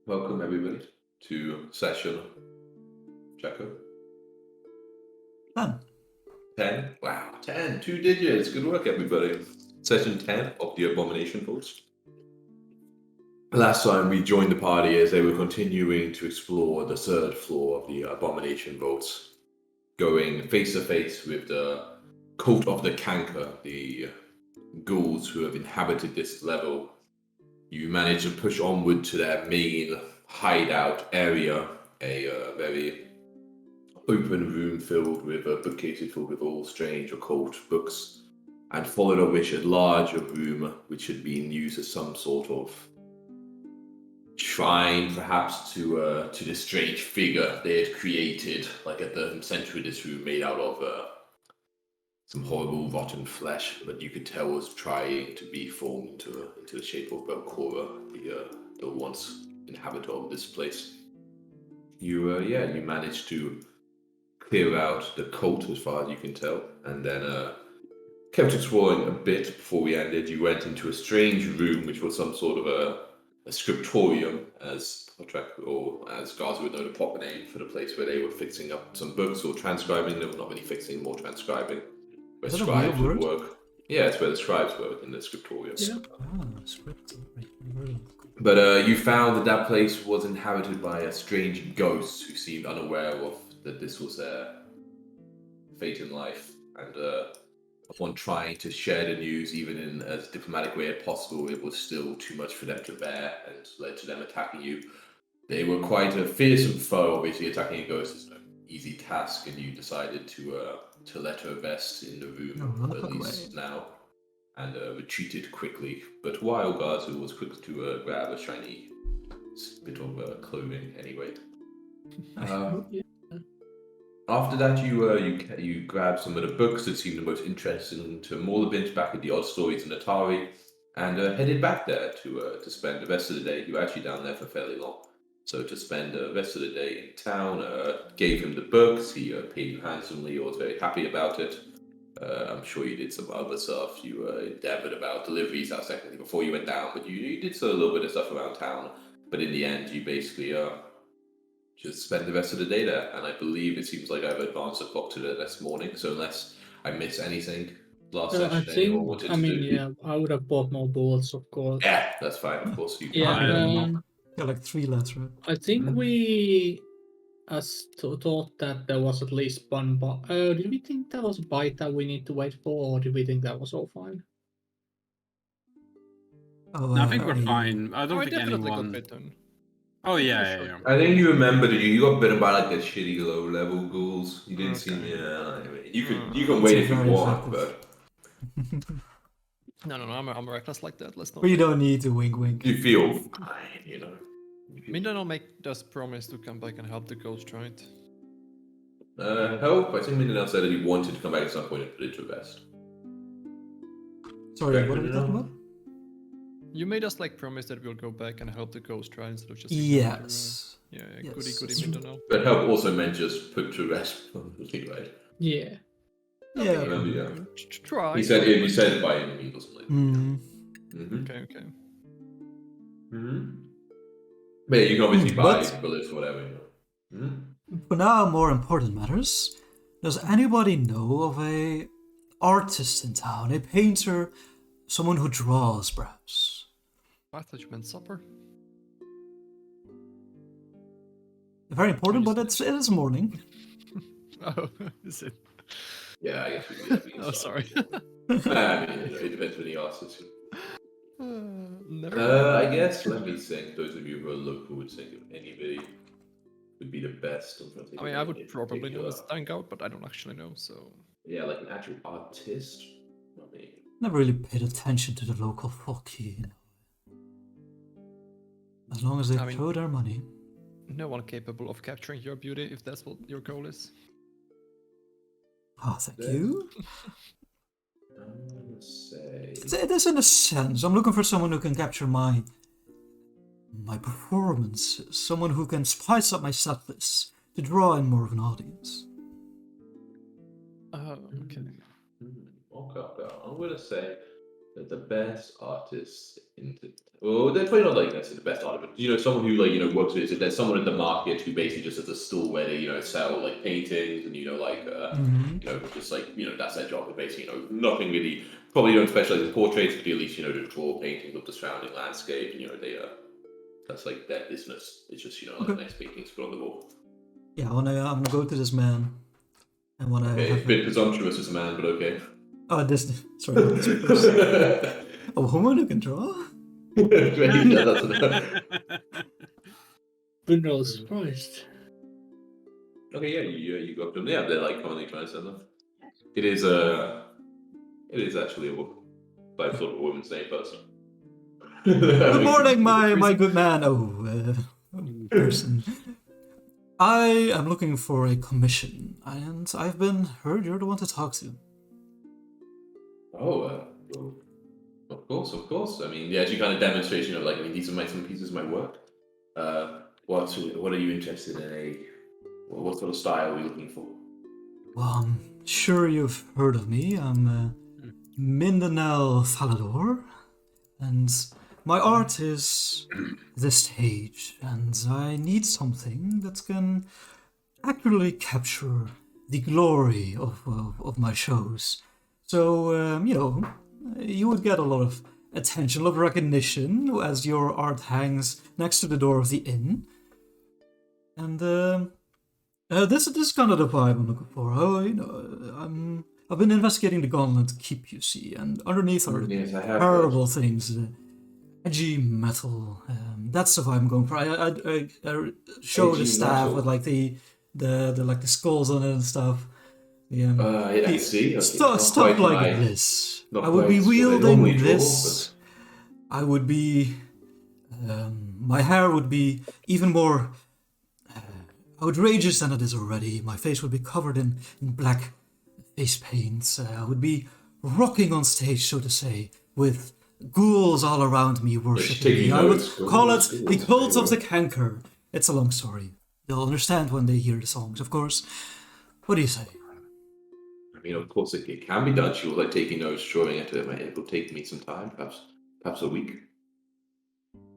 Welcome everybody to session Checo. 10. 10? Wow, 10, 2 digits. Good work everybody. Session 10 of the Abomination Vaults. Last time we joined the party as they were continuing to explore the third floor of the Abomination Vaults, going face to face with the cult of the Canker, the ghouls who have inhabited this level. You managed to push onward to their main hideout area, a very open room filled with bookcases filled with all strange occult books, and followed on which a larger room which had been used as some sort of shrine, perhaps to this strange figure they had created, like at the center of this room, made out of some horrible rotten flesh that you could tell was trying to be formed into the shape of Belcora, the once inhabitor of this place. You managed to clear out the cult as far as you can tell, and then kept exploring a bit before we ended. You went into a strange room, which was some sort of a scriptorium, as or as guards would know the proper name for the place where they were fixing up some books or transcribing them. Not really fixing, more transcribing. Where Is that a real scribes would word? work. Yeah, it's where the scribes work in the scriptorium. Yeah. Script. But you found that place was inhabited by a strange ghost who seemed unaware of that this was their fate in life, and upon trying to share the news, even in as diplomatic way as possible, it was still too much for them to bear, and led to them attacking you. They were quite a fearsome foe. Obviously, attacking a ghost is no easy task, and you decided to let her rest in the room at least now, and retreated quickly. But while Gazu was quick to grab a shiny bit of clothing anyway. After that, you grabbed some of the books that seemed the most interesting to Morlabint back at the Odd Stories in Atari, and headed back there to spend the rest of the day. You were actually down there for fairly long, so to spend the rest of the day in town. Gave him the books. He paid you handsomely. Was very happy about it. I'm sure you did some other stuff. You endeavored about deliveries that secondly before you went down, but you did a little bit of stuff around town. But in the end, you basically just spend the rest of the day there. And I believe it seems like I've advanced the clock to the next morning. So unless I miss anything last session, anyone wanted to do? Yeah, I would have bought more bullets, of course. Yeah, that's fine. Of course, you Yeah, Yeah, like 3 less, right? I think we thought that there was at least one did we think there was a bite that we need to wait for, or did we think that was all fine? Oh, I think we're fine. I don't think definitely anyone. got bitten. Oh yeah. I think you remember that you got bitten by like the shitty low level ghouls. You didn't see me. You can wait if you want, but No, I'm reckless like that. Let's not. But you don't need to wink. you feel fine, you know. Mindano make us promise to come back and help the ghost, right? Help. I think Mindanao said that he wanted to come back at some point and put it to rest. Sorry, Correct, what are we talking about? You made us like promise that we'll go back and help the ghost, right? Instead of just. Yes. Yeah, Yes. goody Mindano. But help also meant just put to rest, right? Yeah. Yeah. Yeah. Try. He said it by any means or something. Mm. Okay. But yeah, you can obviously buy But- bullets or whatever. You know. For now, more important matters. Does anybody know of a artist in town? A painter? Someone who draws, perhaps? I thought you meant supper. Very important, but it is morning. Oh, is it? Yeah, I guess we could. Oh, sorry. I mean, it depends when he asks us. Never. I guess, let me think. Those of you who are local would think of anybody would be the best. I mean, I would probably know a Stangout, but I don't actually know, so. Yeah, like an actual artist. I mean, Never really paid attention to the local folk, you know. As long as they throw their money. No one capable of capturing your beauty, if that's what your goal is. Oh, thank you. Let's say. It is in a sense. I'm looking for someone who can capture my performance. Someone who can spice up my set list to draw in more of an audience. Oh, okay. Okay. I'm gonna say The best artist in the well, they're probably not like necessarily the best artist, but someone who works with. If there's someone in the market who basically just has a store where they sell like paintings and just that's their job. But basically nothing really. Probably don't specialize in portraits, but at least to draw paintings of the surrounding landscape. And they that's like their business. It's just like nice paintings put on the wall. Yeah, I'm gonna go to this man. And when I Okay, have a bit presumptuous as a man, but okay. Oh, this. Sorry, this person. A woman who can draw? Yeah, that's enough. But no surprised. Okay, yeah, you go up to them. Yeah, they're like commonly trying to send them. It is actually a woman, by sort of a woman's name first. Good morning, my good man. Person. I am looking for a commission, and I've been heard you're the one to talk to. Oh, well, of course. I mean, yeah, she kind of demonstrates, these are some pieces of my work. What are you interested in? What sort of style are you looking for? Well, I'm sure you've heard of me. I'm Mindanao Falador, and my art is the stage, and I need something that can accurately capture the glory of my shows. So, you would get a lot of attention, a lot of recognition as your art hangs next to the door of the inn. And this is kind of the vibe I'm looking for. I've been investigating the Gauntlet Keep, you see, and underneath are terrible things. Edgy metal. That's the vibe I'm going for. I show Edgy the staff metal. with like the skulls on it and stuff. Yeah. I see. Okay. Stuff like this. not I would be quite what I normally wielding draw, this. I would be. My hair would be even more outrageous than it is already. My face would be covered in black face paint. I would be rocking on stage, so to say, with ghouls all around me worshipping me. I would call it the Cult of the Canker. It's a long story. They'll understand when they hear the songs, of course. What do you say? I mean, of course, it can be done. She was taking notes, drawing it. It will take me some time, perhaps a week.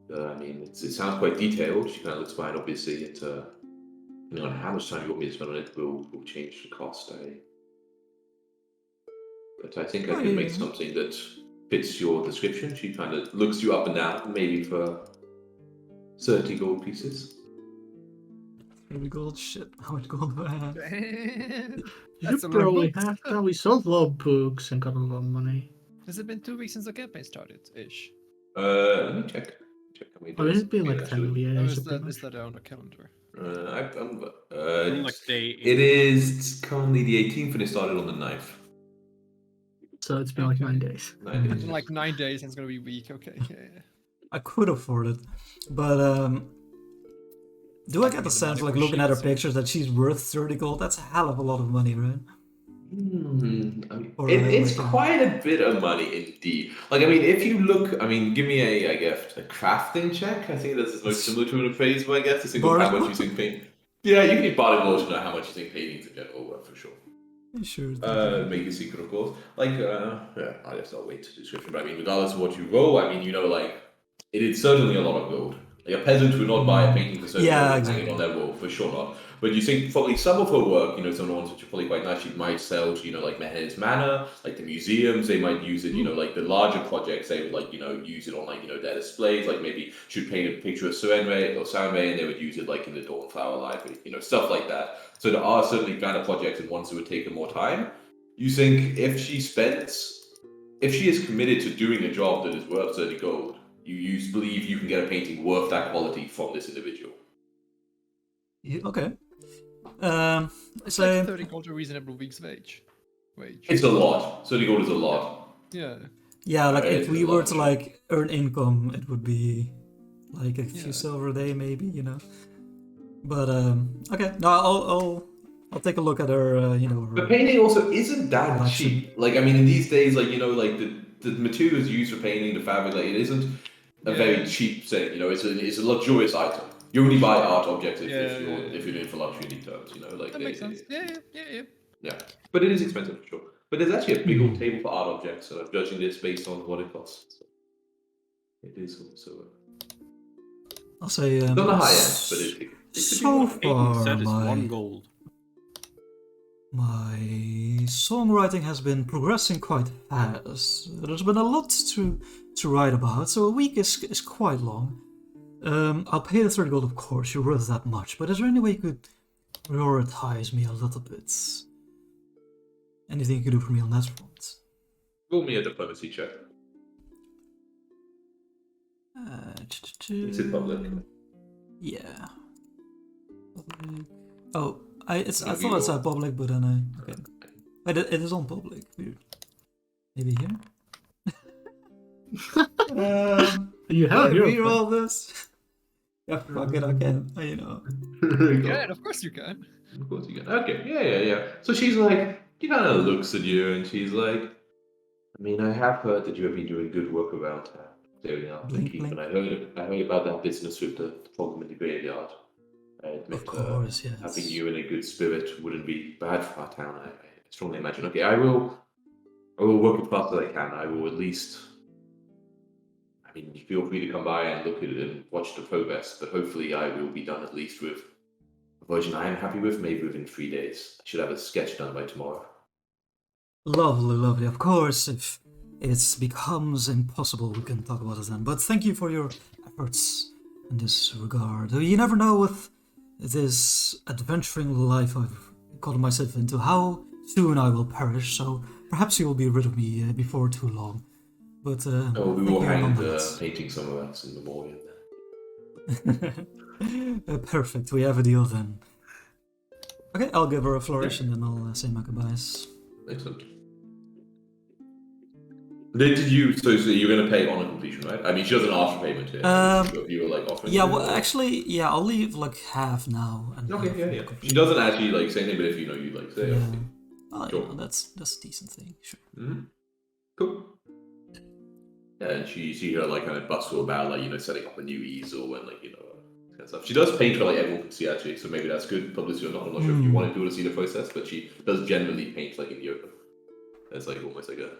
I mean, it sounds quite detailed. She kind of looks fine. Obviously, depending on how much time you want me to spend on it, will change the cost. But I think I can make something that fits your description. She kind of looks you up and down, maybe for 30 gold pieces. 30 gold? Shit, how much gold do I have? You probably have that. We sold a lot of books and got a lot of money. Has it been 2 weeks since the campaign started, ish? Let me check. How many days It's been like 10 years. Is that on the calendar? It is currently the 18th and it started on the 9th. So it's been like 9 days. 9 days. It's been like 9 days and it's gonna be weak, okay. Yeah. I could afford it, but do I get the sense, like looking at her pictures, that she's worth 30 gold? That's a hell of a lot of money, right? I mean, it's quite a bit of money indeed. If you look, give me a crafting check. I think that's most similar to an appraisal, I guess. To think of how much you think paint. Yeah, you can get body blows to know how much you think paintings in general are worth for sure. Sure. Make a secret, of course. I guess I'll wait to description. But regardless of what you roll, it is certainly a lot of gold. Like a peasant would not buy a painting for certain hanging on their wall, for sure not. But you think probably some of her work, some of the ones which are probably quite nice, she might sell to, Mehen's Manor, like the museums, they might use it, like the larger projects, they would use it on their displays, maybe she'd paint a picture of Soenwei or Soundway and they would use it in the Dawnflower Library, stuff like that. So there are certainly kind of projects and ones that would take her more time. You think if she is committed to doing a job that is worth 30 gold, you believe you can get a painting worth that quality from this individual? Yeah, okay. It's like 30 gold a reasonable week's wage. It's a lot. 30 gold is a lot. Yeah. Yeah, if we were to earn income, it would be like a few silver a day, maybe, But okay, no, I'll take a look at her. But painting also isn't that cheap. In these days, the materials used for painting, the fabric, it isn't a very cheap thing. It's a luxurious item. You only buy art objects if you're doing it for luxury terms. That makes sense. Yeah. Yeah, but it is expensive for sure. But there's actually a big old table for art objects, so I'm judging this based on what it costs. So it is also. I'll say It's on the high end, but it could be so one. Painting far set is 1 my gold. songwriting has been progressing quite fast. There's been a lot to write about, so a week is quite long. I'll pay the 30 gold, of course. You're worth that much, but is there any way you could prioritize me a little bit? Anything you could do for me on that front? Roll me a diplomacy check. Is it public? Yeah. Public. Oh, I thought you it said go. public, but then okay. But it is on public. Weird. Maybe here. You have Can I your reroll this? Yeah, fuck it, I can. You know. Yeah, of course you can. Of course you can. Okay, yeah. So she's like, she kind of looks at you and she's like, I mean, I have heard that you have been doing good work around clearing out the Blink, keep, blink. and I heard about that business with the problem in the graveyard. I admit, Of course, yes. having you in a good spirit wouldn't be bad for our town. I strongly imagine. Okay, I will work as fast as I can. I will at least. I mean, feel free to come by and look at it and watch the progress, but hopefully I will be done at least with a version I am happy with, maybe within 3 days. I should have a sketch done by tomorrow. Lovely, lovely. Of course, if it becomes impossible, we can talk about it then. But thank you for your efforts in this regard. You never know with this adventuring life I've gotten myself into how soon I will perish, so perhaps you will be rid of me before too long. But Oh, we thank will you hang the nonetheless. painting somewhere else in memoriam then. Perfect, we have a deal then. Okay, I'll give her a flourish and then I'll say my goodbyes. Excellent. Did you? So you're going to pay on a completion, right? I mean, she doesn't ask for payment here. You were like offering. Yeah, to, well, actually, yeah, I'll leave like half now. And Okay, half yeah. complete. She doesn't actually like say anything, but if you know, you like say. Yeah. Okay. Oh, Sure. you know, that's a decent thing. Sure. Mm-hmm. Cool. Yeah, and you see her like kind of bustle about like setting up a new easel and like kind of stuff. She does paint for like everyone can see actually, so maybe that's good publicity or not. I'm not sure if you want to do to see the process, but she does generally paint like in the open. It's like almost like a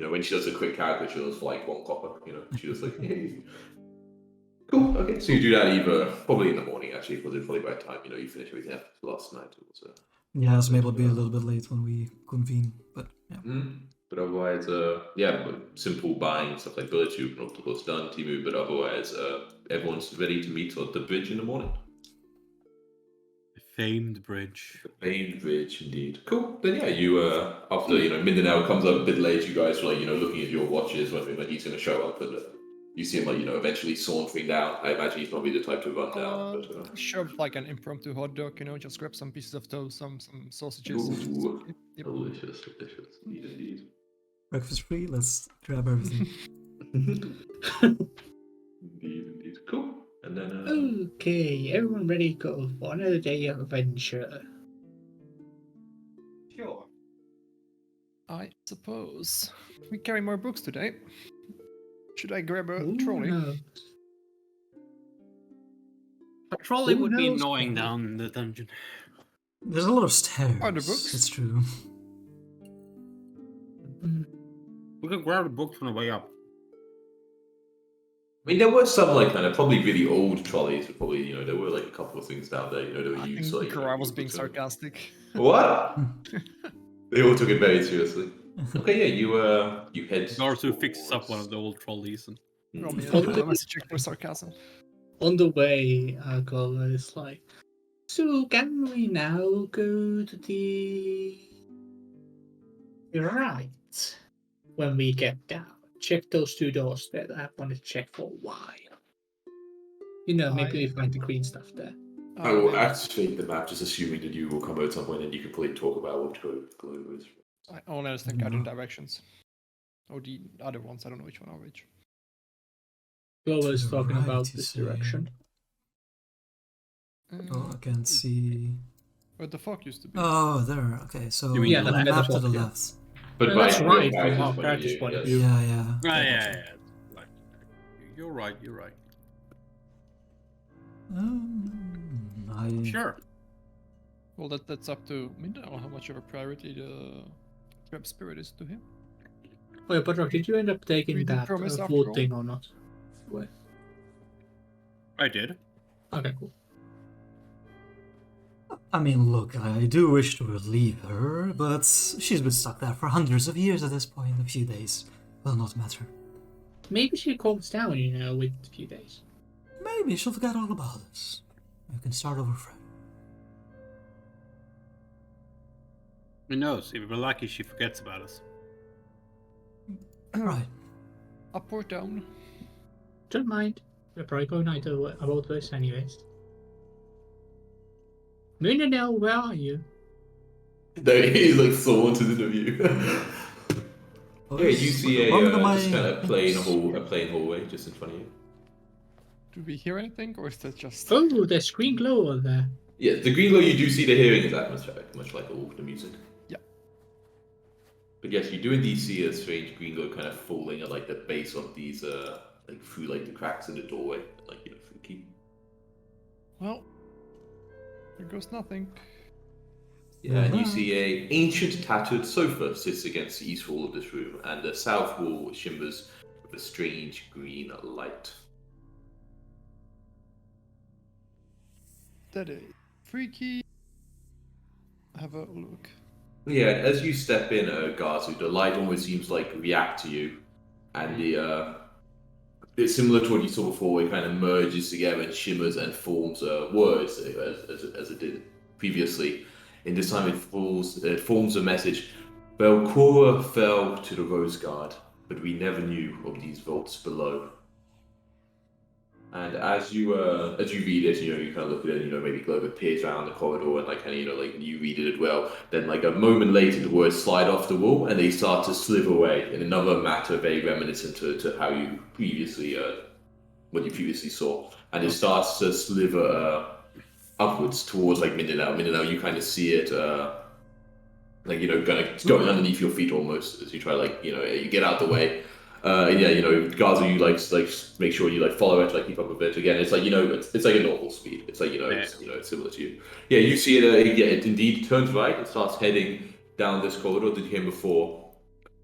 when she does a quick character, she does for like 1 copper. She does like hey. Cool. Okay, so you do that either probably in the morning actually, because it's probably by the time you finish everything after last night. So. Yeah, so maybe it'll be a little bit late when we convene, but yeah. But otherwise, simple buying stuff like bullet tube and of course done, Timu. But otherwise, everyone's ready to meet at the bridge in the morning. The famed bridge. The famed bridge, indeed. Cool. Then yeah, you after Mindanao comes up a bit late. You guys are looking at your watches when he's going to show up, and you see him eventually sauntering down. I imagine he's probably the type to run down. But, Shove like an impromptu hot dog, just grab some pieces of toast, some sausages. Ooh, Yep. delicious, indeed. Breakfast free, let's grab everything. Indeed. Cool. And then Okay, everyone ready to go for another day of adventure? Sure. I suppose. We carry more books today. Should I grab a trolley? No. A trolley Who would be knows? annoying down the dungeon. There's a lot of stairs. Are the books? It's true. We could grab the books on the way up. I mean, there were some like kind of probably really old trolleys, but probably there were like a couple of things down there, that were I used. think Like, I was being sarcastic. What? They all took it very seriously. Okay, yeah, you head. Garsu fixes up one of the old trolleys and Roll me a Oh, diplomacy check for sarcasm. On the way, Alcola is like, so can we now go to the right when we get down? Check those 2 doors that I wanted to check for a while. Maybe we find the green stuff there. I will activate the map, just assuming that you will come out at some point, and you can probably talk about what glue is. I only understand guiding directions. Or the other ones, I don't know which one are which. Clover is To the talking right, about you this say. direction. Oh, I can't see. Where the fuck used to be? Oh, there. Okay, so You mean Yeah, the the map to the yeah. left. But No, that's by right, your from our character's character's point point of of view, view. yes. Yeah. yeah. Like, you're right. I Sure. Well, that's up to Mindanao how much of a priority the Grab Spiritus to him. Oh yeah, Patrick, did you end up taking We did that promise after food all. thing or not? Wait. I did. Okay, cool. I mean, look, I do wish to relieve her, but she's been stuck there for hundreds of years at this point. A few days will not matter. Maybe she calms down, with a few days. Maybe she'll forget all about us. We can start over fresh. Who knows? If we're lucky, she forgets about us. Right. Up or down? Don't mind. We're probably going about this anyways. Mindanao, where are you? There he's like sauntered into view. Yeah, you see a just kind of plain hallway just in front of you. Do we hear anything, or is that just... Oh, there's green glow over there. Yeah, the green glow you do see the hearing is atmospheric, much like all the music. Yeah. But yes, you do indeed see a strange green glow kind of falling at like the base of these like through like the cracks in the doorway, like freaky. Well, there goes nothing. Yeah, and you see a ancient tattered sofa sits against the east wall of this room, and the south wall shimmers with a strange green light. That is freaky. Have a look. Yeah, and as you step in, Gazu, the light almost seems like react to you, and it's similar to what you saw before. It kind of merges together and shimmers and forms words as it did previously. In this time, it forms a message. Belcora fell to the Rose Guard, but we never knew of these vaults below. And as you read it, you kind of look at it, maybe Glover peers around the corridor and like kind of, like you read it as well. Then like a moment later, the words slide off the wall and they start to slither away in another matter very reminiscent to how you previously, what you previously saw. And it starts to slither upwards towards like Mindanao. Mindanao, you kind of see it, like kind of going underneath your feet almost as you try you get out the way. And yeah, Gaza, you like make sure you follow it, keep up with it. Again, it's like it's like a normal speed. It's like it's similar to you. Yeah, you see it. It indeed turns right and starts heading down this corridor that you came before,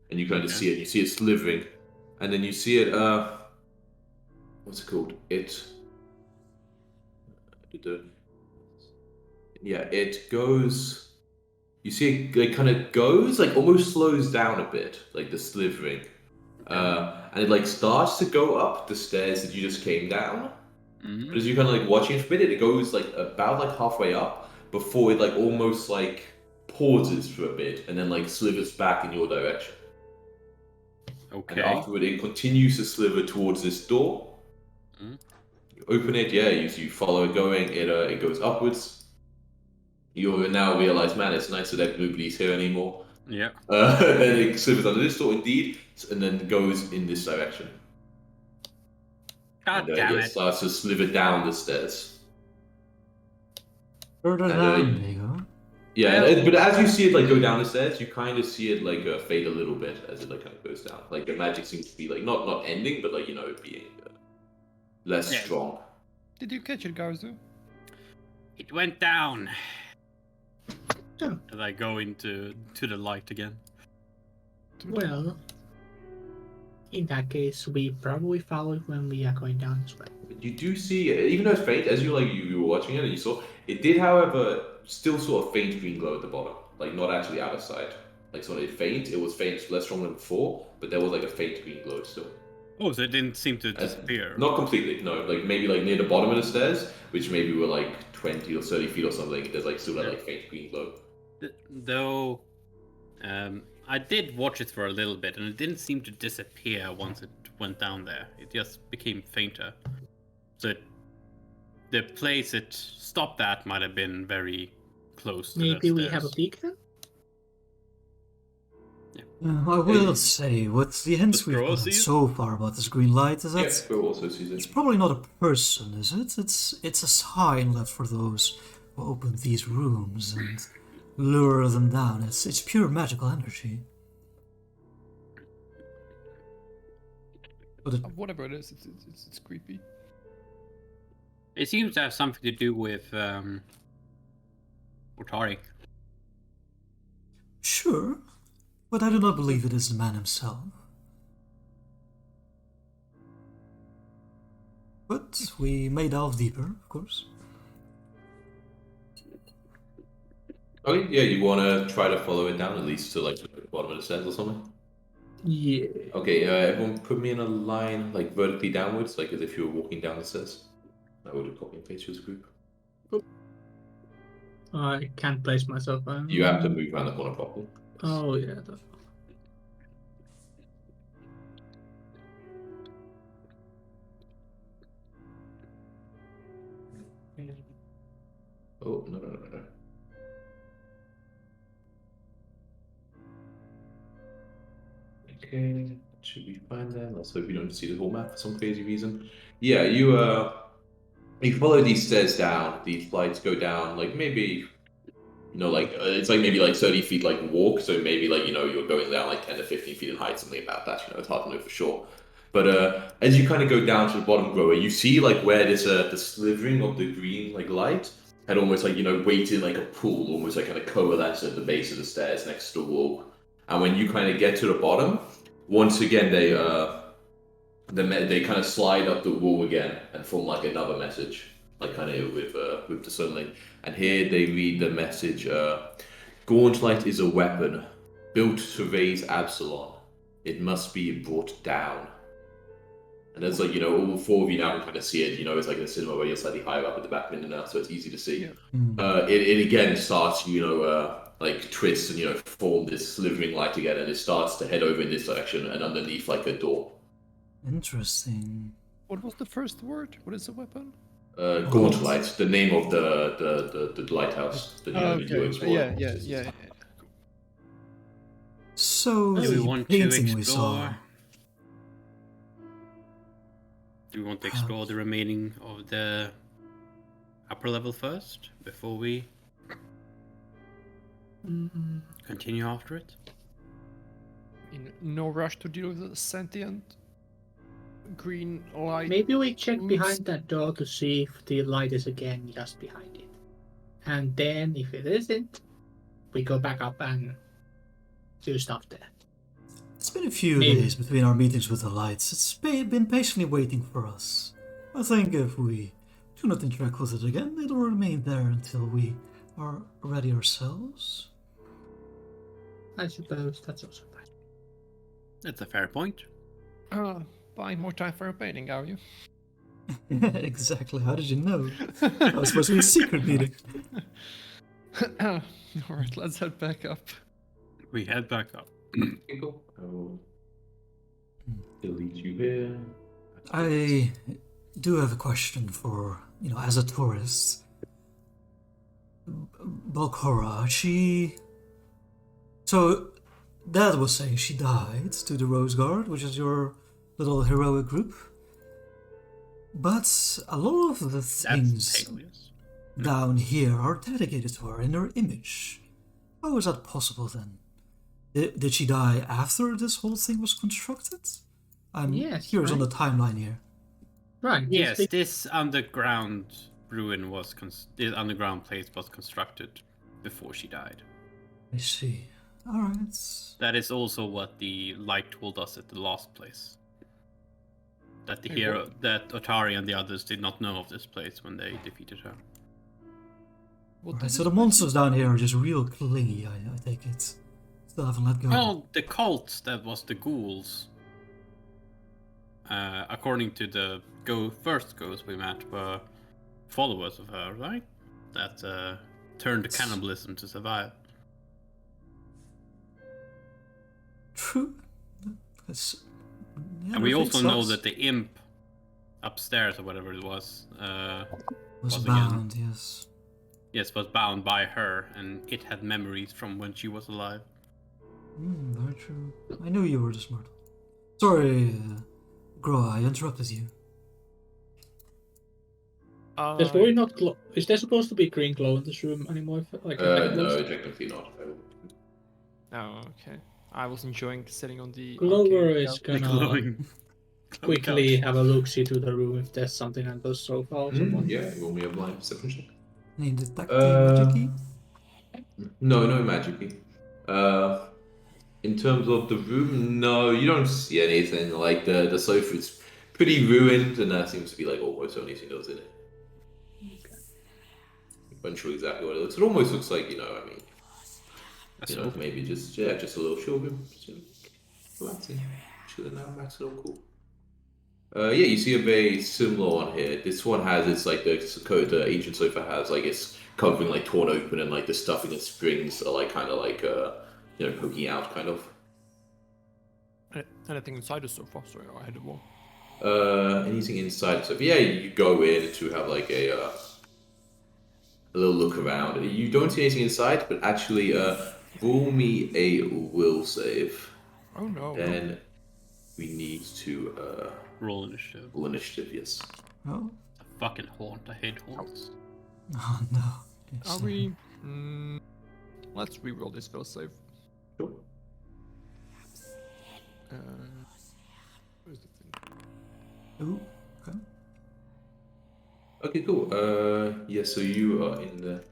and you kind of see it. You see it slithering, and then you see it. What's it called? Yeah, it goes. You see it kind of goes almost slows down a bit, like the slithering. And it starts to go up the stairs that you just came down. Mm-hmm. But as you kind of watching it for a minute, it goes about halfway up before it almost pauses for a bit and then slithers back in your direction. Okay. And afterward, it continues to slither towards this door. Mm-hmm. You open it, you follow it going. It goes upwards. You now realize, man, it's nice that nobody's here anymore. Yeah. Then it slithers under this door, indeed, and then goes in this direction. God damn it! It starts to slither down the stairs. Further down, there you go. Yeah, but as you see it go down the stairs, you kind of see it fade a little bit as it kind of goes down. The magic seems to be not ending, but it being less strong. Did you catch it, Garzu? It went down. Oh. And I go into the light again. Well, in that case, we probably follow it when we are going down this way. You do see, even though it's faint, as you were watching it and you saw, it did, however, still sort of faint green glow at the bottom, not actually out of sight. So it faint, it was faint, less strong than before, but there was a faint green glow still. Oh, so it didn't seem to disappear. Not completely, no. Maybe near the bottom of the stairs, which maybe were 20 or 30 feet or something. There's still that faint green glow. Though, I did watch it for a little bit, and it didn't seem to disappear once it went down there. It just became fainter. So the place it stopped at might have been very close to Maybe the we stairs. have a peek then? I will say, what the hints we've gotten so far about this green light is that it's probably not a person, is it? It's a sign left for those who open these rooms and lure them down. It's pure magical energy. But whatever it is, it's creepy. It seems to have something to do with Otari. Sure. But I do not believe it is the man himself. But we may delve deeper, of course. Okay, yeah, you want to try to follow it down at least to like the bottom of the stairs or something? Yeah. Okay, everyone put me in a line like vertically downwards, like as if you were walking down the stairs. I would have copy and paste you as a group. I can't place myself. You have to move around the corner properly. Oh, yeah. Oh, no. Okay, should be fine then. Let's hope you don't see the whole map for some crazy reason. Yeah, you follow these stairs down. These flights go down, like maybe, it's like maybe like 30 feet like walk. So maybe like you're going down like 10 to 15 feet in height, something about that. It's hard to know for sure. But as you kind of go down to the bottom, Grower, you see like where there's the slivering of the green like light had almost like waited like a pool, almost like kind of coalesced at the base of the stairs next to the wall. And when you kind of get to the bottom, once again they kind of slide up the wall again and form like another message, like kind of with the sunlight. And here they read the message: "Gauntlet is a weapon built to raise Absalom. It must be brought down." And there's like all four of you now can kind of see it. It's like in a cinema where you're slightly higher up at the back window now, so it's easy to see. Yeah. It again starts like twist and form this slivering light again, and it starts to head over in this direction and underneath like a door. Interesting. What was the first word? What is a weapon? Gauntlet, the name of the lighthouse that you're exploring. Yeah. So Do we the want to painting we saw. explore? Do we want to explore the remaining of the upper level first before we continue after it? In no rush to deal with the sentient green light. Maybe we check Oops. behind that door to see if the light is again just behind it. And then if it isn't, we go back up and do stuff there. It's been a few Maybe. days between our meetings with the lights. It's been patiently waiting for us. I think if we do not interact with it again, it'll remain there until we are ready ourselves. I suppose that's also fine. That's a fair point. Buying more time for a painting, are you? Exactly. How did you know? That was supposed to be a secret meeting. Alright, let's head back up. We head back up. Okay, cool. I will delete you here. I do have a question for, as a tourist. Balcora, So, Dad was saying she died to the Rose Guard, which is your little heroic group. But a lot of the things Alias. down here are dedicated to her in her image. How is that possible then? Did she die after this whole thing was constructed? I'm Yes, curious on right. the timeline here. Right. Yes, this this underground ruin was this underground place was constructed before she died. I see. Alright. That is also what the light told us at the last place. That the Hey, hero, that Otari and the others did not know of this place when they defeated her. What Alright, does so this the monsters down here are just real clingy, I take it. Still haven't let go. Well, the cult that was the ghouls, according to the first ghosts we met, were followers of her, right? That turned to cannibalism to survive. True. And we also know that the imp upstairs, or whatever it was was again- bound, yes. yes, was bound by her, and it had memories from when she was alive. Very true. I knew you were the smart one. Sorry, Groa, I interrupted you. There's probably not glow. Is there supposed to be green glow in this room anymore? Like No, technically not. Oh, okay. I was enjoying sitting on the Glower arcade is couch. gonna Glowing. quickly have a look-see to the room if there's something on the sofa or something. Yeah, you want me a blind perception check? Need detect Uh, magic key? No magic. In terms of the room, no, you don't see anything. Like the sofa's pretty ruined, and that seems to be like almost the only thing that's in it. I'm unsure exactly what it looks. It almost looks like, I mean, maybe just a little showroom. Relaxing, chilling out, that's so cool. Yeah, you see a very similar one here. This one has it's like the ancient sofa has like it's covering like torn open and like the stuffing and springs are like kind of like poking out kind of. Anything inside the sofa? Sorry, I had the wall. Anything inside the sofa? Yeah, you go in to have like a little look around. You don't see anything inside, but actually, roll me a will save. Oh no. Then we need to Roll initiative. roll initiative. Yes. Oh. A fucking haunt. I hate haunts. Oh no. Are we? Let's reroll this will save. Sure. Where's the thing? Ooh. Okay. Okay, cool. Yeah, so you are in the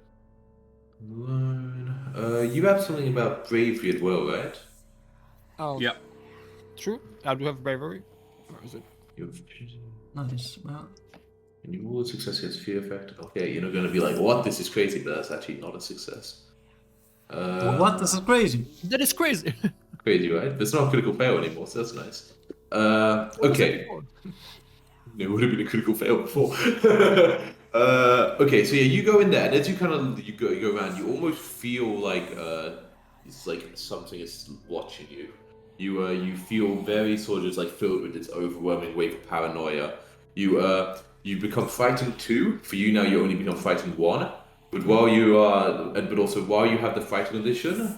line. You have something about bravery as well, right? Oh. Yep. True. I do have bravery. Or is it? Nice. Well, And you roll a success against fear effect. Okay, you're not gonna be like, what? This is crazy, but that's actually not a success. what? This is crazy. That is crazy. Crazy, right? But it's not a critical fail anymore, so that's nice. Okay. It would have been a critical fail before. Okay, so yeah, you go in there, and as you go around, you almost feel like it's like something is watching you. You feel very sort of just like filled with this overwhelming wave of paranoia. You become frightened too. For you now, you only become frightened one. But while you have the frightened condition,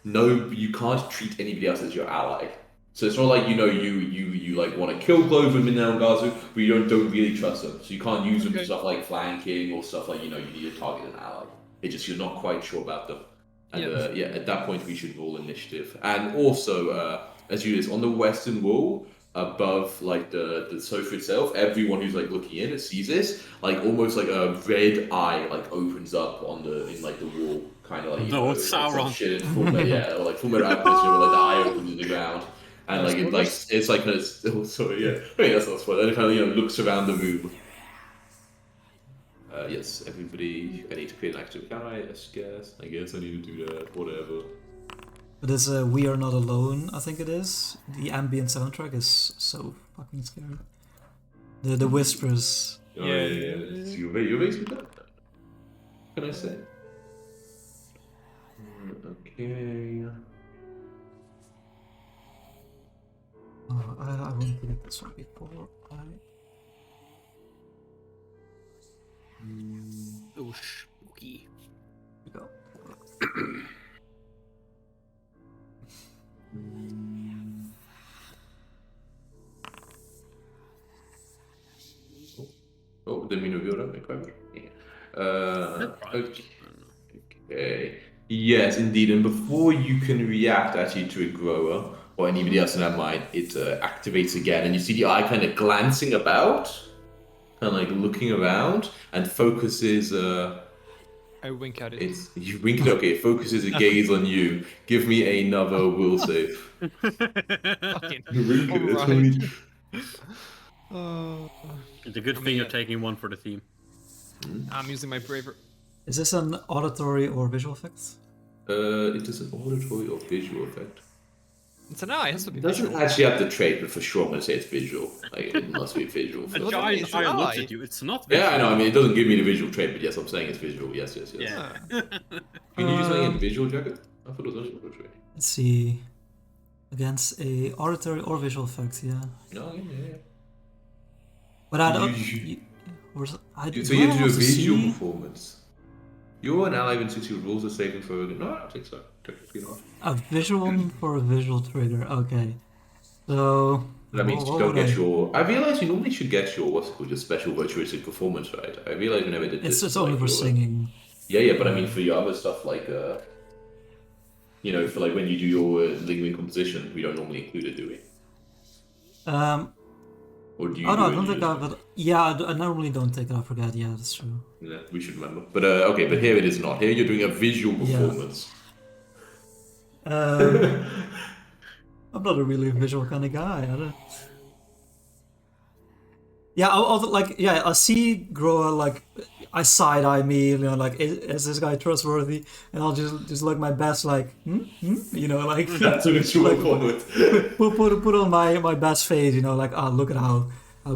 no, you can't treat anybody else as your ally. So it's not like you like want to kill Clover and Minna and Gazu, but you don't really trust them. So you can't use them for stuff like flanking or stuff like you need to target an ally. It's just you're not quite sure about them. And at that point we should roll initiative. And also, as you notice, on the western wall above like the sofa itself, everyone who's like looking in sees this, like almost like a red eye like opens up in like the wall, kind of like It's Sauron. like shit in full metal, or like full metal Alchemist, where like the eye opens in the ground. And like it's like sorry, yeah. I mean that's not spoiler. And it kind of looks around the room. Yes, everybody. I need to create an active account. I guess I need to do that. Whatever. But it's We Are Not Alone, I think it is. The ambient soundtrack is so fucking scary. The whispers. Oh, yeah. You're basically that. What can I say? Okay. Oh, I wanted to get this one before Oh, spooky. go. Oh, didn't mean to reveal that. Okay. Yes, indeed. And before you can react actually to a grower or anybody else in that mind, it activates again, and you see the eye kind of glancing about, kind of like looking around, and focuses. I wink at it. You wink at it. Okay, it focuses a gaze on you. Give me another will save. Fucking. You wink at it. Alright. It's a good thing you're taking one for the theme. I'm using my bravery. Is this an auditory or visual effect? It is an auditory or visual effect. It's an eye. It has to be It doesn't visual. actually have the trait, but for sure I'm going to say it's visual. Like, it must be visual. A For giant it's eye an looks eye. at you. It's not yeah, I visual. know. I mean, it doesn't give me the visual trait, but yes, I'm saying it's visual. Yes. Yeah. Can you use something in visual, Jacket? I thought it was only visual trait. Let's see. Against a auditory or visual effect, yeah. No, yeah. But I don't. So you have to do a visual performance. You're an ally since your rules are saving for. No, I don't think so. Technically not. A visual one for a visual trigger. Okay. So. That means you what don't would get your. I realize you normally should get your your special virtuosic performance, right? I realize we never did this. It's only for singing. Yeah, but I mean for your other stuff like for like when you do your lingering composition, we don't normally include it, do we? Or do you? Oh no, I do don't it think I. But yeah, I normally don't take it. I forget. Yeah, that's true. Yeah, we should remember. But okay, but here it is not. Here you're doing a visual performance. I'm not a really visual kind of guy. I don't. Yeah, I'll like I see Groa like I side eye me, you know, like is this guy trustworthy? And I'll just look my best, like you know, like That's a ritual like, moment. put on my best face, you know, like look at how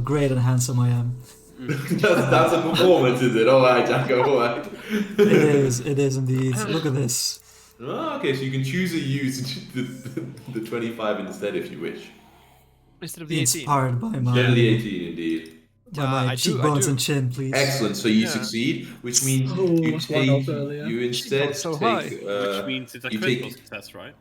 great and handsome I am. That's a performance, is it? All right, Jacko. All right. It is indeed. Look at this. Oh, okay, so you can choose to use the 25 instead if you wish. Instead of the 18. Inspired by Generally my 18, indeed. I do, cheekbones I do. and chin, please. Excellent. So you Yeah. succeed, which means Oh, you was one off take earlier. you instead so take Which means it's a you critical take. success, right?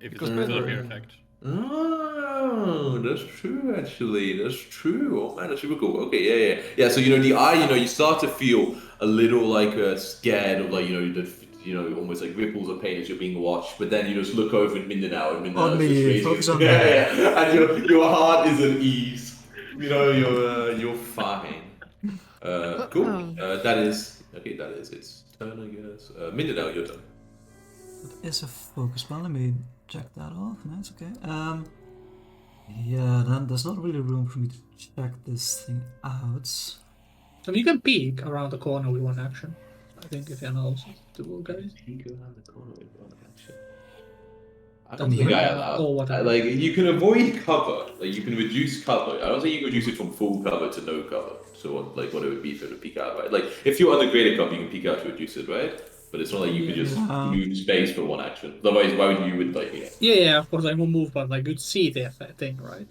If it's Because a we're- severe effect. Oh, that's true. Actually, that's true. Oh man, that's super cool. Okay, yeah. So the eye, you start to feel a little like scared of like almost like ripples of pain as you're being watched. But then you just look over at Mindanao, and Mindanao On is me, just raising. focus on me. And your heart is at ease. You're fine. Cool. That is its turn, I guess. Mindanao, your turn. What is a focus spell? Let me check that off. Nice, okay. Yeah, then there's not really room for me to check this thing out. So you can peek around the corner with one action. I think if you're not doable, guys. Peek around the corner with one action. I Don't don't think I think- allow. or whatever. Like you can avoid cover. Like you can reduce cover. I don't think you can reduce it from full cover to no cover. So like what it would be if it would peek out, right? Like if you're under greater cover, you can peek out to reduce it, right? But it's not like you can just move space for one action. Otherwise, why would you like it? Yeah, of course I won't move, but like you'd see the thing, right?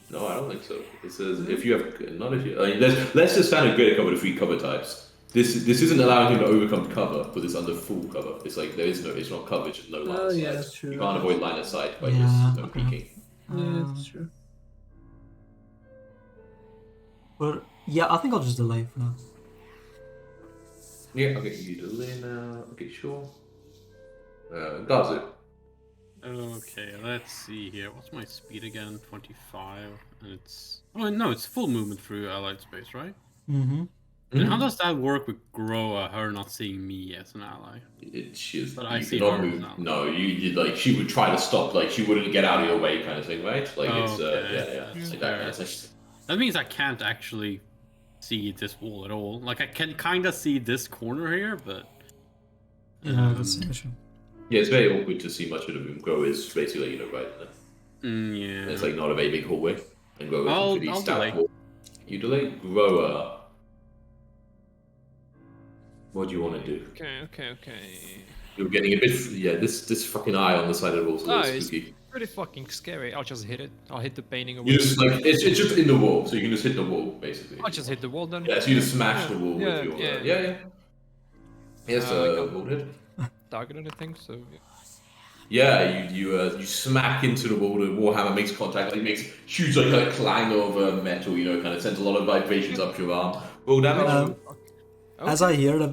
No, I don't think so. It says if you have not if you. I mean, let's just stand a greater cover to 3 cover types. This isn't allowing him to overcome cover, but it's under full cover. It's like it's not coverage, it's no line of sight. yeah, that's true. You can't avoid line of sight by Yeah, just okay. peeking. Yeah, that's true. But yeah, I think I'll just delay for now. Yeah, okay, you delay now. Okay, sure. Does it? Okay, let's see here. What's my speed again? 25, and it's it's full movement through allied space, right? Mm-hmm. And how does that work with Groa, her not seeing me as an ally? But I see cannot her move. now. No, you like she would try to stop, like she wouldn't get out of your way, kind of thing, right? Like it's Okay. it's like that kind of thing. That means I can't actually see this wall at all. Like I can kind of see this corner here, but Yeah, that's the issue. Yeah, it's very awkward to see much of the room. Grow is basically right there. yeah. It's like not a very big hallway, and Grow is I'll a pretty delay. stout wall. You delay Grower. What do you want to do? Okay. You're getting a bit. Yeah, this fucking eye on the side of the wall is a Oh, little it's spooky. pretty fucking scary. I'll just hit it. I'll hit the painting away. You just like it's just in the wall, so you can just hit the wall basically. I'll just hit the wall then. Yeah, so you just smash the wall Yeah, with your. yeah. Yes, wall hit. Target anything, so yeah. Yeah, you smack into the wall. The warhammer makes contact. Like, it makes huge like kind of clang of metal. Kind of sends a lot of vibrations up your arm. Roll damage. As I hear the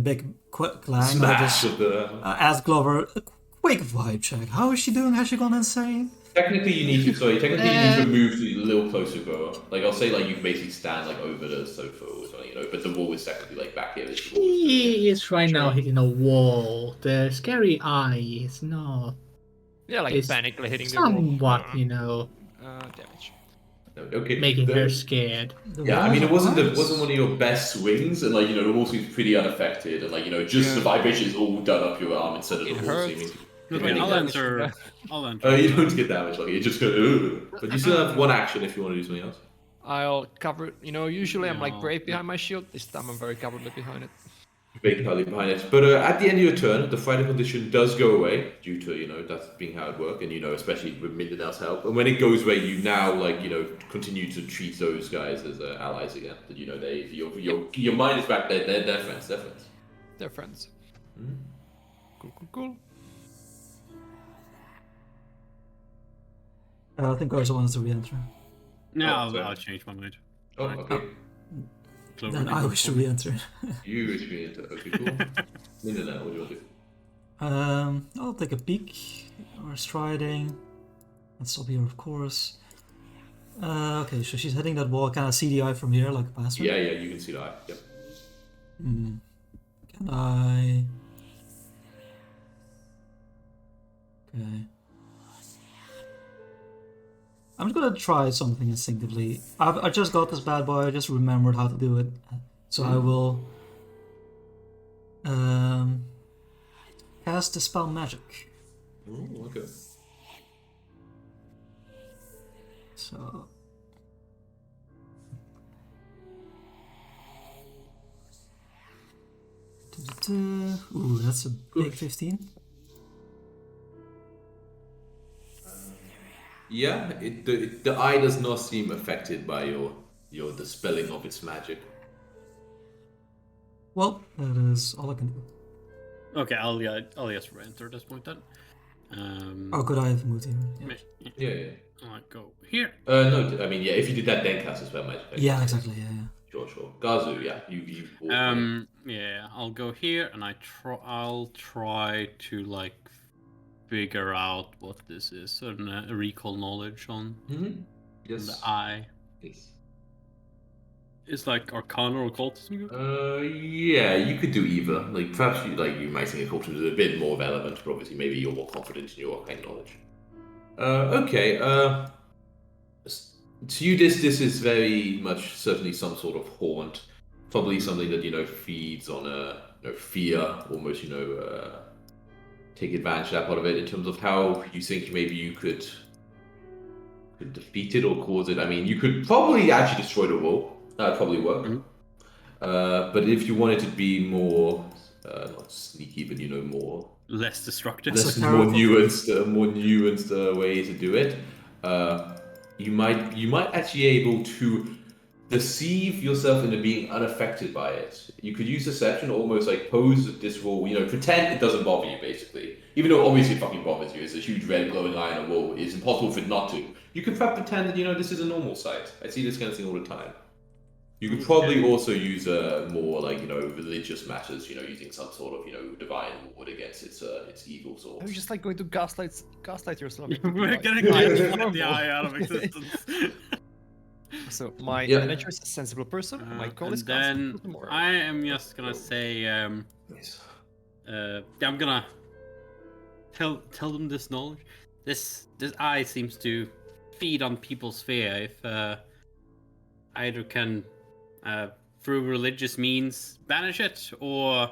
big clang, I Smash just of the. ask Glover a quick vibe check. How is she doing? Has she gone insane? Technically, you need to move a little closer, Grower. Like I'll say, like you can basically stand like over the sofa or something, but the wall is technically like back here. This wall is- He is right now hitting a wall. The scary eye is not Yeah, like It's panically hitting the wall. somewhat, Damage. Okay. making her scared. Yeah, I mean, it wasn't one of your best swings, and like the wall seems pretty unaffected, and like just the vibration is all done up your arm instead of the It wall hurts. seeming. Okay, I'll enter. I'll enter. Oh, you don't get damage, like you just go. Ugh. But you still have one action if you want to do something else. I'll cover it. Usually I'm like No. brave behind my shield. This time I'm very cowardly behind it. Big pally behind it. But at the end of your turn, the fighting condition does go away due to that's being how it works, and especially with Mindanel's help. And when it goes away, you now continue to treat those guys as allies again. That your mind is back there. They're friends. They're friends. They're friends. Mhm. Cool. I think Garza wants to re-enter. No, sorry. I'll change my mind. Oh, okay. Clover, Then I wish to re-enter. You experience it. Okay, cool. Mindanel, what do you want to do? I'll take a peek. Or striding. Let's stop here, of course. Okay, so she's hitting that wall. Can I see the eye from here, like past her? Yeah, you can see the eye. Yep. Can I... gonna try something instinctively. I just got this bad boy. I just remembered how to do it, so I will cast Dispel Magic. Ooh, okay. So. Ooh, that's a big 15. Yeah, the eye does not seem affected by your dispelling of its magic. Well, that is all I can do. Okay, I'll just enter at this point then. Oh, could I have moved here? Yeah. Yeah. I'll go here. No, I mean, yeah, if you did that, then cast a spell magic. I Yeah, guess. exactly. Yeah. Sure. Gazu, yeah, you walk on Yeah, I'll go here and I'll try to like figure out what this is. A recall knowledge on it. Mm-hmm. Yes. the eye. Yes. It's like Arcana or Occultism. Yeah, you could do either. Like, perhaps you might think occultism is a bit more relevant, but obviously maybe you're more confident in your arcane knowledge. Okay. To you, this is very much certainly some sort of haunt, probably something that feeds on fear, almost take advantage of that part of it in terms of how you think maybe you could defeat it or cause it. I mean, you could probably actually destroy the wall. That'd probably work. Mhm. But if you wanted to be more not sneaky, but more Less destructive. more nuanced way to do it. You might actually be able to deceive yourself into being unaffected by it. You could use deception, almost like pose this wall. Pretend it doesn't bother you, basically. Even though obviously it fucking bothers you. It's a huge red glowing eye on a wall. It's impossible for it not to. You could pretend that this is a normal sight. I see this kind of thing all the time. You could probably also use more religious matters. Using some sort of divine ward against its evil source. Are you just like going to gaslight yourself? We're gonna get the eye out of existence. So my Yeah. nature is a sensible person. My call is And then constant more. I am just gonna say, Nice. I'm gonna tell them this knowledge. This eye seems to feed on people's fear. If either can through religious means banish it, or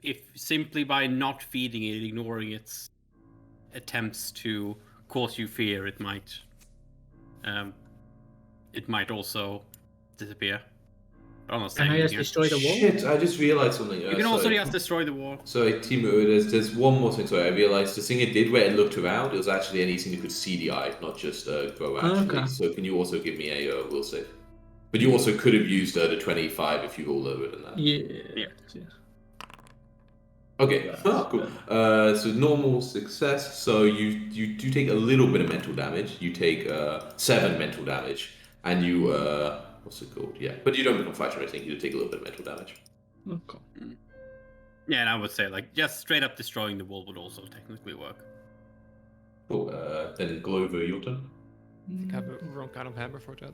if simply by not feeding it, ignoring its attempts to cause you fear, it might also disappear. I'm not saying Can I just here. destroy the wall? Shit! I just realized something. You can also just destroy the wall. Sorry, Timu, there's one more thing. Sorry, I realized the thing it did where it looked around, it was actually anything that could see the eye, not just go actually. Okay. So can you also give me a will save? But you also could have used the 25 if you roll lower than that. Yeah. Okay, cool. So normal success. So you do take a little bit of mental damage. You take 7 mental damage, and you what's it called? Yeah, but you don't become frightened or anything. You take a little bit of mental damage. Okay. Yeah, and I would say just straight up destroying the wall would also technically work. Cool. Then Glover, your turn. I think I have a wrong kind of hammer for that.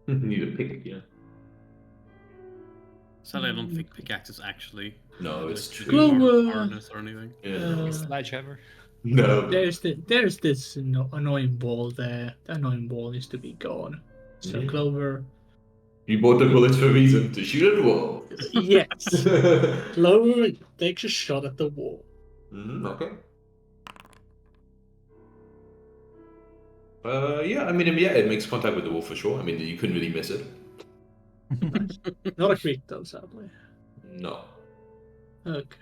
You need a pick, yeah. Sadly, I don't think pickaxes actually. No, it's do true. hardness or anything. Yeah. Sledgehammer. No. There's this annoying ball there. The annoying ball needs to be gone. So Mhm. Clover. You bought the bullets for a reason, to shoot at the wall. Yes. Clover takes a shot at the wall. Okay. Yeah, I mean, it makes contact with the wall for sure. I mean, you couldn't really miss it. Nice. Not a crit though, sadly. No. Okay.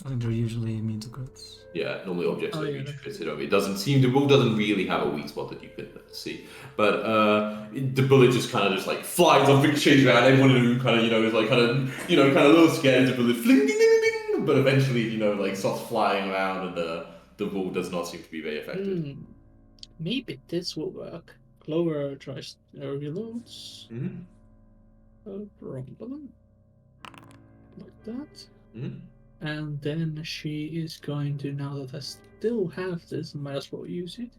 I think they're usually immune to crits. Yeah, normally objects Oh, that yeah, reach that's- fits it over. It doesn't seem, the wall doesn't really have a weak spot that you can see. But the bullet just kind of flies off, ricochets around. Everyone in the room kind of, is kind of a little scared as the bullet fling, ding, ding, ding, ding, but eventually, starts flying around and the wall does not seem to be very effective. Maybe this will work. Clover tries reloads. Mm-hmm. Wrong button. Like that. Mm-hmm. And then she is going to, now that I still have this, might as well use it.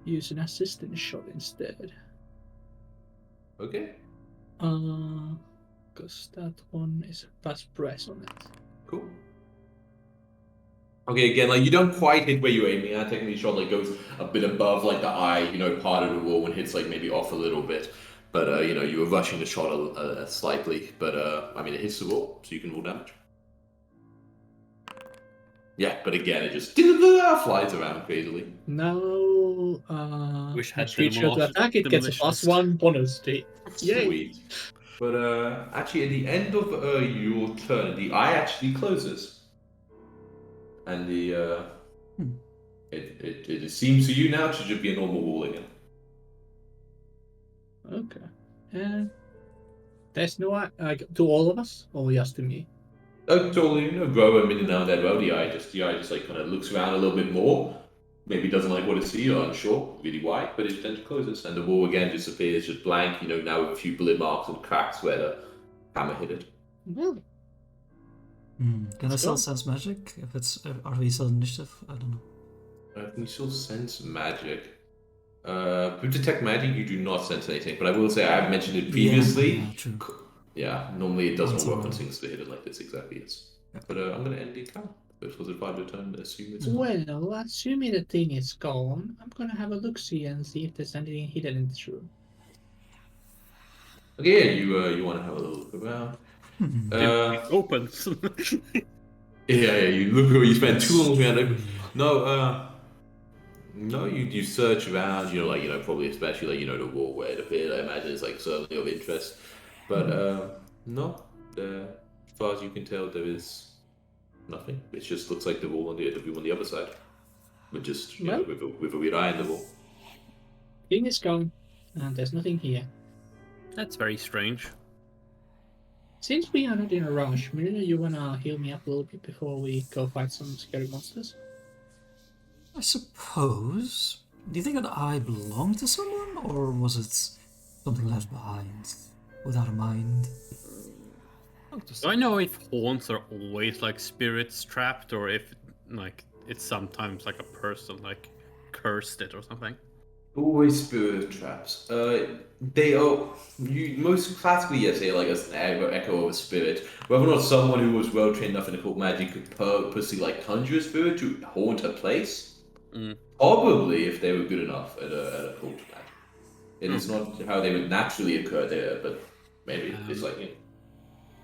Use an assistant shot instead. Okay, Because that one is a fast press on it. cool. Okay, again, like you don't quite hit where you're aiming at. Technically, the shot like goes a bit above like the eye, part of the wall, and hits like maybe off a little bit. But you were rushing the shot slightly. But I mean, it hits the wall, so you can roll damage. Yeah, but again, it just flies around crazily. Now, Wish had creature to attack, it gets a +1 bonus to it. Yay! Sweet. But actually, at the end of your turn, the eye actually closes, and the it seems to you now to just be a normal wall again. Okay. And there's no to all of us, or just to me? Totally, Grow and now and then, the eye just like kind of looks around a little bit more. Maybe doesn't like what it sees, or unsure really why, but it then closes, and the wall again just appears just blank. Now with a few bullet marks and cracks where the hammer hit it. Well, Can I still sense magic? If it's are we still initiative? I don't know. Can you still sense magic? With detect magic, you do not sense anything, but I will say I have mentioned it previously. Yeah, true. Yeah, normally it doesn't Once work a on while. things that are hidden like this, exactly, yes. Yeah. But I'm going to end the account. This was a 5 turn, assume it's well, assuming the thing is gone, I'm gonna have a look-see and see if there's anything hidden in this room. Okay, yeah, you want to have a little look around. It opens. Yeah, you look around, you spend too long around it. No, you search around, probably especially the wall where it appeared. I imagine it's like certainly of interest. But no, as far as you can tell, there is nothing. It just looks like the wall on the room on the other side, but just with a weird eye in the wall. Thing is gone, and there's nothing here. That's very strange. Since we are not in a rush, Marina, you wanna heal me up a little bit before we go fight some scary monsters? I suppose. Do you think an eye belonged to someone, or was it something left behind without a mind? Do I know if haunts are always like spirits trapped, or if like it's sometimes like a person like cursed it or something? Always spirit traps. They are most classically, yes, they're like an echo of a spirit. Whether or not someone who was well trained enough in occult magic could purposely like conjure a spirit to haunt a place, probably if they were good enough at occult magic. It is not how they would naturally occur there, but maybe it's like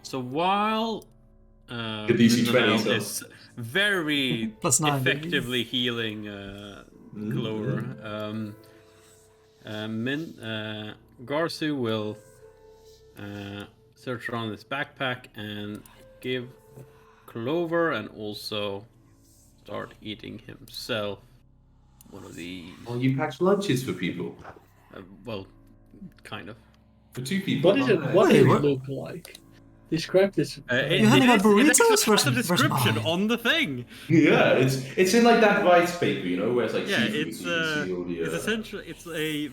So while DC 20 so. is very +9, baby. effectively healing Clover, Garsu will search around his backpack and give Clover and also start eating himself one of these. Oh, you packed lunches for people. Well, kind of. For 2 people. What does it look like? Describe this. You handing out burritos? It has a Where's description mine? on the thing. Yeah, it's in like that rice paper, where it's like Yeah, seafood, it's so you can see all the, it's essentially it's a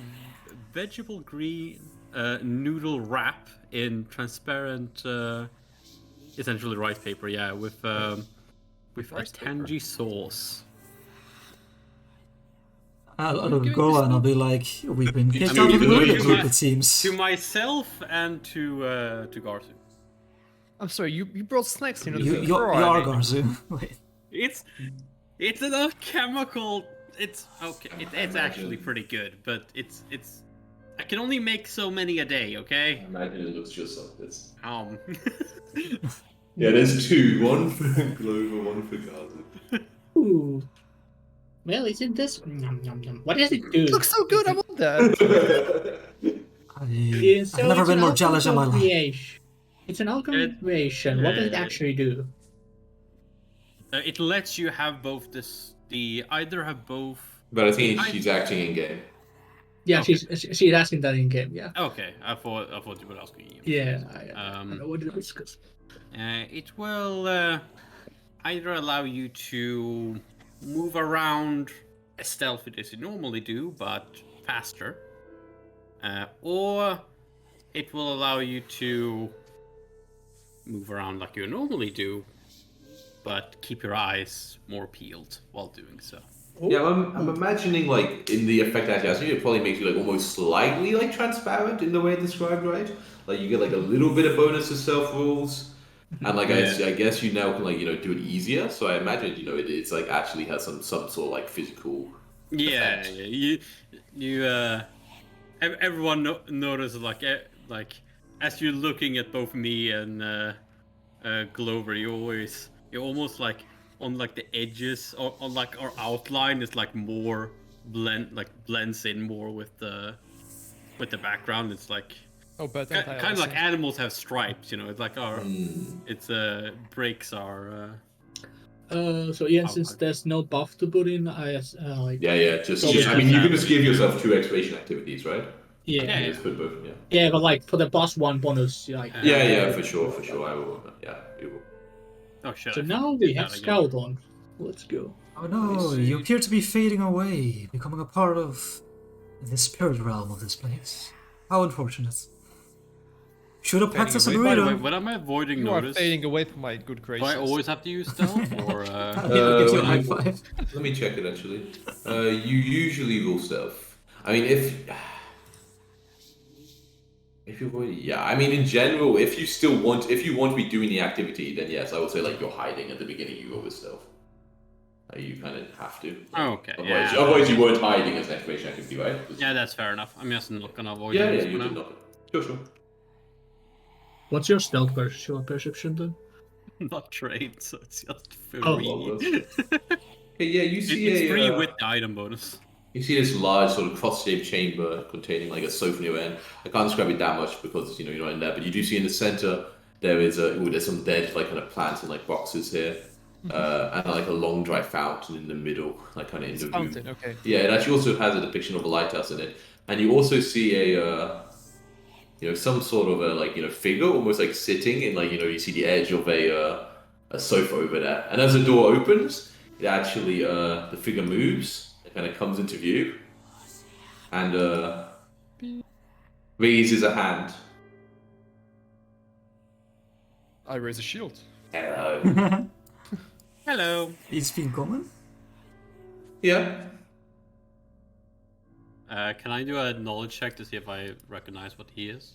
vegetable green noodle wrap in transparent, essentially rice paper. Yeah, with a tangy sauce. I'll go and I'll be like, we've been kicked I out mean, of the you burrito know, group, it seems. To myself and to Garsu. I'm sorry, you brought snacks into You the are Garzu. Wait. It's enough chemical. It's okay. It's actually pretty good, but it's. I can only make so many a day. Okay. I imagine it looks just like this. Yeah, there's 2. One for Clover, one for Garza. Ooh. Well, isn't this? Nom, nom, nom. What does it do? It looks so good, I want that. I've never been more jealous in my life. It's an alchemy creation. What does it actually do? It lets you have both either have both. But I think she's acting in game. Yeah, Okay. she's asking that in game. Yeah. Okay, I thought you were asking you. Yeah. I know what it is. It will either allow you to move around as stealthy as you normally do, but faster, or it will allow you to move around like you normally do, but keep your eyes more peeled while doing so. Yeah, I'm imagining like in the effect actually, I think it probably makes you like almost slightly like transparent in the way it's described, right? Like you get like a little bit of bonus to stealth rolls, And like Yeah. I guess you now can like do it easier. So I imagine it's like actually has some sort of like physical Yeah, effect. yeah. Everyone notices like as you're looking at both me and Glover, you're almost like on like the edges or on like our outline is like more blends in more with the background. It's like Oh, but kind of like animals have stripes, It's like our Hmm. it's breaks our So Ian, since outline. there's no buff to put in, like Yeah. Just So I Yeah, mean, you can sadly. just give yourself 2 exploration activities, right? yeah, Yeah, You yeah. just put both. Yeah. yeah, but like for the boss one bonus, like Yeah. For sure. I will. Yeah. It will. Oh shit! So I now did we that have again. Scout on. Let's go. Oh no, you appear to be fading away, becoming a part of the spirit realm of this place. How unfortunate. Should have packed us a away. By the way, burrito. when am I avoiding You are notice? fading away from my good Do graces. I always have to use stealth or? I'll give you a high five. Let me check it actually. You usually will stealth. I mean, if you avoid, yeah. I mean, in general, if you want to be doing the activity, then yes, I would say like you're hiding at the beginning. You go with stealth. You kind of have to. Okay, Otherwise, yeah. otherwise you weren't hiding as an activation activity, right? Yeah, that's fair enough. I'm just not gonna avoid Yeah, notice you for did now. not. Sure. What's your stealth perception then? I'm not trained, so it's just Oh. free. Okay, yeah, you see It's free a with the item bonus. you see this large sort of cross-shaped chamber containing like a sofa near end. I can't describe it that much because you're not in there, but you do see in the center there's some dead like kind of plants in like boxes here, and like a long dry fountain in the middle, like kind of in the room. Fountain, okay. Yeah, it actually also has a depiction of a lighthouse in it, and you also see a some sort of a figure almost like sitting in you see the edge of a sofa over there, and as the door opens, it actually the figure moves. It kind of comes into view, and raises a hand. I raise a shield. Hello. Hello. You speak common? Yeah. Can I do a knowledge check to see if I recognize what he is?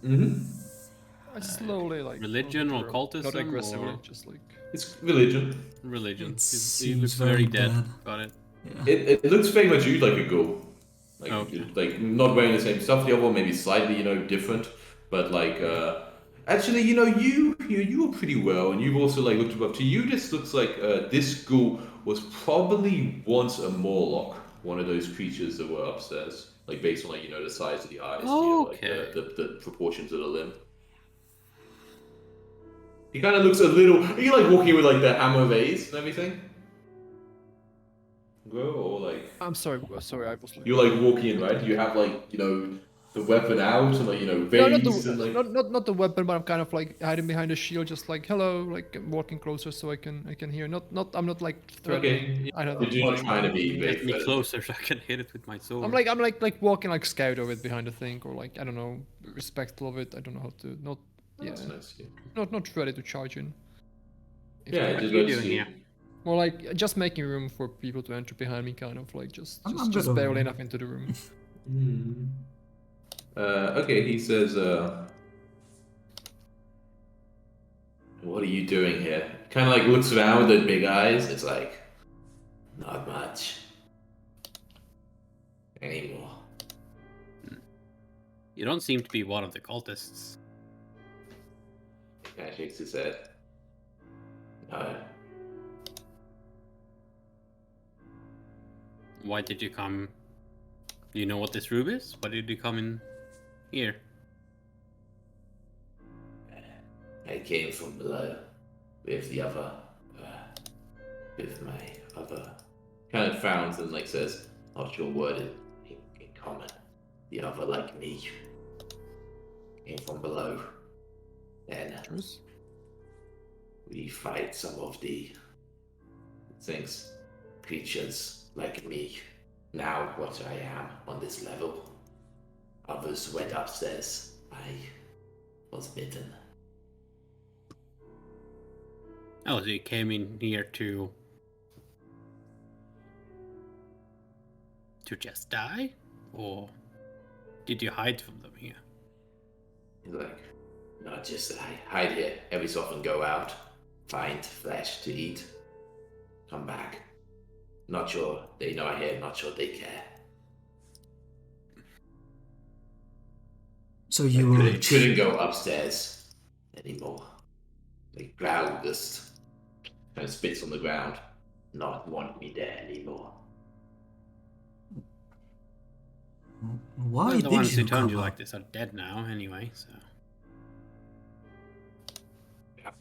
I slowly Religion or occultism not aggressively, or- just like It's religion. Religion. It He seems looks very very dead. bad. Got it. Yeah. It looks very much you like a ghoul. Like Okay. like not wearing the same stuff. The other one maybe slightly different, but like actually you were pretty well, and you've also like looked above. To you, this looks like this ghoul was probably once a Morlock, one of those creatures that were upstairs. Like based on the size of the eyes, Okay. the proportions of the limb. He kind of looks a little. Are you like walking with like the hammer vase and everything? Bro, or like I'm sorry, I was like you're like walking in, right? You have like the weapon out and like no, vase and like not the weapon, but I'm kind of like hiding behind a shield, just like hello, like I'm walking closer so I can hear. I'm not like threatening. okay. I don't You're not trying to be very Get me threatening. closer so I can hit it with my sword. I'm like walking like scout of it behind a thing, or like I don't know, respectful of it. I don't know how to not That's nice. Yeah, not ready to charge in. If yeah I- it What just are you lets doing you. here? More like just making room for people to enter behind me, kind of like I'm just good over barely here. enough into the room. Hmm. Okay, he says, "What are you doing here?" Kind of like looks around with the big eyes. It's like, not much anymore. You don't seem to be one of the cultists. He kind of shakes his head. No. Why did you come? Do you know what this room is? Why did you come in here? I came from below with the other, with my other. Kind of frowns and like says, "Not your word in common. The other like me came from below. Then Truce. we fight some of the things, creatures like me. Now what I am on this level. Others went upstairs. I was bitten." Oh, so you came in here to just die, or did you hide from them here? He's like, Not just that I hide here. Every so often go out, find flesh to eat, come back. Not sure they know I'm here, not sure they care. So you were couldn't go upstairs anymore. They growl just kind of spits on the ground. Not want me there anymore. Why Well, the did ones you who turned come you up? like this are dead now, anyway. So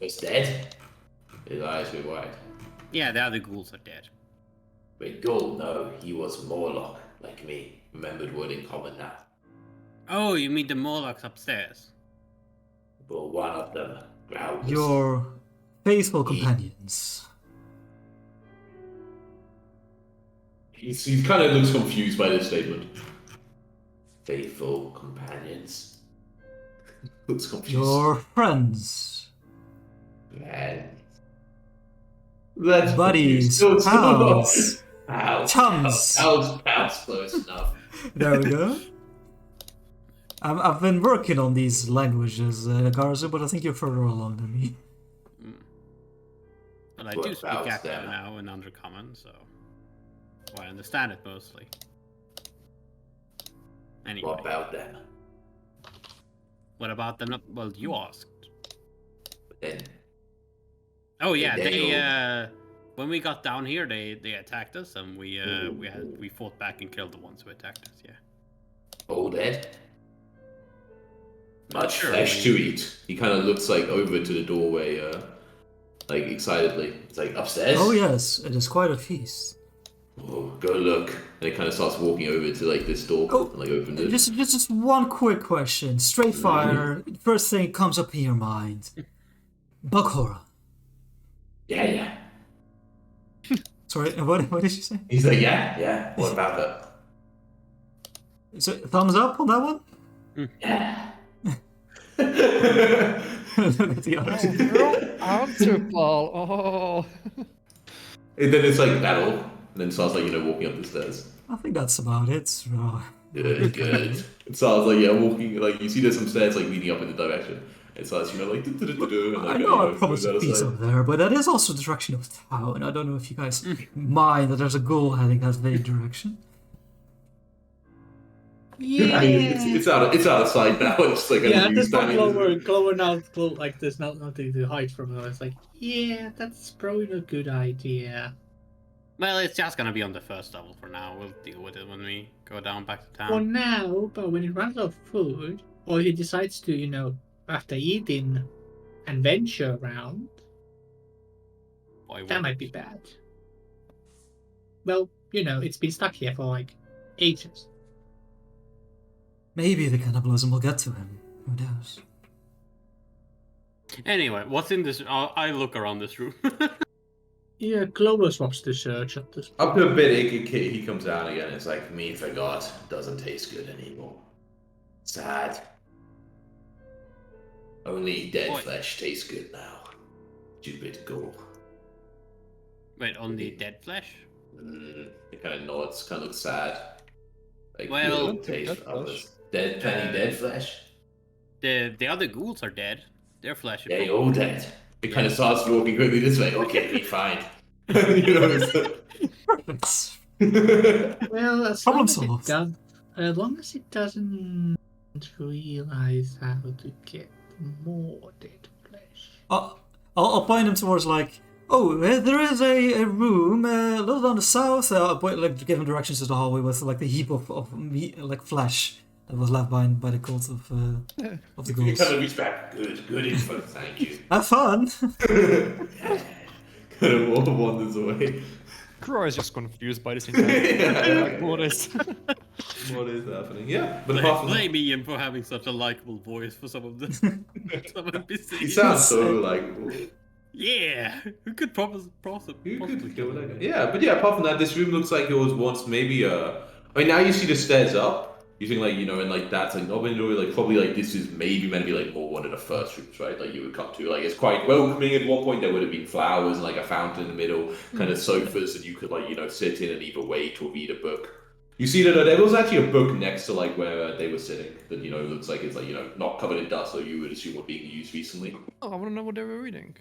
Was dead? His eyes were wide. yeah, the other ghouls are dead. Wait, Gold, no, he was Morlock, like me. Remembered word in common now. Oh, you mean the Morlocks upstairs? But one of them growled. Your faithful companions. He kind of looks confused by this statement. Faithful companions. Looks confused. Your friends. Man. That's Buddies. confused. Pals. Pals. Chums. Pals, close enough. There we go. I've been working on these languages, Garza, but I think you're further along than me. But I What do speak about Acta them? now in Undercommon, so well, I understand it mostly. Anyway, What about them? what about them? Well, you asked. But then, Oh yeah, They they when we got down here, they attacked us, and we fought back and killed the ones who attacked us. Yeah. all dead? Much Sure, flesh I to mean- eat. He kind of looks like over to the doorway, like excitedly. It's like upstairs. Oh yes, it is quite a feast. Oh, go look. And it kind of starts walking over to like this door Oh, and like opens it. Just one quick question. Straight fire. First thing comes up in your mind. Bukhora. Yeah. Sorry, what did you say? He's like, yeah. What about that? So, thumbs up on that one? Yeah. The others. Answer, Paul. Oh. And then it's like that all. And then starts like, walking up the stairs. I think that's about it. Good. It starts like, walking, like you see there's some stairs like leading up in the direction. It starts, like, and, like, I know I promised a goes piece outside. up there, but that is also the direction of town. I don't know if you guys mind that there's a ghoul heading that very direction. Yeah. It's out of sight now. It's like Yeah, a new there's no standing. glower now. Like there's nothing to hide from it. It's like, yeah, that's probably a good idea. Well, it's just gonna be on the first level for now. We'll deal with it when we go down back to For town. now, but when it runs out of food, or he decides to, after eating, and venture around, Boy, that might be bad. Well, it's been stuck here for like ages. Maybe the cannibalism will get to him. Who knows? Anyway, what's in this? I look around this room. Yeah, Glover swaps the search at this point. Up to a bit, he comes down again. It's like, me forgot. Doesn't taste good anymore. Sad. Only dead Boy. flesh tastes good now. Stupid ghoul. Wait, on the dead flesh? It kind of nods, kind of looks sad. Like, Well- good taste Dead for others. flesh. Plenty dead flesh. The other ghouls are dead. Their flesh is Yeah, you're all dead. It kind of starts walking quickly this way. Okay, be fine. It's Well, as Problem long as, solved. as long as it doesn't realize how to get more dead flesh. I'll point him towards there is a room a little down the south. I'll point, give him directions to the hallway with the heap of meat, flesh that was left by the cult of the You ghouls. kind of reach back. Good info, thank you. Have fun. Kind of wanders away. Crow is just confused by this entire like, what is? What is happening? Yeah, but apart from that, Blame Ian for having such a likable voice for some of the some NPCs. he sounds so like. Yeah, who could possibly Kill that guy. Yeah, but apart from that, this room looks like it was once maybe I mean, now you see the stairs up. You think and that's like open door, probably this is maybe meant to be more one of the first rooms, right? Like you would come to, it's quite welcoming. At one point, there would have been flowers and a fountain in the middle, kind of sofas, and you could sit in and either wait or read a book. You see that there was actually a book next to like where they were sitting that looks like it's like not covered in dust, so you would assume were being used recently. Oh, I want to know what they were reading.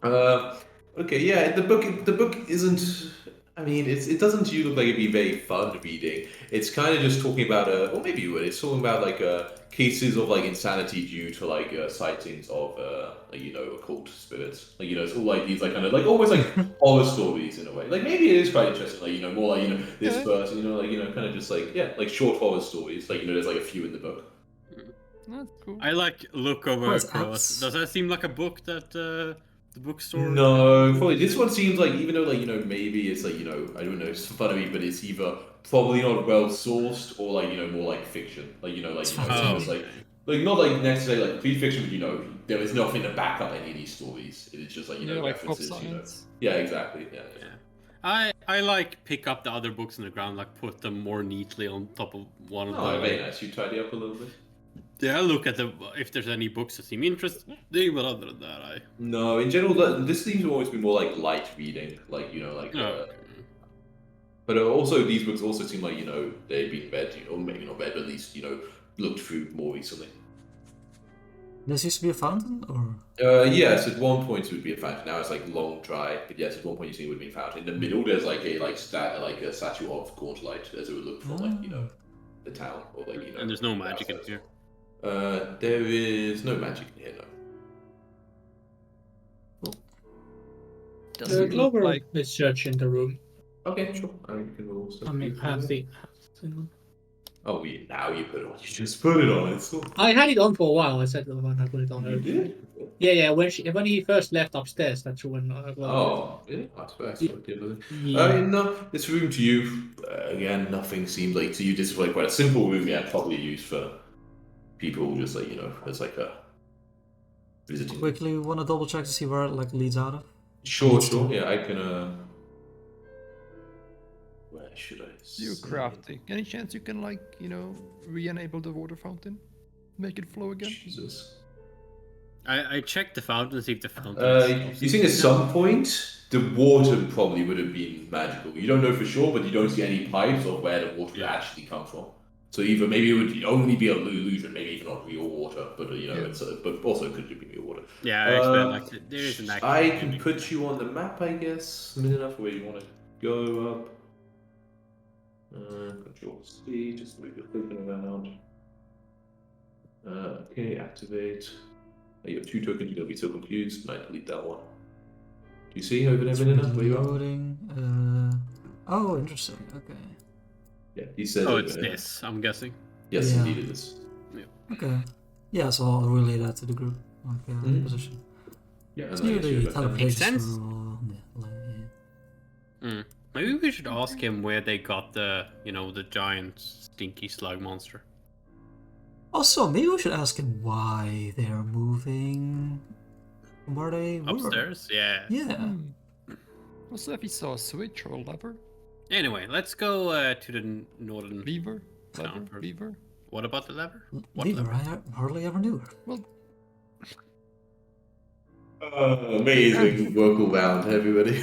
Okay, yeah, the book isn't. I mean, it doesn't look like it'd be very fun reading. It's kind of just talking about or maybe you would. It's talking about like cases of like insanity due to like sightings of occult spirits. Like it's all like these like kind of like almost like horror stories in a way. Like maybe it is quite interesting. Like more like this Yeah. person. Like kind of just like like short horror stories. Like there's like a few in the book. That's cool. I like look over Well, it's across. apps. Does that seem like a book that the bookstore? No, probably this one seems like even though like maybe it's like I don't know, it's funny, but it's either probably not well sourced or like more like fiction, like it's fantasy. almost like not like necessarily like complete fiction, but there is nothing to back up any of these stories. It's just like like pop references, science. Yeah, exactly. Yeah. I like pick up the other books on the ground, like put them more neatly on top of one of Oh, them. very nice. You tidy up a little bit. Yeah, I look at if there's any books that seem interesting, but other than that, No, in general, this seems to always be more like light reading, like okay. But also these books also seem like they've been read, or maybe not read, but at least looked through more recently. This used to be a fountain, or Yes, at one point it would be a fountain. Now it's like long dry, but yes, at one point you see it would be a fountain. In the middle, there's like a statue of Gauntlight, as it would look from like the town or like And there's no magic in outside. here. There is no magic in here, no. Doesn't look Glover like is searching the room. Okay, sure. I can also. I mean, have the. Oh, now you put it on. You just put it on. It's so. I had it on for a while. I said when I put it on. You did? Yeah. When he first left upstairs, that's when. Oh, really? I suppose. Yeah. No, this room to you, again, nothing seems like to you. This is like quite a simple room. Yeah, probably used for people just like as like a visiting. quickly want to double check to see where it like leads out of? Sure. Yeah, I can. Where should I? you're say? crafty. Any chance you can like re-enable the water fountain, make it flow again? Jesus. I checked the fountain, see if the fountain. You think at some point the water probably would have been magical. You don't know for sure, but you don't see any pipes of where the water would actually come from. So either maybe it would only be an illusion, maybe even not real water, but it's but also could be real water. Yeah, I expect like there is an actual. I can put you on the map, I guess. Minute enough where you want to go up. Control C, just move your token around. Okay, activate. You have 2 tokens, you're going to be so confused. I delete that one. Do you see over there, Minina, where you are? Loading. Oh, interesting. Okay. Yeah, he says. Oh, over it's there. this. I'm guessing. Yes, Yeah. indeed it is. Okay. Yeah, so I'll relay that to the group, like Mhm. position. Yeah, It's and I near guess you the have that. teleportation sense. scroll. Yeah. Maybe we should ask him where they got the the giant stinky slug monster. Also, maybe we should ask him why they're moving from where they were. Upstairs, yeah. Yeah. Also, if he saw a switch or a lever, Anyway, let's go to the northern. lever, Sound first. lever. What about the lever? What Lever, lever? I hardly ever knew her. Well, Amazing work all round, everybody.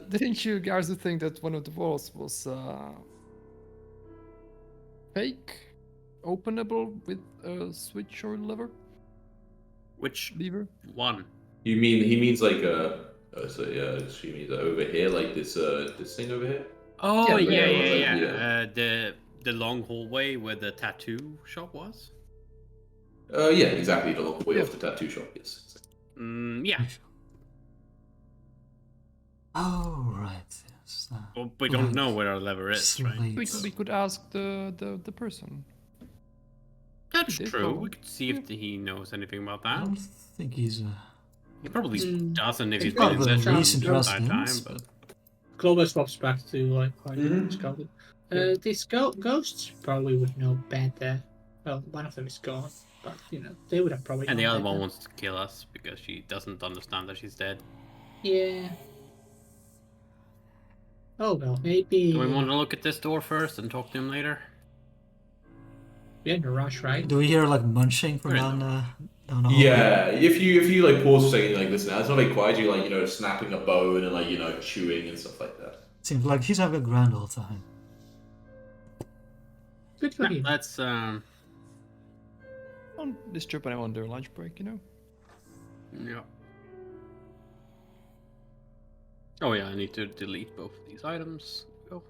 didn't you guys think that one of the walls was fake, openable with a switch or lever? Which Lever? one? He means like she means over here, like this thing over here. Oh Yeah, yeah. yeah. The long hallway where the tattoo shop was. Yeah, exactly. The long way Yeah. off the tattoo shop. Yes. Yeah. Oh, right. Yes. Well, we don't know where our lever is, right? We could ask the person. That's They true. probably- We could see if he knows anything about I that. don't think he's He probably doesn't if he's Got been in the this room recent for a residents, time, but Clover swaps back to like Mhm. scouted. These ghosts probably would know better. Well, one of them is gone, but they would have probably. and the known other one better. wants to kill us because she doesn't understand that she's dead. Yeah. Oh well, maybe. Do we want to look at this door first and talk to him later? We're in a rush, right? Do we hear like munching from Very down the hall? Yeah, if you like pause for a second, like listen, it's not like quiet. You like snapping a bone and like chewing and stuff like that. Seems like he's having a grand old time. Good for Yeah, him. let's Don't disturb anyone on their lunch break, you know? yeah. Oh yeah, I need to delete both of these items. Go.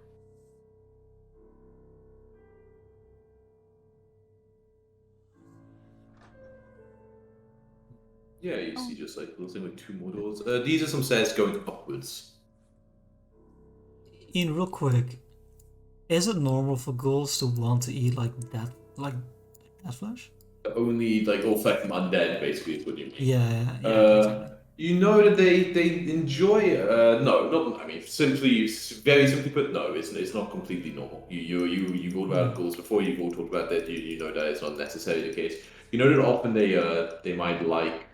Yeah, you see just like looks like 2 more doors. These are some stairs going upwards. Ian, real quick, is it normal for ghouls to want to eat like that flesh? Only like all flesh from undead, basically, is what you mean. Yeah, exactly. You know that they enjoy. No, not. I mean, very simply put, no, it's not completely normal. You talked about ghouls before. You've all talked about that. You know that it's not necessarily the case. You know that often they might like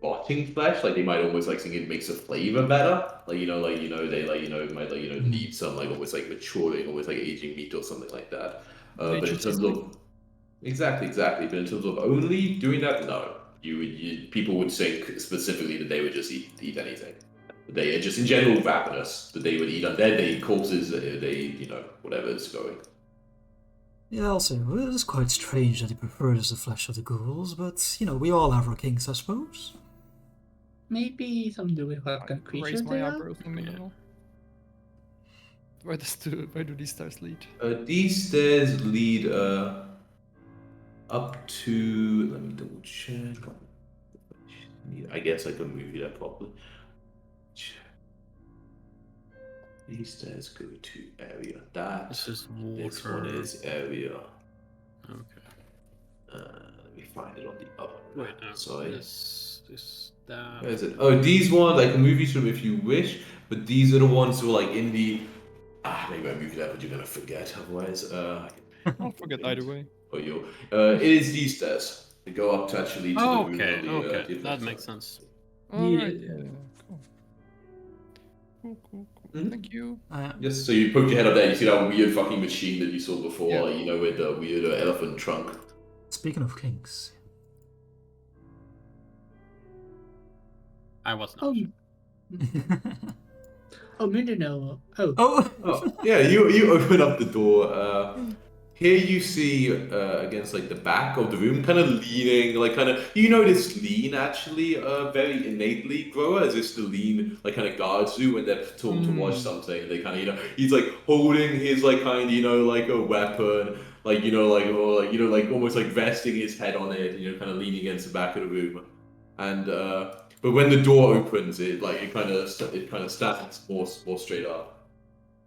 rotting flesh. Like they might almost like think it makes the flavor better. Like they might need some like almost like maturing, almost like aging meat or something like that. But in Nature's terms of exactly. But in terms of only doing that, no. People would think specifically that they would just eat anything. They are just in general ravenous. That they would eat undead, they eat corpses, they whatever's going. Yeah, also, it is quite strange that he prefers the flesh of the ghouls, but, we all have our kinks, I suppose. Maybe something to do with what kind of Raise creatures my they are. eyebrows a little. Where do these stairs lead? These stairs lead up to. Let me double check. I guess I can move you that properly. These stairs go to area that. This is water. This one is area. Okay. Let me find it on the other Wait, no. side. That. Where is it? Oh, these ones I can move you to them if you wish, but these are the ones who are like in the. Maybe I move you that, but you're gonna forget otherwise. I'll forget either way. Oh, you. It is these stairs. They go up to actually to the room Okay, on the. okay, the that side. makes sense. Alright, yeah. Cool. Mhm. Thank you. Yes, so you poke your head up there, you see that weird fucking machine that you saw before, Yeah. like, with the weird elephant trunk. Speaking of kinks. I was not. Oh, no. Oh, Oh! Oh, yeah, you open up the door. Here you see against like the back of the room, kind of leaning, like kind of you notice lean actually, very innately. Grower as if the lean like kind of guards you when they're told to watch something. They kind of he's like holding his like kind of like a weapon, like like almost like resting his head on it, and kind of leaning against the back of the room. And but when the door opens, it kind of stands more straight up,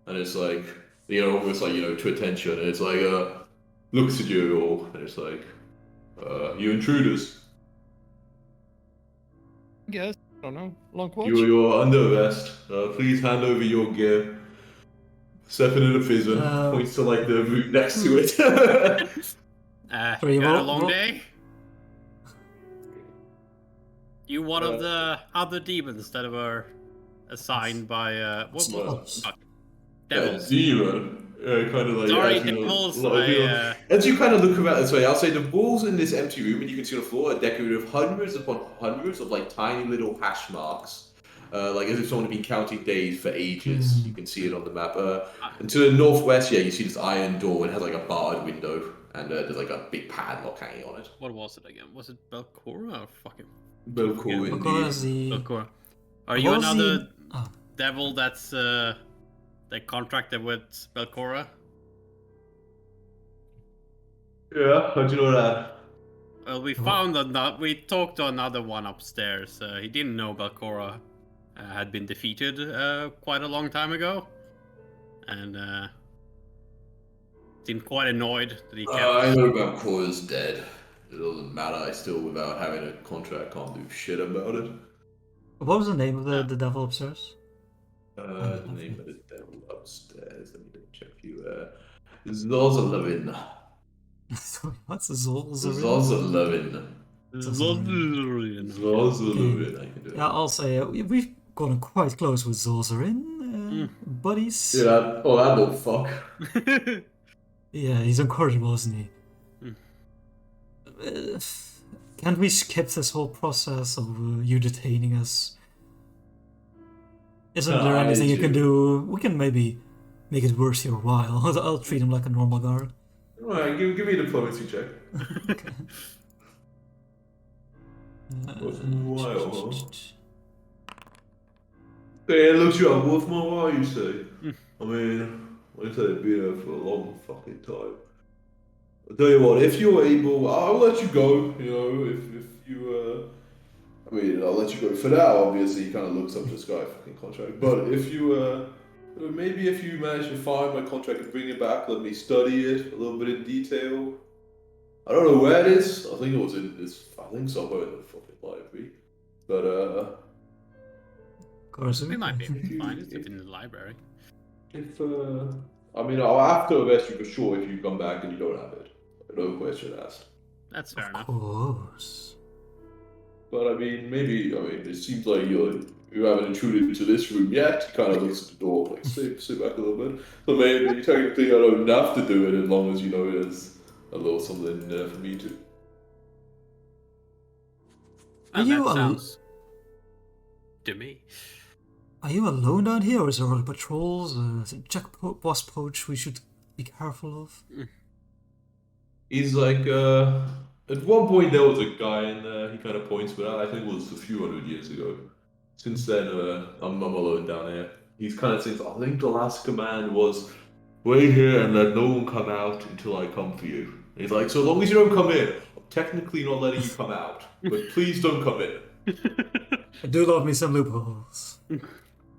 and it's like. Almost like, to attention, and it's like, looks at you all, and it's like, you intruders. I guess. I don't know. Long watch? You're under arrest. Please hand over your gear. Stefan in a prison. Points to, like, the room next to it. Sorry, You had a roll- long roll- day? You one of the other demons that were assigned by, what Devils. Devils. Demon. Kind of like, Sorry, as you know, devils, a lot of people- as you kind of look around this way, I'll say the walls in this empty room, and you can see on the floor, are decorated with hundreds upon hundreds of like tiny little hash marks, like as if someone had been counting days for ages. You can see it on the map. And to the northwest, you see this iron door, and it has like a barred window, and there's like a big padlock hanging on it. What was it again? Was it Belcora or fucking Belcour, Yeah. Belcora indeed. is the... Belcora? Are you What was another the- Oh. devil that's contracted with Belcora? Yeah, how'd you know that? Well, we found that we talked to another one upstairs. He didn't know Belcora had been defeated quite a long time ago, and seemed quite annoyed that he kept. I know Belcour's dead. It doesn't matter. I still, without having a contract, can't do shit about it. What was the name of the devil upstairs? The name of the devil upstairs. Let me double check for you. Zozalovin. Sorry, what's the Zolzarin? Zozalovin. Zolzarin. Zozalovin. I can do it. Yeah, I'll say we've gotten quite close with Zolzarin, buddies. Yeah, that little fuck. Yeah, he's incorrigible, isn't he? Can't we skip this whole process of you detaining us? Isn't there anything you can do? We can maybe make it worth your while. I'll treat him like a normal guard. Alright, give me a diplomacy check. Okay. Worth my while, huh? Okay, it looks you up. Worth my while, you say? I mean, like I said, I've been here for a long fucking time. I'll tell you what, if you're able, I'll let you go, you know, if you, I mean, I'll let you go for now, obviously, he kind of looks up to the sky fucking contract, but if you, maybe if you manage to find my contract and bring it back, let me study it a little bit in detail. I don't know where it is, I think it was in this, I think somewhere in the fucking library, but, Of course. We might be able to find it in the library. if, I mean, I'll have to arrest you for sure if you come back and you don't have it. No question asked. That's fair Of enough. course. But I mean, maybe, it seems like you haven't intruded into this room yet. He kind of looks at the door, like, sit back a little bit. So maybe technically I don't have to do it as long as you know there's a little something there for me to. Are Well, you that sounds to me. Are you alone down here, or is there other patrols? Is it boss poach we should be careful of? He's like, at one point there was a guy in there, he kind of points, but I think it was a few hundred years ago. Since then, I'm alone down here. He's kind of saying, I think the last command was, wait here and let no one come out until I come for you. And he's like, so long as you don't come in, I'm technically not letting you come out, but please don't come in. I do love me some loopholes.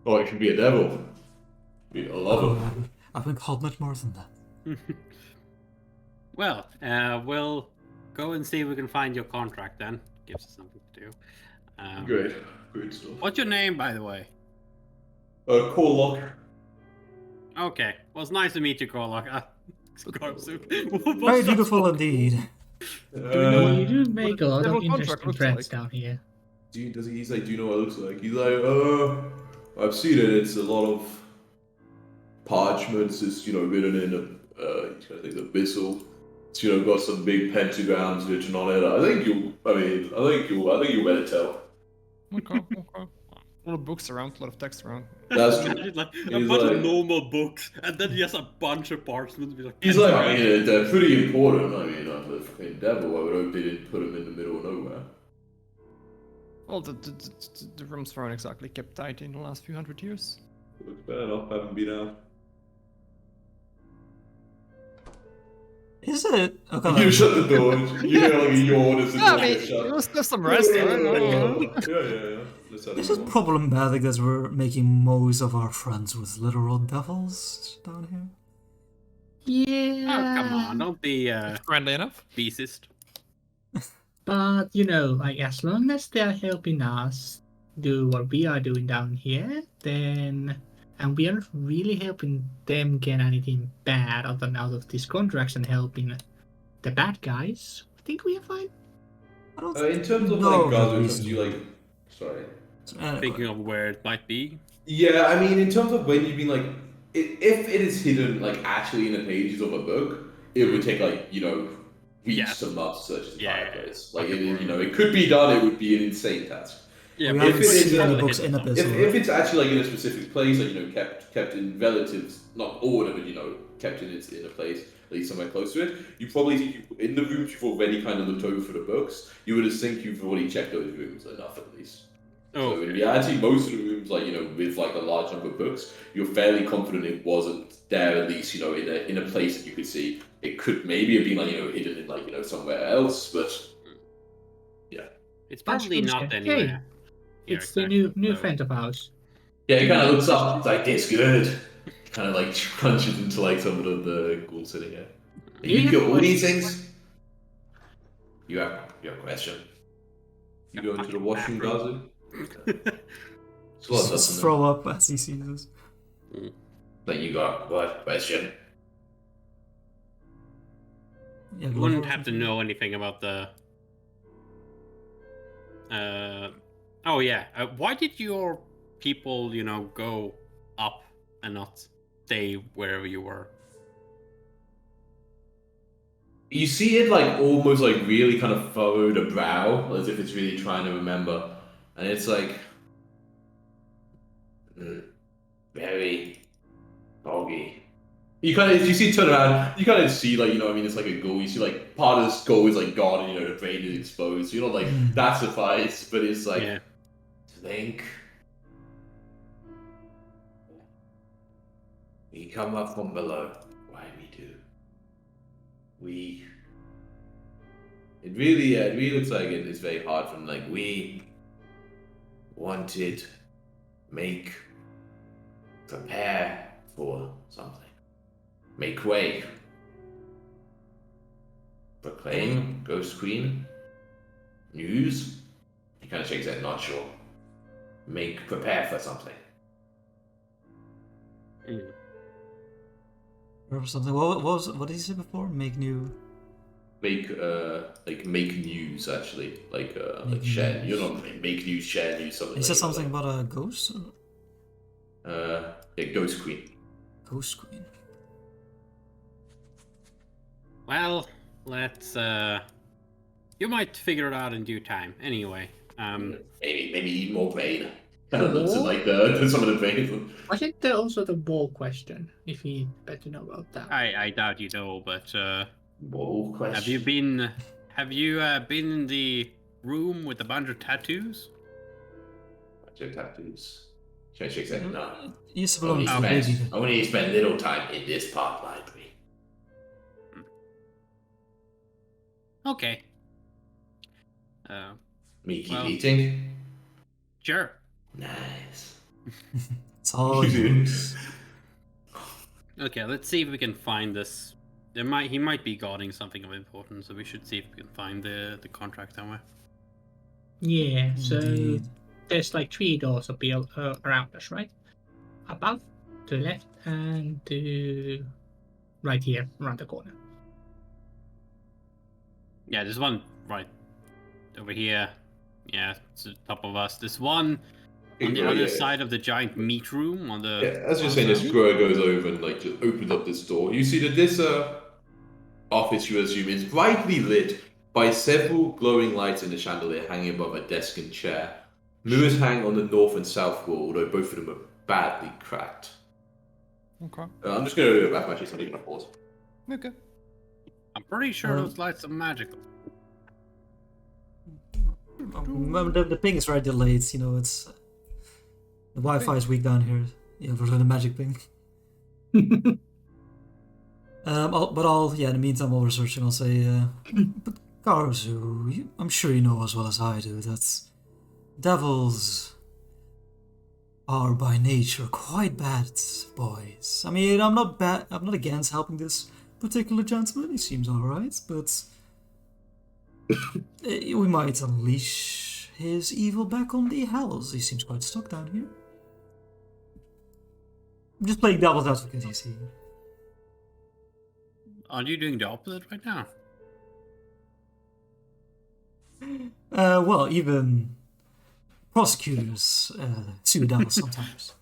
Oh, you should be a devil. I love him. I've been called much more than that. Well, we'll go and see if we can find your contract then. Gives us something to do. Great stuff. What's your name, by the way? Corlock. Okay. Well, it's nice to meet you, Corlock. Very beautiful indeed. You do make a lot of Several interesting contract looks friends like. down here. He's like, do you know what it looks like? He's like, I've seen it. It's a lot of parchments. It's, written in he's got the abyssal. It's, got some big pentagrams written on it. I think you'll better tell. Okay. A lot of books around, a lot of text around. That's true. Like a He's bunch like- of normal books, and then just a bunch of parchments. He's like, I mean, they're pretty important. I mean, I'm the fucking devil. I would hope they didn't put him in the middle of nowhere. Well, the rooms weren't exactly kept tight in the last few hundred years. Looks bad enough. I haven't been out. Is it? Okay. You shut the door. You hear like a yawn as the door Yeah, I mean, gets shut. it was just some rest, right? Yeah. Let's have Is a it yawn. problematic that we're making most of our friends with literal devils down here? Yeah. Oh, come on, don't be Friendly enough. beastist. But, like, as long as they're helping us do what we are doing down here, then... And we aren't really helping them get anything bad out of these contracts and helping the bad guys. I think we are fine. I don't In terms of know like guns, the in terms of you reason. like, sorry. Anyway. Thinking of where it might be. Yeah, I mean, in terms of when you've been like, if it is hidden like actually in the pages of a book, it would take like weeks to months to search the entire place. Like it could be done. It would be an insane task. Yeah, We but haven't if it is seen any like books in Abyss. If it's actually like in a specific place, like kept in relatives, not order, but kept in a place, at least somewhere close to it, you probably in the rooms you've already kind of looked over for the books. You would think you've already checked those rooms enough at least. So in reality, most of the rooms, like with like a large number of books, you're fairly confident it wasn't there. At least in a place that you could see. It could maybe have been like hidden in like somewhere else, but yeah. it's probably That's not good. anywhere. Hey, it's the new friend of ours. Yeah, he kind of looks up. It's like it's good. Kind of like crunches into like some of the ghouls sitting here. You kill all these things. You have a question. You go into the washroom closet. Just throw up as he sees us. Then you got what question? Yeah, You wouldn't have to know anything about the. Oh yeah. Why did your people, go up and not stay wherever you were? You see it like almost like really kind of furrow the brow, as if it's really trying to remember, and it's like Very foggy. You kind of, if you see turn around, you kind of see like, you know, what I mean, it's like a goal. You see like part of the skull is like gone, and you know the brain is exposed. So you're not like that surprised, but it's like Yeah. think. We come up from below. Why we do? It really looks like it is very hard from like we wanted prepare for something. Make way. Proclaim, Ghost Queen. News. He kind of shakes his head, not sure. Prepare for something. Or something. What did he say before? Make new. Make news actually, like Make share. news. You're not make news, share news, something. He said like something about a ghost. Yeah, Ghost Queen. Ghost Queen. Well, let's. You might figure it out in due time. Anyway. Maybe eat more brain. Kind of looks at like the some of the brain. I think there also the wall question, if you better know about that. I doubt you know, but Whoa, question. have you been in the room with a bunch of tattoos? Bunch of tattoos. Shakes his head. No. Used to belong Only to the baby. spend little time in this part library. Okay. Me keep Well- eating. Sure. Nice. It's all yours. Okay, let's see if we can find this. He might be guarding something of importance, so we should see if we can find the contract somewhere. Yeah, so Indeed. there's like 3 doors around us, right? Above, to the left, and to right here, around the corner. Yeah, there's one right over here. Yeah, it's the top of us. There's one on the other side of the giant meat room on the. Yeah, as you're saying, this Grower goes over and like just opens up this door. You see that this office, you assume, is brightly lit by several glowing lights in the chandelier hanging above a desk and chair. Mirrors hang on the north and south wall, although both of them are badly cracked. Okay. I'm just going to go back actually, so I'm going to pause. Okay. I'm pretty sure those lights are magical. The ping is right delayed. You know, it's the Wi-Fi is weak down here. Yeah, for the magic ping. In the meantime, while researching, I'll say, but Karzu, I'm sure you know as well as I do that devils are by nature quite bad boys. I mean, I'm not against helping this particular gentleman. He seems alright, but we might unleash his evil back on the hells. He seems quite stuck down here. I'm just playing devil's advocate, you see. Aren't you doing the opposite right now? Well, even prosecutors sue devils sometimes.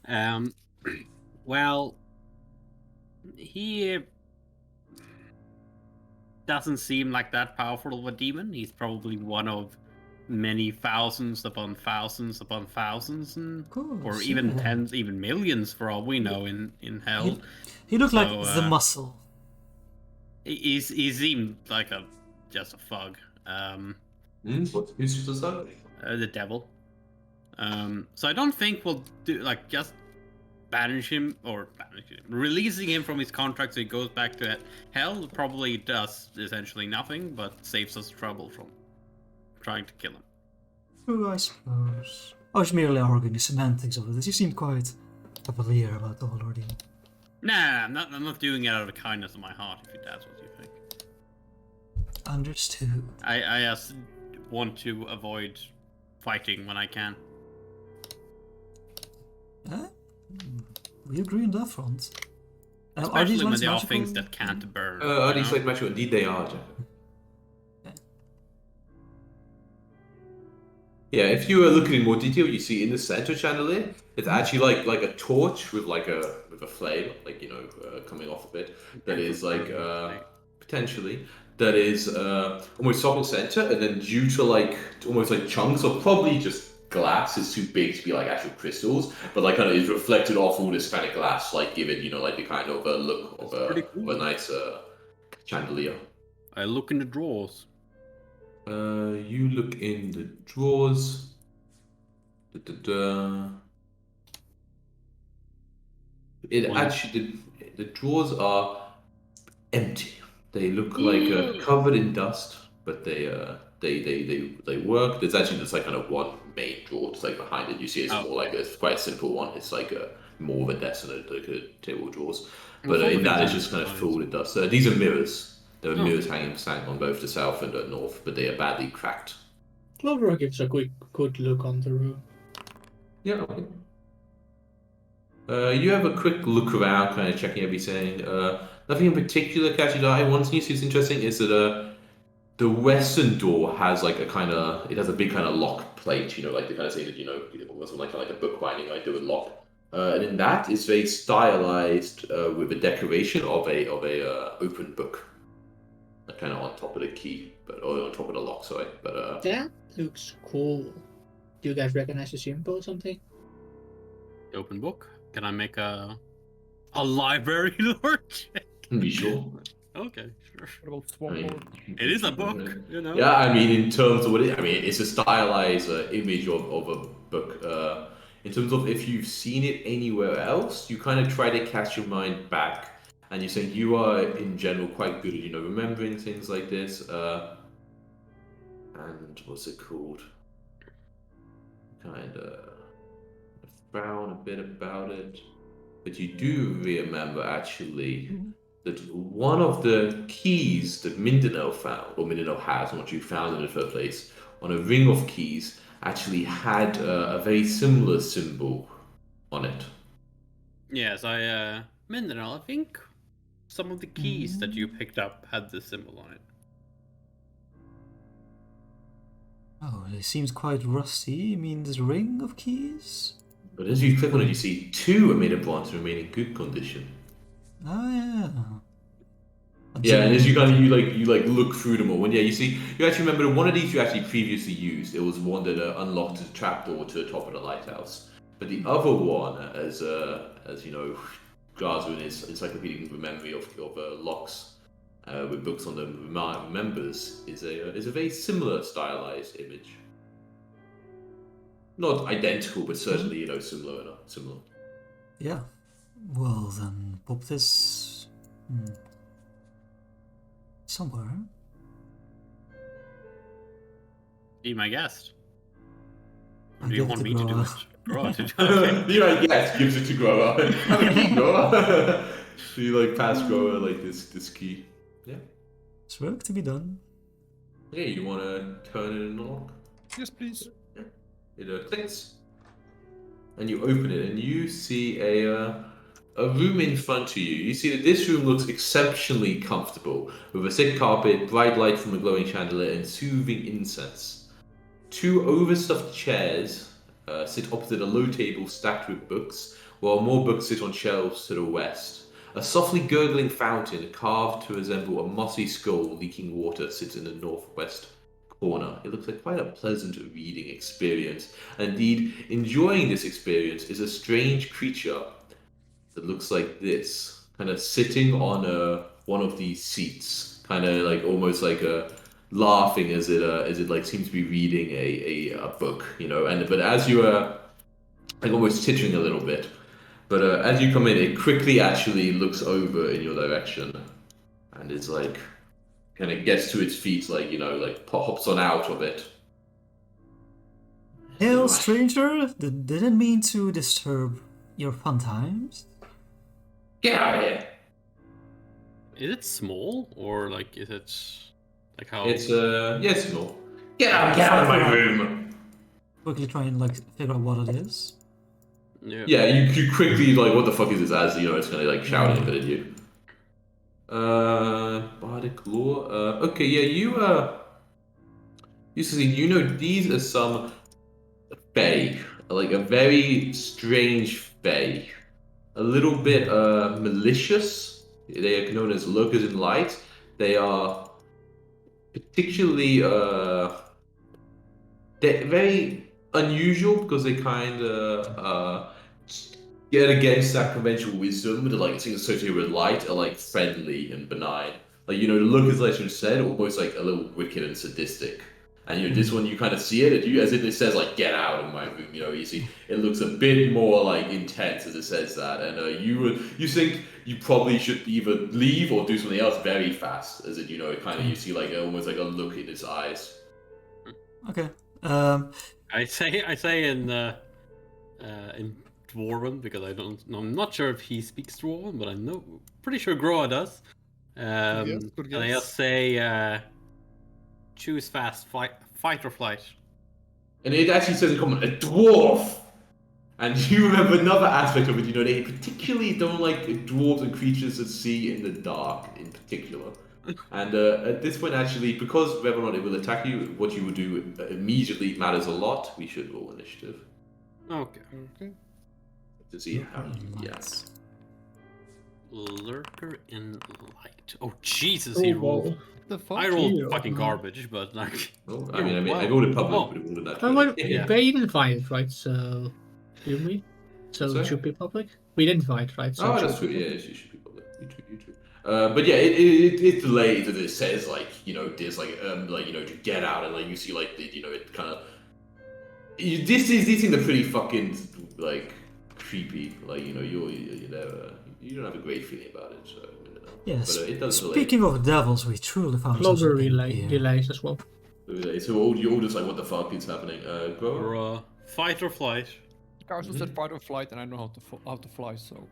Well, he doesn't seem like that powerful of a demon. He's probably one of many thousands upon thousands upon thousands, or even tens, even millions for all we know in hell. He looked like the muscle. He seemed like just a thug. Who's the thug? The devil. So I don't think we'll do just releasing him from his contract so he goes back to hell probably does essentially nothing, but saves us trouble from trying to kill him. True, I suppose. I was merely arguing the semantics of this. You seem quite cavalier about the whole ordeal. Nah, I'm not doing it out of the kindness of my heart, if that's what you think. Understood. I just want to avoid fighting when I can. We agree on that front. Especially when there are things that can't burn. Are these like magical? Indeed they are, Jack. Yeah, if you are looking in more detail, you see in the center chandelier, it's actually like a torch with a flame, coming off of it. That is potentially almost top of center, and then due to almost like chunks of probably just glass. It's too big to be like actual crystals, but like kind of is reflected off all this kind of glass, like give it, you know, like the kind of look of pretty of cool. a nice chandelier. I look in the drawers. You look in the drawers. Da-da-da. It One- actually the drawers are empty. They look like covered in dust, but they work. There's actually just like kind of one main drawer just like behind it. You see, it's Oh. more like it's quite a simple one. It's like more of a desk than like a table of drawers. Well, But in probably that, it's not just kind of nice. full with dust. These are mirrors. There are Oh. mirrors hanging on both the south and the north, but they are badly cracked. Clover gives a good look on the room. Yeah. Okay. You have a quick look around, kind of checking everything. Nothing in particular catches your eye. One thing you see is interesting is that the western door has like it has a big kind of lock plate, you know, like the kind of thing that, you know, almost like a book binding, like do with lock. And in that is very stylized with a decoration of a open book, kind of on top of the key, or on top of the lock. Sorry, but That looks cool. Do you guys recognize the symbol or something? Open book. Can I make a library lore check? be sure. Okay, sure. What about swap I mean, board? It is a book, you know. Yeah, I mean, in terms of it's a stylized image of a book. In terms of if you've seen it anywhere else, you kind of try to catch your mind back, and you think you are in general quite good at, you know, remembering things like this. And what's it called? Kind of frown a bit about it, but you do remember actually that one of the keys that Mindanao found, or Mindanao has, and what you found in the first place, on a ring of keys, actually had a very similar symbol on it. Yes, Mindanao, I think some of the keys that you picked up had this symbol on it. Oh, it seems quite rusty. You mean this ring of keys? But as you click on it, you see two Amida bonds remain in good condition. Oh yeah. Yeah, and as you kind of you look through them all, and yeah, you actually remember that one of these you actually previously used. It was one that unlocked a trapdoor to the top of the lighthouse. But the other one, as you know, Gaza in his encyclopedic memory of locks with books on them remembers is a very similar stylized image. Not identical, but certainly, you know, similar enough. Similar. Yeah. Well then, pop this somewhere. Be my guest. Or I do you give it want to me to do Groa. it? Groa to do it. You guess gives it to Groa. I'm a key, Groa. So you like pass Groa like this key. Yeah. There's work to be done. Yeah, you want to turn it in the lock? Yes, please. It clicks, and you open it, and you see a room in front of you. You see that this room looks exceptionally comfortable, with a thick carpet, bright light from a glowing chandelier, and soothing incense. Two overstuffed chairs sit opposite a low table stacked with books, while more books sit on shelves to the west. A softly gurgling fountain, carved to resemble a mossy skull leaking water, sits in the northwest corner. It looks like quite a pleasant reading experience. And indeed, enjoying this experience is a strange creature that looks like this, kind of sitting on one of these seats, kind of like almost like laughing as it like seems to be reading a book, you know. But as you are like almost tittering a little bit, but as you come in, it quickly actually looks over in your direction, and is like kind of gets to its feet, like, you know, like hops on out of it. Hail, stranger! Didn't mean to disturb your fun times. Get out of here! Is it small, or like is it like how? It's yes, no. Get out of my room! Quickly try and like figure out what it is. Yeah. You quickly like, what the fuck is this? As you know, it's kind of like shouting a bit at you. Bardic lore. Okay, yeah, you see, you know, these are some fae, like a very strange fae, a little bit malicious. They are known as lurkers in light. They are particularly they're very unusual because they kind of get against that conventional wisdom. The like things associated with light are like friendly and benign. Like the look is like you said, almost like a little wicked and sadistic. And this one you kind of see it, as if it says like "get out of my room." You see it looks a bit more like intense as it says that, and you think you probably should either leave or do something else very fast, as it it kind of you see like almost like a look in his eyes. Okay. I say in Dwarven because I'm not sure if he speaks Dwarven, but pretty sure Groa does. Yes, good and I guess. just say choose fast, fight or flight. And it actually says in common, a dwarf! And you remember another aspect of it, they particularly don't like dwarves and creatures at sea in the dark, in particular. And at this point, actually, because whether or not it will attack you, what you will do immediately matters a lot. We should roll initiative. Okay. To see how you, Yes. Lurker in light. Oh Jesus, he rolled. The fuck? I rolled Hero, fucking man. garbage, but like. Oh, I rolled it public, but it rolled that. Oh, well, Yeah. we didn't fight, right? So, didn't we? So Sorry? it should be public. We didn't fight, right? So Oh, it that's should true. be Yeah, public. you should be public. You too. But yeah, it's delayed that it says like there's like to get out, and like you see like it kind of these things are pretty fucking like creepy. Like you don't have a great feeling about it. So Yes. but it does delay. Speaking of devils, we truly found Clover something here. delays as well. So you're all just like, what the fuck is happening? Grow. Or fight or flight. Guys who said fight or flight, and I know how to fly, so.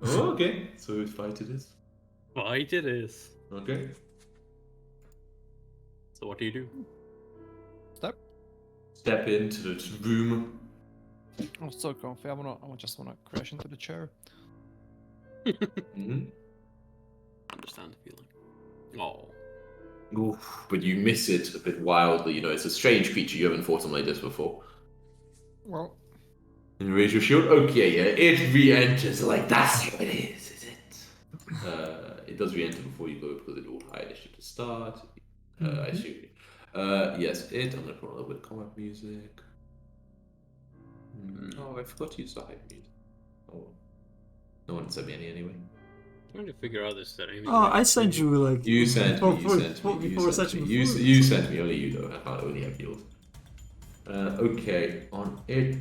Oh, okay. So fight it is. Fight it is. Okay. So what do you do? Step into the room. I'm so comfy. I just wanna crash into the chair. Mm-hmm. Understand the feeling. Oh. Oof, but you miss it a bit wildly. It's a strange creature. You haven't fought something like this before. Well, And you raise your shield. Okay, yeah, it re-enters. Like that's how it is it? It does re-enter before you go because it will hide initiative to start. I assume. Yes, it. I'm gonna put a little bit of combat music. Oh, I forgot to use the hype music. Oh, no one sent me any anyway. Trying to figure out this setting. Oh, I sent you like You sent me. before session before. You sent me. Only you though. I can't only have yours. Okay, on it.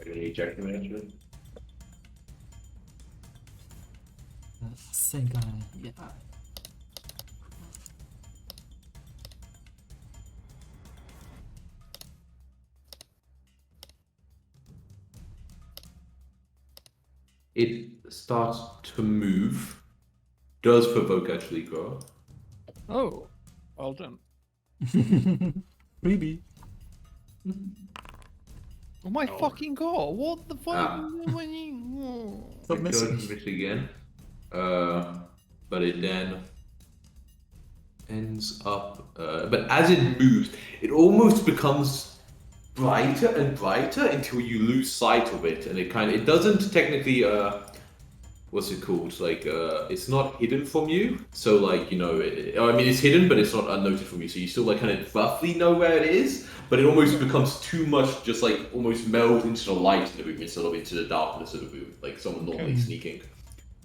Are you check the management? I think yeah. It starts to move. Does provoke actually grow. oh, well done. Freebie. Oh my fucking god! What the fuck? Ah. Stop missing. Miss again. But it then ends up. But as it moves, it almost becomes brighter and brighter until you lose sight of it, and it doesn't technically. What's it called? Like, it's not hidden from you. So, like, it's hidden, but it's not unnoticed from you. So you still like kind of roughly know where it is. But it almost becomes too much, just like almost melds into the light in the room instead of into the darkness of the room, like someone normally sneaking.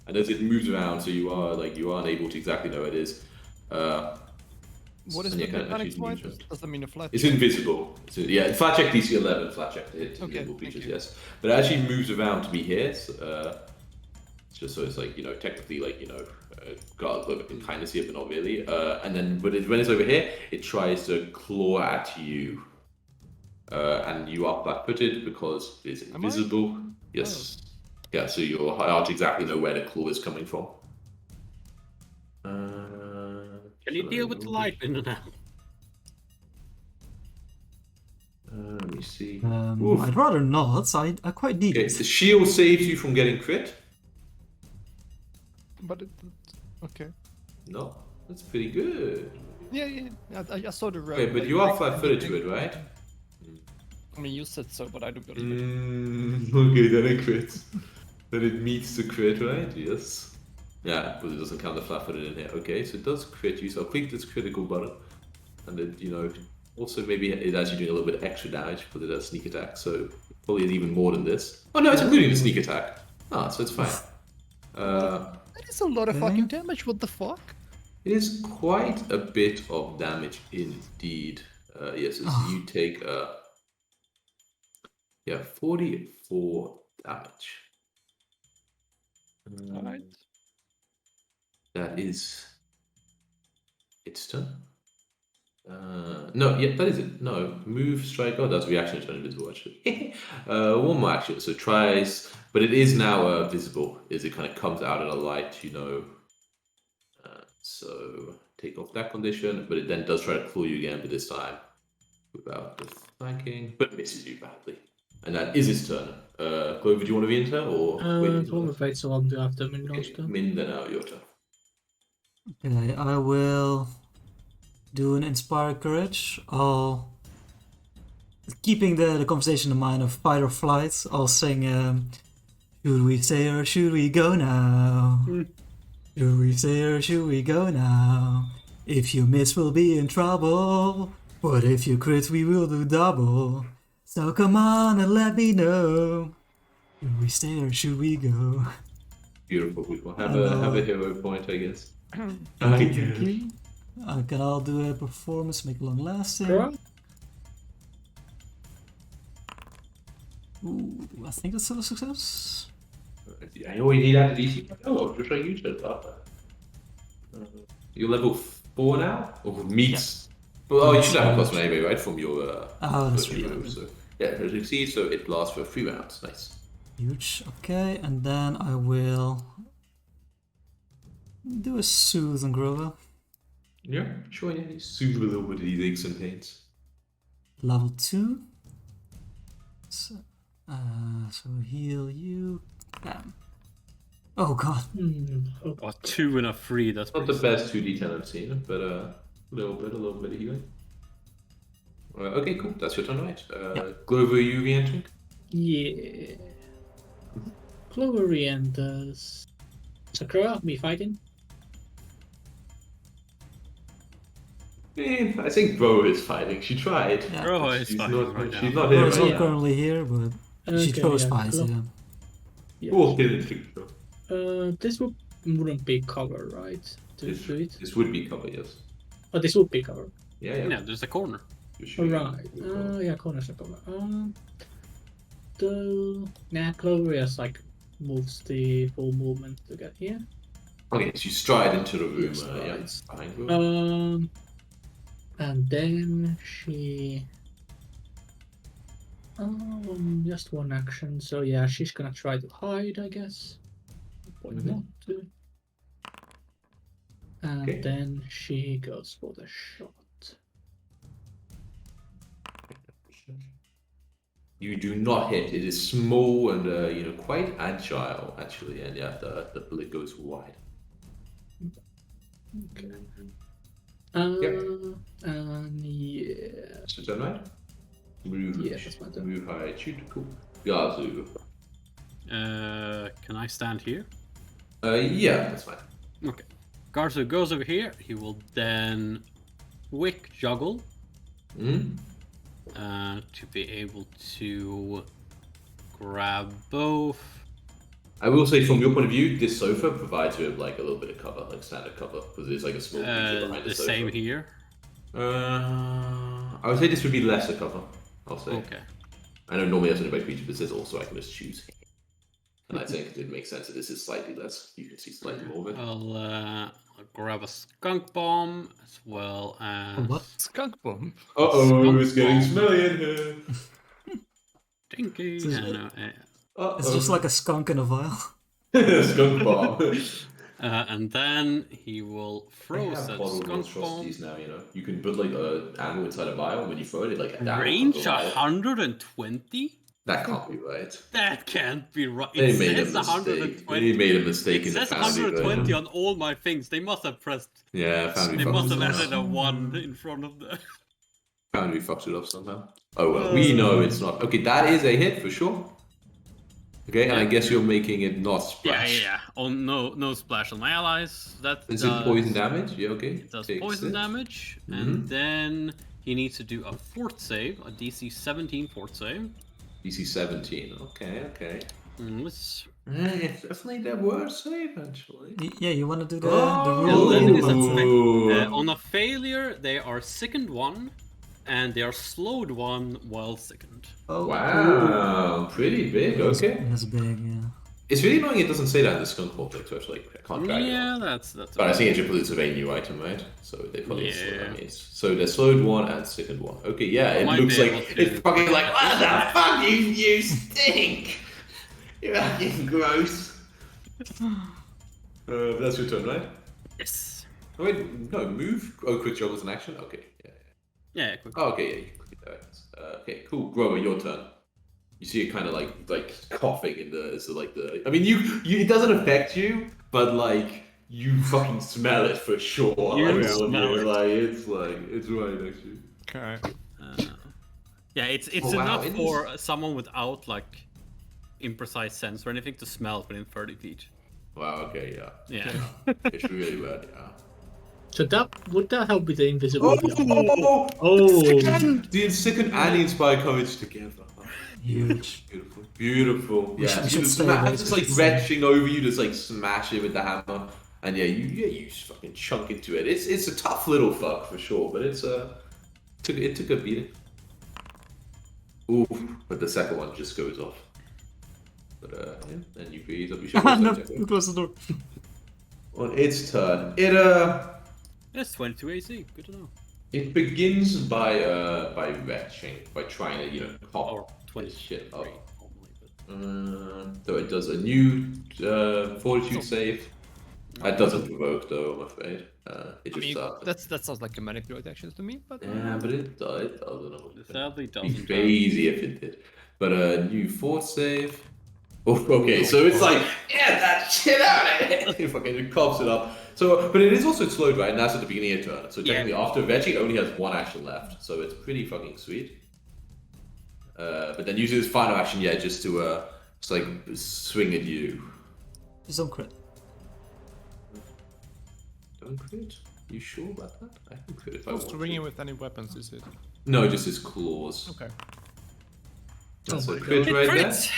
And as it moves around, so you aren't able to exactly know where it is. What is and the you can't mechanics actually for use it? it. Does that mean a flat? It's invisible. Flat check DC 11, flat check to hit Okay, invisible thank creatures, you. yes. But it actually moves around to be here. So, just so it's like, technically like, got a little bit of kind of see it, but not really. And then when it's over here, it tries to claw at you. And you are flat-footed because it's Am I? invisible. Yes. Yeah, so you're hard to exactly know where the claw is coming from. Can you deal with the light in and out? Let me see. I'd rather not. I quite need Okay, it. the shield saves you from getting crit. But okay. No, that's pretty good. Yeah. I saw the red. Okay, but like, you are like, flat-footed to thing. it, right? I mean, you said so, but I do believe it. Okay, then it crits. Then it meets the crit, right? Yes. Yeah, but it doesn't count the flat-footed in here. Okay, so it does crit you, so I'll click this critical button. And then, also maybe it has you doing a little bit of extra damage because it does sneak attack, so probably is even more than this. Oh no, it's including the sneak attack. Ah, so it's fine. That is a lot of Okay. fucking damage. What the fuck? It is quite a bit of damage indeed. Yes, you take 44 damage. Alright. That is its turn. No, yeah, that is it. No, move, strike. Oh, that's reaction turn invisible actually. One more action. So tries, but it is now visible as it kind of comes out in a light, So take off that condition, but it then does try to claw you again, but this time without the flanking, but misses you badly. And that is his turn. Clover, do you want to be in turn or wait until Clover left? fight, so I'll do after Min's Okay, turn. Min, then now your turn. Okay, I will do an Inspire Courage. I'll, keeping the conversation in mind of fight or flight, I'll sing, should we stay or should we go now? Should we stay or should we go now? If you miss, we'll be in trouble. But if you crit, we will do double. So come on and let me know. Should we stay or should we go? Beautiful, beautiful. Have Hello. a hero point, I guess. Thank you. Can I do a performance, make it long lasting? Correct. Ooh, I think that's still a success. I know you need added DC. Oh, just like you said that. You're level 4 now? Or meets? Well, oh, you should have a plus one anyway, right? From your Oh, that's first right. move, so yeah, it succeeds, so it lasts for 3 rounds. Nice. Huge. Okay, and then I will do a soothe on Grover. Yeah, sure. Yeah, you soothe a little bit of these aches and pains. Level 2. So heal you. Bam. Oh god. Oh, Oh, 2 and a 3. That's Not the pretty best 2d10 I've seen, but a little bit of healing. Okay, cool. That's your turn, right? Glover, you re-entering? yeah. Clover re-enters. Sakura, me fighting? I think Bro is fighting. She tried. Yeah. Bro is She's fighting not, right she's now. not here Grover's right not now. currently here, but she Okay, chose yeah, fight, Clo- yeah. Yeah. We'll kill it. This wouldn't be cover, right? To do it. This would be cover, yes. Oh, this would be cover. Yeah. Yeah, there's a corner. You're shooting Alright. at the cover. Yeah, corners are cover. Clover just moves the full movement to get here. Okay, so you stride into the room. Yes, Yeah, right. behind her. And then she. Just one action. So yeah, she's gonna try to hide, I guess. Point Mhm. not to. And Okay. then she goes for the shot. You do not hit. It is small and quite agile actually, and yeah, the bullet goes wide. Okay. Yep. And yeah. That's your turn, right? Move. Yeah, that's my turn. Move high, shoot. Cool. Gazu. Can I stand here? Yeah, that's fine. Okay. Garzu goes over here. He will then quick juggle Hmm. to be able to grab both. I will say, from your point of view, this sofa provides you with like a little bit of cover, like standard cover, because there's like a small creature behind the The sofa. same here. I would say this would be lesser cover. I'll say. Okay. I know normally that's only by creature, but this also I can just choose. And I think it makes sense that this is slightly less. You can see slightly more of it. I'll grab a skunk bomb as well as What? Skunk bomb. Uh-oh, Skunk it's getting bomb. smelly in here. Dinky. This is- and, Uh-oh. It's just like a skunk in a vial. skunk bomb. and then he will throw They have said bottle skunk bomb. monstrosities now, You can put like ammo inside a vial, and when you throw it, like down Range the vial. 120? That can't be right. That can't be right. They It made a says mistake. 120. They made a mistake It in the says Foundry 120 version. on all my things. They must have pressed. Yeah, Foundry They fucked must it have up. added a 1 in front of the. Foundry fucked it up somehow. Oh well, we know it's not. Okay, that is a hit for sure. Okay, and I guess you're making it not splash. Yeah. Oh no splash on my allies. That Is does it poison damage? Yeah, okay. It does Takes poison it. damage, Mhm. and then he needs to do a fort save, a DC 17 fort save. DC 17. Okay. Let's It's definitely the worst save, actually. Yeah, you want to do the Oh, rule? then it is a Ooh. on a failure, they are sickened 1, and they are slowed 1 while sickened. Oh, Wow, pretty big. Okay. That's big, yeah. It's really annoying it doesn't say that in the skunk object, so it's like I can't drag it. Yeah, on. that's. But I think it's a new item, right? So they probably Yeah. slow that means. So they're slowed 1 and sickened 1. Okay, yeah, it Might looks be like able to- it's fucking like what the fuck you stink. You're fucking gross. That's your turn, right? Yes. Oh, wait, no, move. Oh, quick juggles in action. Okay, yeah. Yeah, quick. Oh, okay, yeah, you can quickly do it. Okay, cool. Grover, your turn. You see it kind of like coughing in the I mean, you it doesn't affect you, but like you fucking smell it for sure. You like, smell it. it's right next to you. Okay. Yeah, it's Oh, wow, enough it is- for someone without like imprecise sense or anything to smell it within 30 feet. Wow. Okay. Yeah. Yeah. It's really bad. Yeah. So would that help with the invisibility? Oh! The second and the inspired courage together. Huge. Beautiful. We Yeah. should You stay smash, away just from like the retching over you, just like smash it with the hammer, and you just fucking chunk into it. It's a tough little fuck for sure, but it took a beating. Ooh, but the second one just goes off. But yeah, and you breathe up. You should No, also check it. close the door. On its turn, Yes, 22 AC. Good to know. it begins by retching, by trying to pop Or 20 this shit up. normally, but... So it does a new fortitude save. That doesn't provoke though, I'm afraid. It just starts. That sounds like a manipulate action to me, but Yeah, but it doesn't. It sadly It'd be doesn't. crazy if it did. But a new fort save. Oh, okay, so it's like, yeah, that shit out of it. It fucking coughs it up. So, but it is also slowed, right? And that's at the beginning of turn. So technically, after Veggie, it only has 1 action left. So it's pretty fucking sweet. But then uses his final action, yeah, just to just like swing at you. Just don't crit. Don't crit? You sure about that? I can crit if I want to ring it with any weapons, is it? No, just his claws. Okay. That's Oh a my crit God. right there. Crits!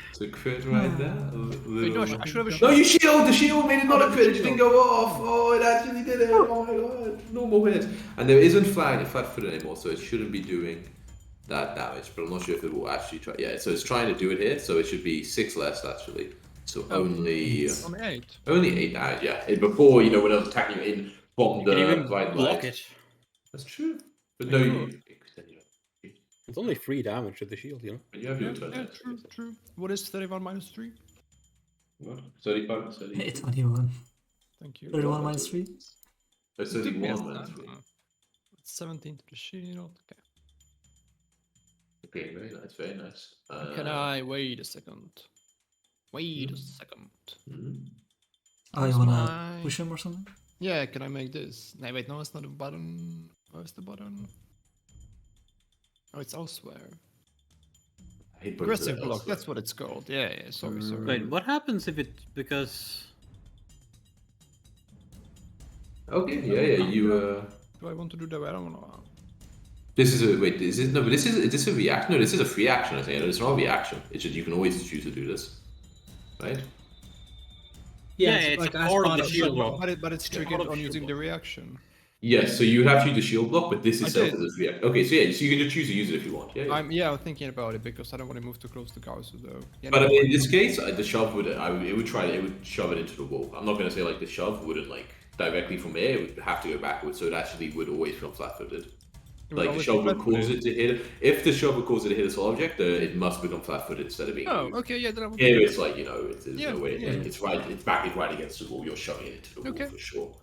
It's a crit right there. Wait, no, I should have a No, shot. you shield! The shield made it not a crit, it just didn't go off! Oh, it actually did it! Oh my god, normal hit. And there isn't flat-footed anymore, so it shouldn't be doing that damage, but I'm not sure if it will actually try. Yeah, so it's trying to do it here, so it should be 6 less actually. So only 8. only 8 damage, yeah. Before, when I was attacking you in from You can the even right block leg. it. That's true. But no, you It's only 3 damage to the shield, you know? you have your turn. Yeah, true. What is 31 minus 3? What? 35, 30. It's 21. Thank you. 31 minus 3? That's Took me 31 a minus time. 3. 17 to the shield. Okay. Okay, very nice, very nice. Can I wait a second? Wait a second. Oh, you wanna push him or something? Yeah, can I make this? No, wait, no, it's not a button. Where's the button? Oh, it's elsewhere. I hate putting Aggressive the block, elsewhere. that's what it's called. Yeah, sorry. Wait, what happens if it... because... Okay, yeah, you Do I want to do that? I don't know. This is a wait. Is this a reaction? No, this is a free action. I think it's not a reaction. It's just you can always choose to do this, right? Yeah, it's a as part of part the shield block. But it's triggered on using the reaction. Yes. So you have to use the shield block, but this I itself did. is a reaction. Okay, so yeah, so you can just choose to use it if you want. Yeah. I'm thinking about it because I don't want to move too close to Gausu though. Yeah, But no, I mean, in this case, the shove would it would shove it into the wall. I'm not going to say like the shove wouldn't like directly from there. It would have to go backwards, so it actually would always become flat-footed. it would Like the always shove be would cause flat-footed. it to hit. If the shove would cause it to hit a solid object, it must become flat-footed instead of being. Oh, moved. okay, yeah, then I will. Here it's like there's Yeah, no way. yeah. Like, it's right against the wall. You're shoving it into the wall Okay. for sure.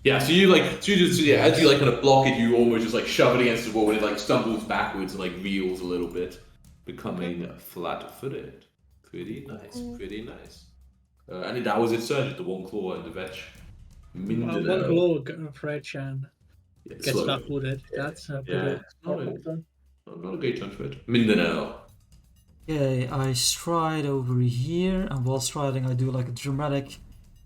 Yeah, so you as you like kind of block it, you almost just like shove it against the wall, and it like stumbles backwards and like reels a little bit, becoming flat-footed. Pretty nice, pretty nice. And that was its turn, just the one claw and the vetch. One blow, Fred and Yeah, gets slow. flat-footed. Yeah. That's Yeah. pretty No, powerful. Not a great chance for it. Mindanao. Okay, I stride over here, and while striding, I do like a dramatic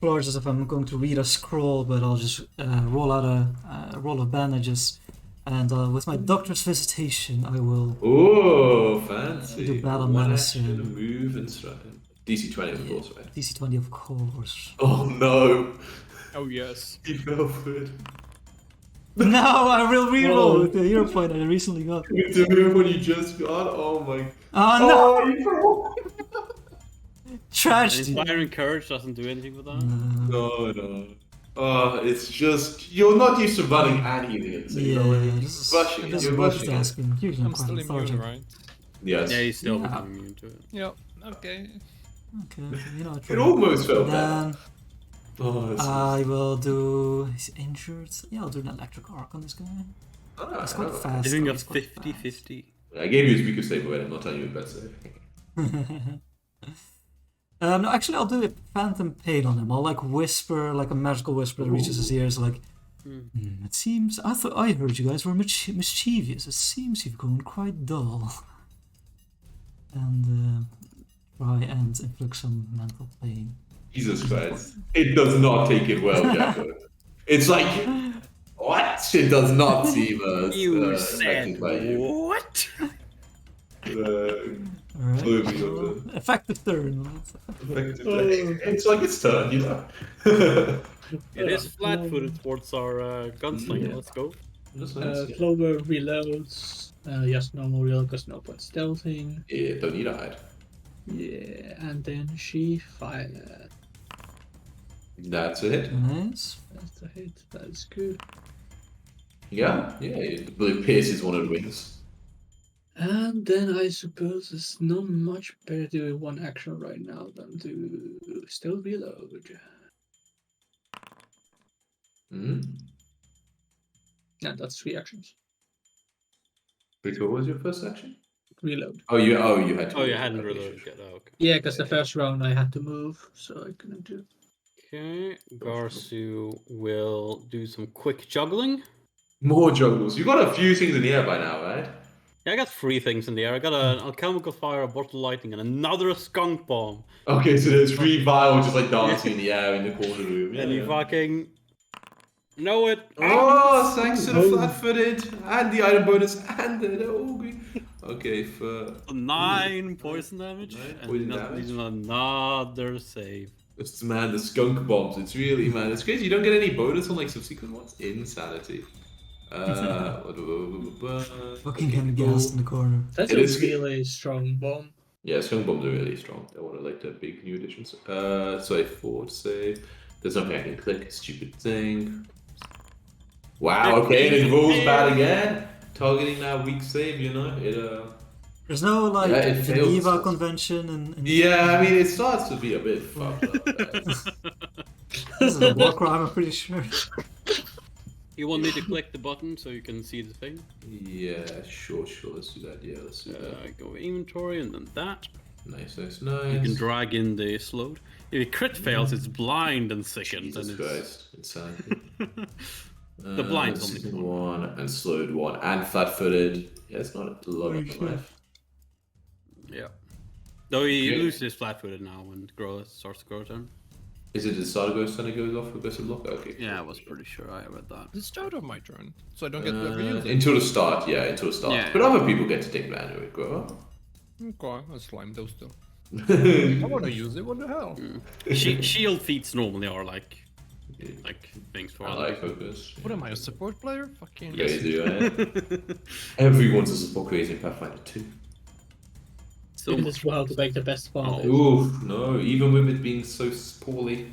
flourish as if I'm going to read a scroll, but I'll just roll out a roll of bandages. And with my doctor's visitation, I will Oh, fancy. do battle One medicine. action, move, and strike. DC 20, of course, right? DC 20, of course. Oh no! Oh yes. He fell for it. No, I will reroll Oh. with the hero point I recently got. With the move when you just got. Oh my. Oh no! you fell. Tragedy! Inspiring courage doesn't do anything with that. No. Oh, it's just you're not used to running and healing at the same Yeah, time. this is Rushing, this is you're rushing. multitasking. Usually I'm quite still immune, lethargic. right? Yes. Yeah, he's still Yeah. becoming immune to it. Yep. Okay. Okay, you know, I It tried. almost fell down. Then Oh, that's I will do. He's injured. Yeah, I'll do an electric arc on this guy. Ah, It's quite ah. fast. Doing though, a it's quite 50-50. I gave you a speaker save already. I'm not telling you a bad save. fast. No, actually, I'll do a phantom pain on him. I'll like whisper, like a magical whisper that reaches his ears, like. It seems. I thought I heard you guys were mischievous. It seems you've grown quite dull. And try and inflict some mental pain. Jesus Christ. It does not take it well, Jacko. It's like, what? It does not seem You affected said by you. what? Alright. Movie well, of effective turn. lads. It's like its turn, you know. It is flat-footed towards our gunslinger. Yeah. Let's go. That's nice. Clover reloads. Just normal reload because no point stealthing. Yeah, don't need a hide. Yeah, and then she fired. That's a hit. Nice. That's a hit. That's good. Yeah, it pierces one of the wings. And then I suppose it's not much better doing one action right now than to still reload. Mm-hmm. Yeah, that's 3 actions. Wait, what was your first action? Reload. Oh, you had to. Oh, you hadn't Okay, reloaded sure. yet. Oh, okay. Yeah, because the first round I had to move, so I couldn't do. Okay, Garsu will do some quick juggling. More juggles. You got a few things in the air by now, right? Yeah, I got 3 things in the air. I got an alchemical fire, a bottle lightning, and another skunk bomb. Okay, so there's 3 vials just like dancing in the air in the corner room. And you fucking know it. Oh, thanks to the flat-footed and the item bonus and the ogre. Okay, for 9 poison damage. Nine And poison not damage. even another save. it's, man, the skunk bombs. It's really, man, it's crazy. You don't get any bonus on like subsequent ones. Insanity. Fucking getting gassed in the corner. That's It a is- really strong bomb. Yeah, skunk bombs are really strong. They're one of like the big new additions. So I forward save. There's nothing I can click. Stupid thing. Wow. Okay, and it rolls bad again. Targeting that weak save, you know. There's no like Yeah, it fails. Geneva Convention and Yeah, I mean, it starts to be a bit fucked up. this is a war crime, I'm pretty sure. You want me to click the button so you can see the thing? Yeah, sure. Let's do that. Yeah, let's do that. Go inventory and then that. Nice. You can drag in the slowed. If it crit fails, it's blind and sickened. Jesus And Christ, insanity. The blind's only second one. one and slowed one and flat-footed. Yeah, it's not a lot of life. Yeah. Though he Yeah. loses his flat-footed now when starts to grow turn. Is it the start goes when it goes off for aggressive block? Okay. Yeah, I was pretty sure I read that. The start of my turn, so I don't get to reuse it. Until the start, yeah, until the start. Yeah. But other people get to take that anyway, grow up. Okay, I'll slime those two. I want to use it. What the hell? Shield feats normally are like things for I other like focus. What am I, a support player? Fucking Yeah, you do, right? Everyone's a support crazy in Pathfinder 2. So It much. is well to make the best one. Oh. Oof, no, even with it being so poorly.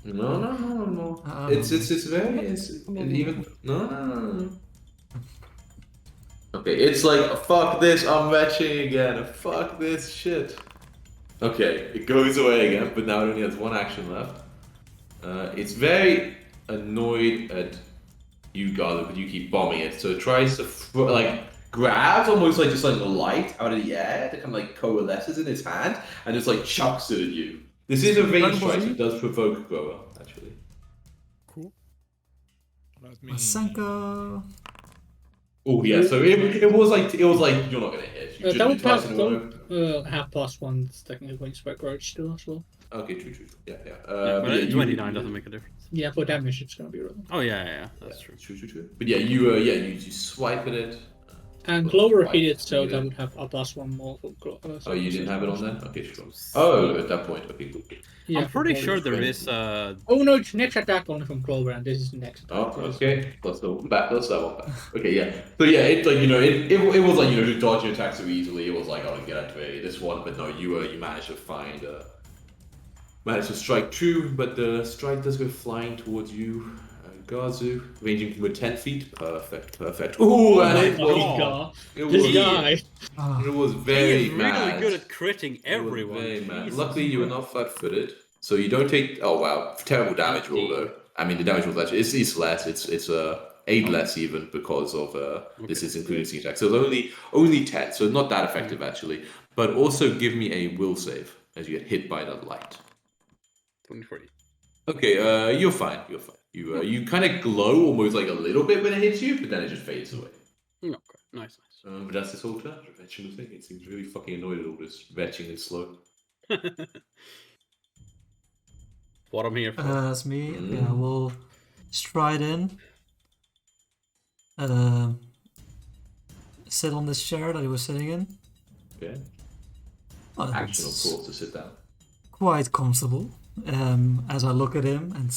No. It's very, even, no. Okay, it's like, fuck this, I'm retching again, fuck this shit. Okay, it goes away again, but now it only has 1 action left. It's very annoyed at you, Garlic, but you keep bombing it, so it tries to, grabs almost like just like a light out of the air that kind of like coalesces in its hand and just like chucks it at you. This is a range strike, so it does provoke grower, actually. Cool. Let me... Masenka. Oh yeah, so it was like you're not gonna hit. You just That do would twice have in a row. have +1 technically when you spec courage still as well. Okay, true. Yeah. Yeah, But but yeah, 29 doesn't make a difference. Yeah, for damage it's gonna be relevant. Oh yeah, that's true. True. But yeah, you swipe at it. And Well, Clover swipe, hit it, so you that did. would have a +1 more for Clover. Oh, you didn't have it on then? Okay, sure. Oh, at that point. Okay, cool. Yeah, I'm pretty for sure Clover. there is Oh no, it's next attack only from Clover, and this is the next attack. Oh, okay. Let's go back. Let's that one back. Okay, yeah. So yeah, it's like it was like just dodging attacks so easily. It was like get out of this one, but no, you managed to find managed to strike true, but the strike does go flying towards you. Gazu, ranging from 10 feet. Perfect. Ooh, and it was. It This was. guy. Ah, It was He very is really mad. good at critting It was everyone. very mad. Jesus Luckily, you were Christ. not flat-footed, so you don't take. Oh wow, terrible damage roll though. I mean, the damage roll actually it's less. It's 8 less even because of this is including sneak attack. So it's only 10, so not that effective actually. But also give me a will save as you get hit by that light. 23. Okay, you're fine. You kind of glow almost like a little bit when it hits you, but then it just fades away. Okay, nice. But that's this whole turn. Retching the thing. It seems really fucking annoyed at all this retching and slow. What I'm here for. that's me. Yeah, we'll stride in. Sit on this chair that he was sitting in. Okay. Well, Action, of it's course, to sit down. quite comfortable. As I look at him and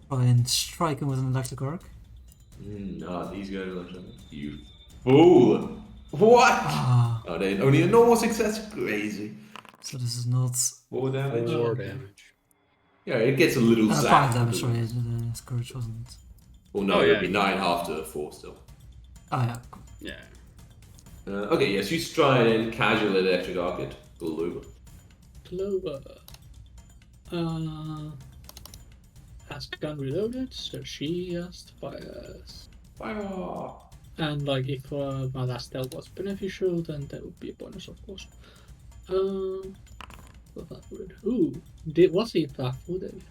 try and strike him with an electric arc. These guys are like, you fool! What? Ah, Oh, they only a normal success? Crazy. so this is not 4 damage? 4 damage. Yeah, it gets a little 5 zapped. damage. Sorry, the scourge wasn't. Well, no, Oh, it yeah. would be 9 after 4 still. Ah, yeah. Yeah. Okay, yes, you stride in, casual electric arc it. Glue. Clover. Has gun reloaded, so she just fires. Fire! And like if my last stealth was beneficial, then that would be a bonus, of course. What that would? Ooh, what's he flat-footed?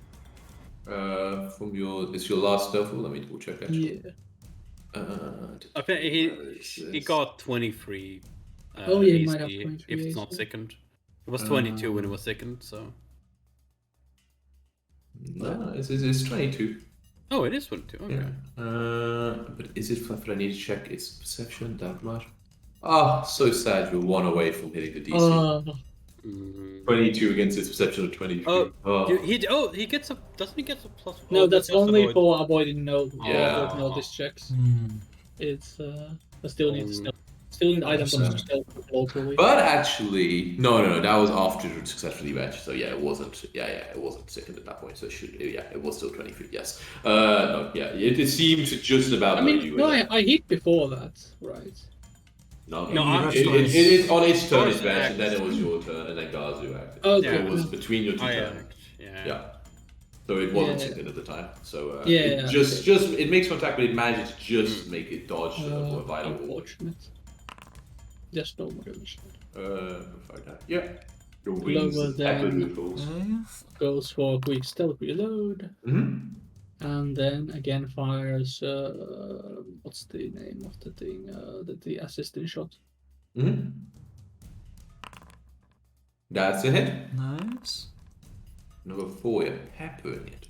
It's your last stealth roll. Let me double check actually. Yeah. I think he got 23. Oh, yeah, he might have AC 23 if it's not AC. second. It was 22 when it was second, so. No, it's 22. Oh, it is 22. Okay. Yeah. But is it flat? I need to check its perception that much. Ah, so sad. You're 1 away from hitting the DC. 22 against its perception of 23. He gets a. Doesn't he get a plus? No, oh, that's just only avoid- for avoiding Yeah. notice checks. Hmm. It's I still need item so- bonus to stealth locally. But actually, no, that was after it successfully matched. So yeah, it wasn't. Yeah, it wasn't second at that point. So it was still 23. Yes. No, yeah, it seemed to just about. I know mean, you no, were there. I hit before that, right? No, No, it is on its turn, First its match, act. and then it was your turn, and then Gazu acted. Oh, So okay. it was between your two Oh, yeah. turns. Yeah. Yeah. So it wasn't Yeah. second at the time. So Yeah, it just it makes contact, but it manages to just make it dodge for a vital wall. Unfortunate. Just no more damage. Fuck that. Yeah. Your wings Lower peppered than- with holes. Goes for a quick stealth reload, Mm-hmm. and then again fires. What's the name of the thing? The assistant shot. Mm-hmm. That's a hit. Nice. Number 4, you're peppering it.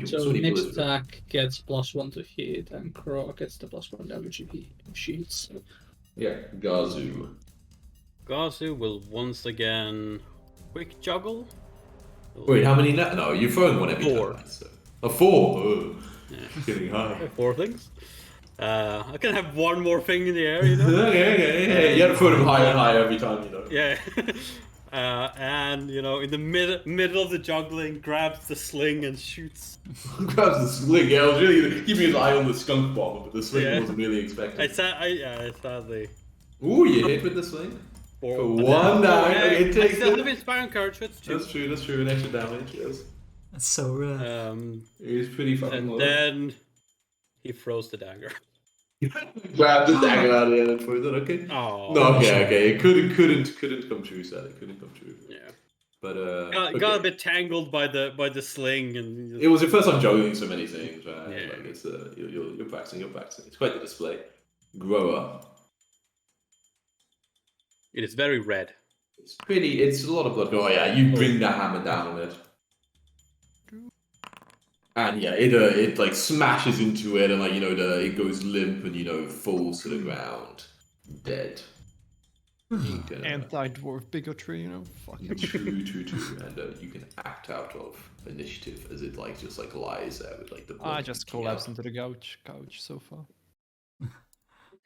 So next attack gets +1 to hit, and Crow gets the +1 damage if he shoots. Yeah, Gazu. Gazu will once again quick juggle. Wait, how many now? No, you're throwing one every 4. turn. Right? So. A 4? Oh, Yeah. getting high. 4 things. I can have one more thing in the air, you know. Okay. You have to throw them higher and higher every time, you know. Yeah. And you know, in the middle of the juggling, grabs the sling and shoots. Grabs the sling. Yeah, I was really keeping his eye on the skunk bomb, but the sling Yeah. wasn't really expected. Sadly. Ooh, you hit with the sling? For 1 damage. Okay, it I takes still it. have inspiring courage. That's 2. That's true. An extra damage, yes. That's so rare. It is pretty fucking And low. then he throws the dagger. Grab the dagger out of the end and throws it, okay? Oh. No, okay. It couldn't come true, sadly. It couldn't come true. Yeah. But Got okay. a bit tangled by the sling, and It was your first time juggling so many things, right? Yeah. Like it's you're practicing. It's quite the display. Grower. it is very red. It's pretty. It's a lot of blood. Oh yeah, you bring the hammer down on it, and yeah, it like smashes into it, and like it goes limp and falls to the ground, dead. You can, Anti-dwarf bigotry, fucking. true, and you can act out of initiative as it just lies there with the. I blood just leaking collapsed out. into the couch so far.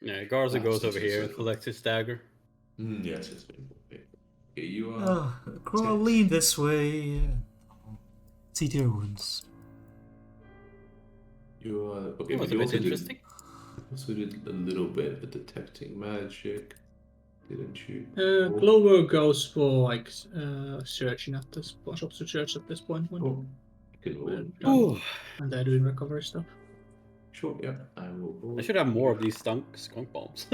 Yeah, Garza goes That's over here and circle. collects his dagger. Yes, it's been okay. You are. Crow, lean this way. See to your wounds. You are okay. Oh, But that's a you bit also interesting. also did a little bit of detecting magic, didn't you? Clover goes for searching at this shops to church at this point when Oh, you can roll. Oh, and they're doing recovery stuff. Sure, yeah. I will roll. I should have more of these skunk bombs.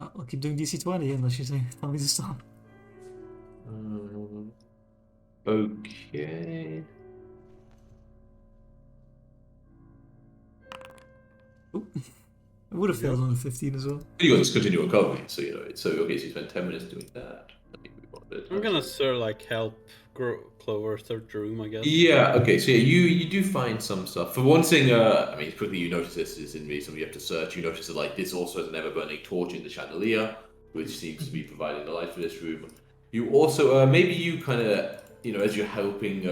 I'll keep doing DC 20 unless you tell me to stop. Okay. I would have failed on a 15 as well. You got to continue recovering, so so okay. So you spent 10 minutes doing that. I think we got it. I'm gonna sort of help Clover search the room, I guess. Yeah. Okay. So yeah, you do find some stuff. For one thing, I mean, quickly you notice this is in something you have to search. You notice that this also has an ever-burning torch in the chandelier, which seems to be providing the light for this room. You also maybe you kind of as you're helping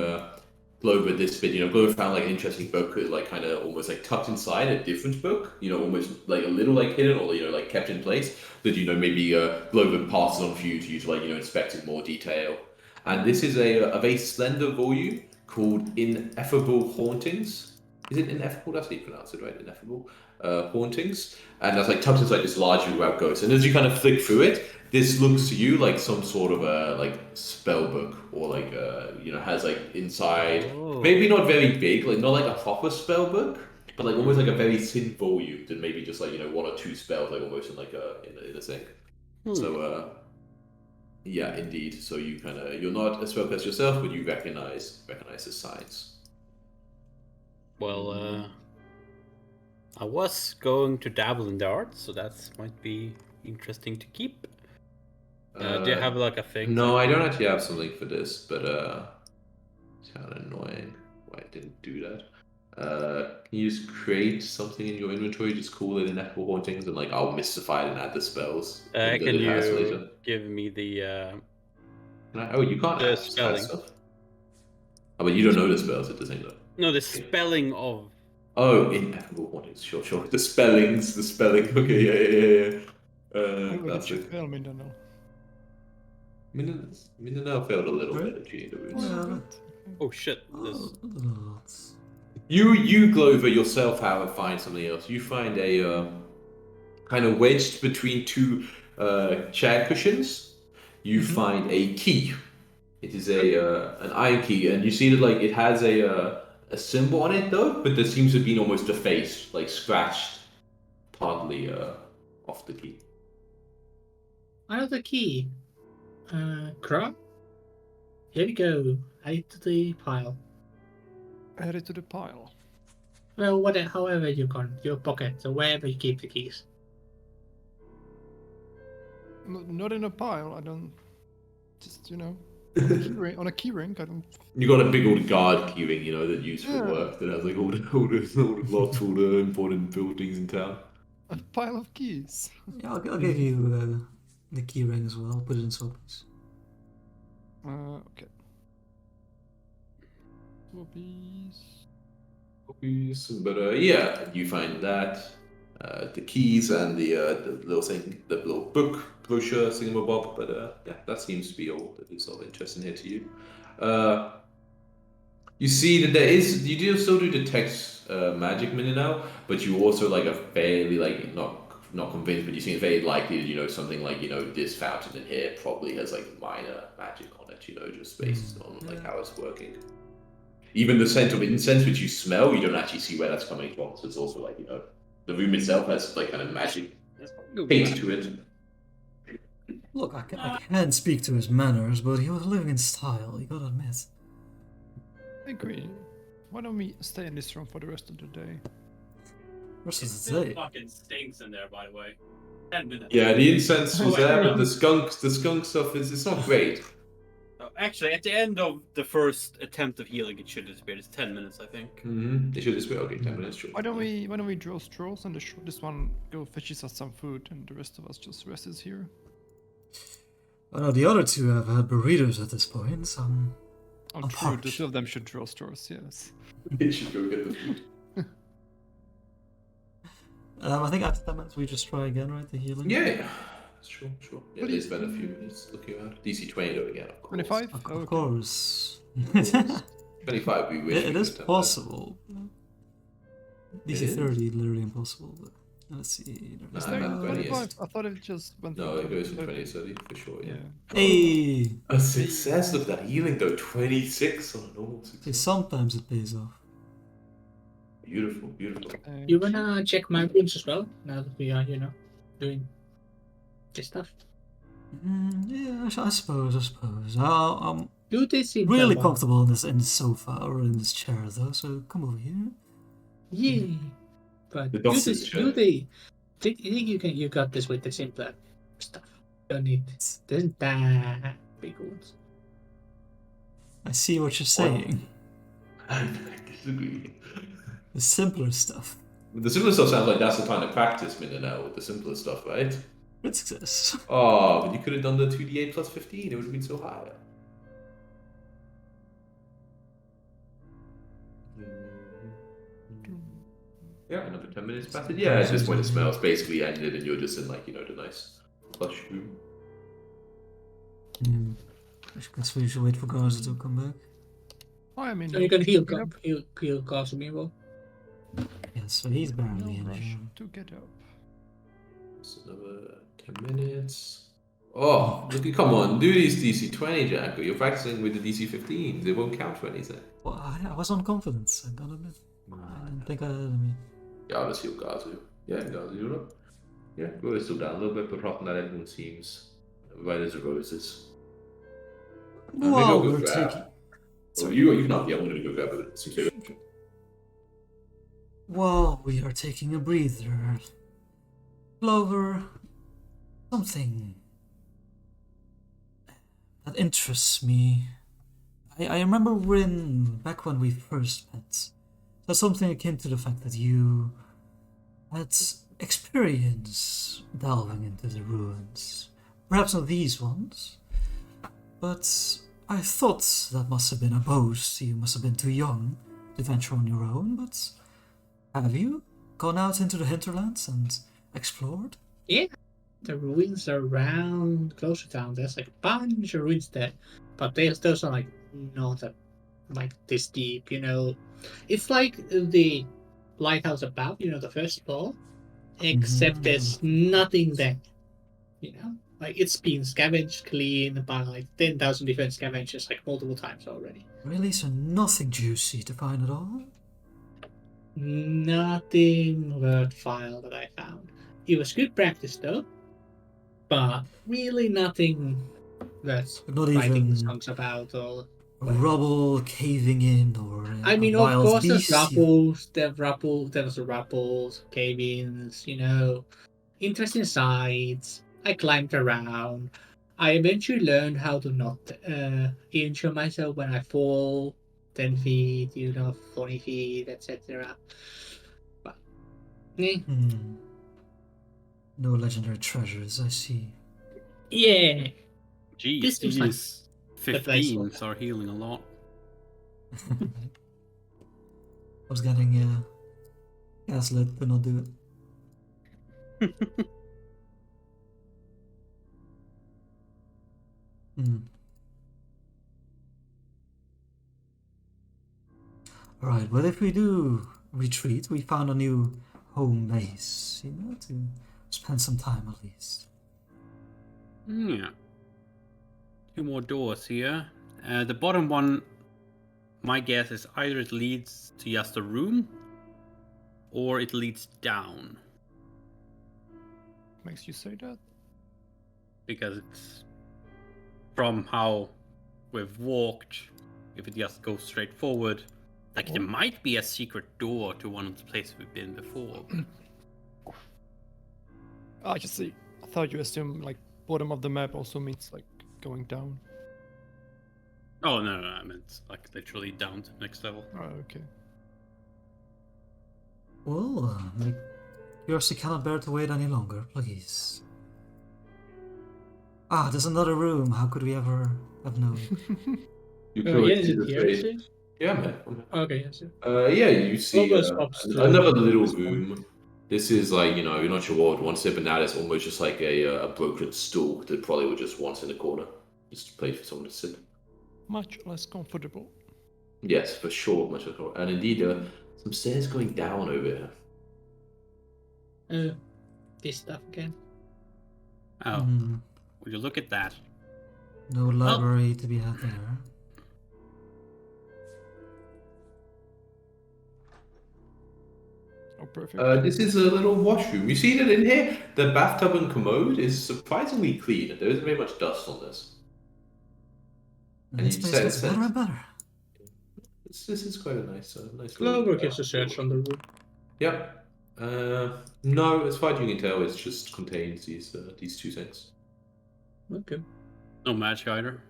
Glover this bit, Glover found an interesting book, kind of almost tucked inside a different book, almost a little hidden or kept in place that maybe Glover passes on for you to use inspect in more detail. And this is a very slender volume called Ineffable Hauntings. Is it Ineffable? That's how you pronounce it, right? Ineffable Hauntings. And that's tucked inside this large about ghost. And as you kind of flick through it, this looks to you like some sort of a spell book, or has inside maybe not very big, not a proper spell book, but almost a very thin volume that maybe just one or two spells almost in in a thing. So yeah, indeed. So you're not a spellcaster yourself, but you recognize the signs. Well, I was going to dabble in the arts, so that might be interesting to keep. Do you have a thing? No, I don't actually have something for this, but it's kind of annoying why I didn't do that. Can you just create something in your inventory, just call it Ineffable Hauntings, and I'll mystify it and add the spells. Can you give me the? You can't the add spelling stuff. Oh, but you don't know the spells at the same time. No, the spelling of. Oh, Ineffable Hauntings. Sure. The spelling. Okay, yeah. That's your film, Mindanao. Mindanao failed a little bit at Genie the Roots. Oh shit! You Glover yourself, however, find something else. You find a kind of wedged between two chair cushions. You find a key. It is an iron key, and you see that it has a symbol on it though, but there seems to have been almost defaced, scratched partly off the key. Another key. Crow? Here we go. Add it to the pile. Add it to the pile. Well, however you can, your pocket, or wherever you keep the keys. Not in a pile. I don't. Just on a key ring. I don't. You got a big old guard keyring, that used for work that has all the lots, all the important buildings in town. A pile of keys. Yeah, I'll give you the key ring as well. I'll put it in swappies. Okay. Swappies. But yeah, you find that the keys and the little thing, the little book brochure thingamabob. But yeah, that seems to be all that is of interest in here to you. You see that you do still do detect magic now, but you also are fairly not convinced, but you seem very likely that something this fountain in here probably has minor magic on it, just based on how it's working. Even the scent of incense which you smell, you don't actually see where that's coming from. So it's also the room itself has kind of magic paint to it. Look, I can't speak to his manners, but he was living in style, you gotta admit. I agree. Why don't we stay in this room for the rest of the day? Rest It of the still day. fucking stinks in there, by the way. 10 minutes. Yeah, the incense was Oh, there, yeah. but the skunk stuff it's not great. Oh, actually, at the end of the first attempt of healing, it should disappear. It's 10 minutes, I think. Mm-hmm. They should just be okay. 10 minutes. Sure. Why don't we draw straws and this one go fetches us some food and the rest of us just rests here? I know the other two have had burritos at this point. Oh, I'm true. The parched. two of them should draw straws. Yes. They should go get the food. I think after 10 minutes we just try again, right? The healing. Yeah. Sure. Yeah, What they is- spend a few minutes looking around. DC 20 though again, of course. 25. Of Oh, okay. course. 25 we wish It we is could have possible. It DC is? 30 literally impossible. But let's see. Is Nah, there nah, 25? I thought it just went. that. No, from it goes from 30. 20 to 30 for sure, yeah. Hey! A success, look at that healing though, 26 on a normal Okay, success. sometimes it pays off. Beautiful. You wanna check my runes as well? Now that we are, doing this stuff. Yeah, I suppose. I'm Do they seem really to- comfortable in the sofa or in this chair though, so come over here. Yeah. But The do doctor's this, chair. do they think you got this with the simpler stuff? Don't need this that big ones. I see what you're saying. I disagree. The simpler stuff. The simpler stuff sounds like that's the kind of practice, now with the simpler stuff, right? Good success. Oh, but you could have done the 2d8 plus 15, it would have been so high. Yeah, another 10 minutes passed. Yeah, at this point it smells basically ended and you're just in the nice plush room. I guess we should wait for Garza to come back. I mean, So you can heal, get up. heal Casimiro. Yes, so he's barely No rush injured. to get up. It's another 10 minutes. Oh, come on, do these DC 20, Jacko. You're practicing with the DC 15s. They won't count for anything. Well, I was on confidence, I gotta admit. I didn't think I had any. Yeah, I'll just heal Gazu. Yeah, Gazu, you're up. Yeah, go is still down a little bit, but apart from that, everyone seems right as the roses. Well, go we're grab. taking. So you can help. Yeah, I'm gonna go grab it. See if they- Well, we are taking a breather. Clover, something that interests me. I remember back when we first met, there's something akin to the fact that you had experience delving into the ruins. Perhaps not these ones, but I thought that must have been a boast. You must have been too young to venture on your own, but have you gone out into the hinterlands and explored? Yeah, the ruins around close to town. There's like a bunch of ruins there, but those are not this deep. It's like the lighthouse above. The first floor, except there's nothing there. It's been scavenged clean by 10,000 different scavengers multiple times already. Really? So nothing juicy to find at all? Nothing worthwhile that I found. It was good practice though, but really nothing that's Not writing even songs about or. rubble caving in or I mean, a of wild course, beast? there was the rapples, cave-ins, interesting sights. I climbed around. I eventually learned how to not injure myself when I fall 10 feet, 20 feet, etc. But, No legendary treasures, I see. yeah. Jeez, This seems like these the place 15s are healing a lot. I was getting gaslit to not do it. Alright, but if we do retreat, we found a new home base, to spend some time at least. Yeah. 2 more doors here. The bottom one, my guess is either it leads to just a room, or it leads down. Makes you say that? because it's from how we've walked. If it just goes straight forward, like there might be a secret door to one of the places we've been before. I just see. I thought you assumed like bottom of the map also means like going down. Oh no, I meant like literally down to the next level. Oh, okay. Well, my curiosity cannot bear to wait any longer, please. Ah, there's another room. How could we ever have known? You Yeah, could is see it the here? face. Too? Yeah, man. Okay, yes. Yeah, you see Almost pops to another little this one. room. This is like, you know, you're not sure what one step, but now it's almost just like a broken stool that probably was just once in the corner. Just a place for someone to sit. Much less comfortable. Yes, for sure, much like, and indeed, there are some stairs going down over here. This stuff again. Oh, Hmm, would you look at that? no library to be had there. Oh, perfect. This is a little washroom. You see that in here, the bathtub and commode is surprisingly clean. There isn't very much dust on this. And And this you place said- gets better and better. This is quite a nice Clover little, gives a search on the room. Yep. No, as far as you can tell, it just contains these two things. Okay. No magic either.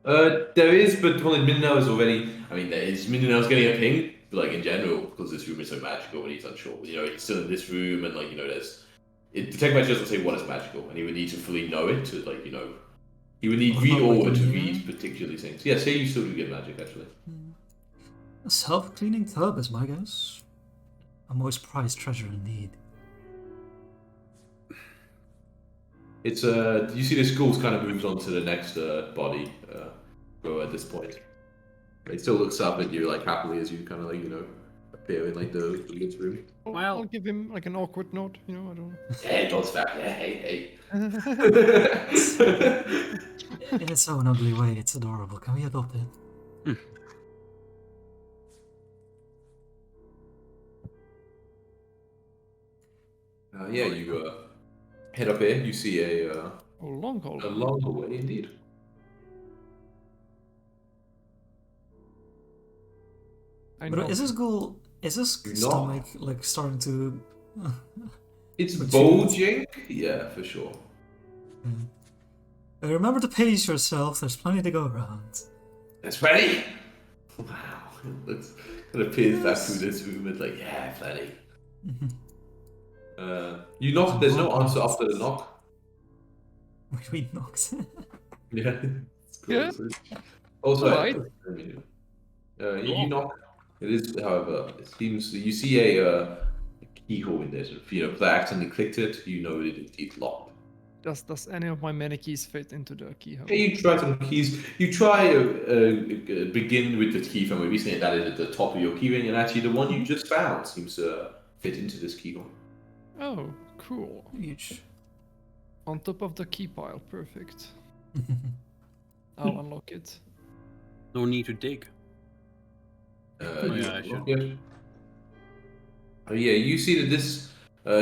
There is, but well, Mindanao is already. I mean, there is Mindanao is getting a ping, but like in general, because this room is so magical, and he's unsure. You know, he's still in this room, and like you know, there's. The tech magic doesn't say what is magical, and he would need to fully know it to like you know. He would need Well, read not like order in to here. read particularly things. Yes, here you still do get magic actually. A self-cleaning tub is my guess. A most prized treasure indeed. It's you see the schools kind of moves on to the next body row at this point. He still looks up at you like happily as you kind of like you know appear in like the kids' room. Well- I'll give him like an awkward nod, you know, I don't Hey, don't stop. Yeah, hey. In its own ugly way, it's adorable. Can we adopt it? Yeah, you head up here. You see a long hall. long hallway indeed. I But know. is this goal? Is this You're stomach like starting to? It's But bulging. Yeah, for sure. Remember to pace yourself. There's plenty to go around. That's ready. Wow, let's kind of peers back through this room and like yeah, plenty. You knock. There's no answer after the knock. We knocked. Yeah. Yeah. Also, Alright. you knock. It is, however, it seems you see a keyhole in there. So if you know, if I accidentally clicked it, you know it indeed locked. Does any of my many keys fit into the keyhole? Yeah, you try some keys. You try begin with the key from a recently that is at the top of your keyring, and actually the one you just found seems to fit into this keyhole. Oh, cool. Huge. On top of the key pile, perfect. I'll unlock it. No need to dig. Yeah, I should. Oh yeah, you see that this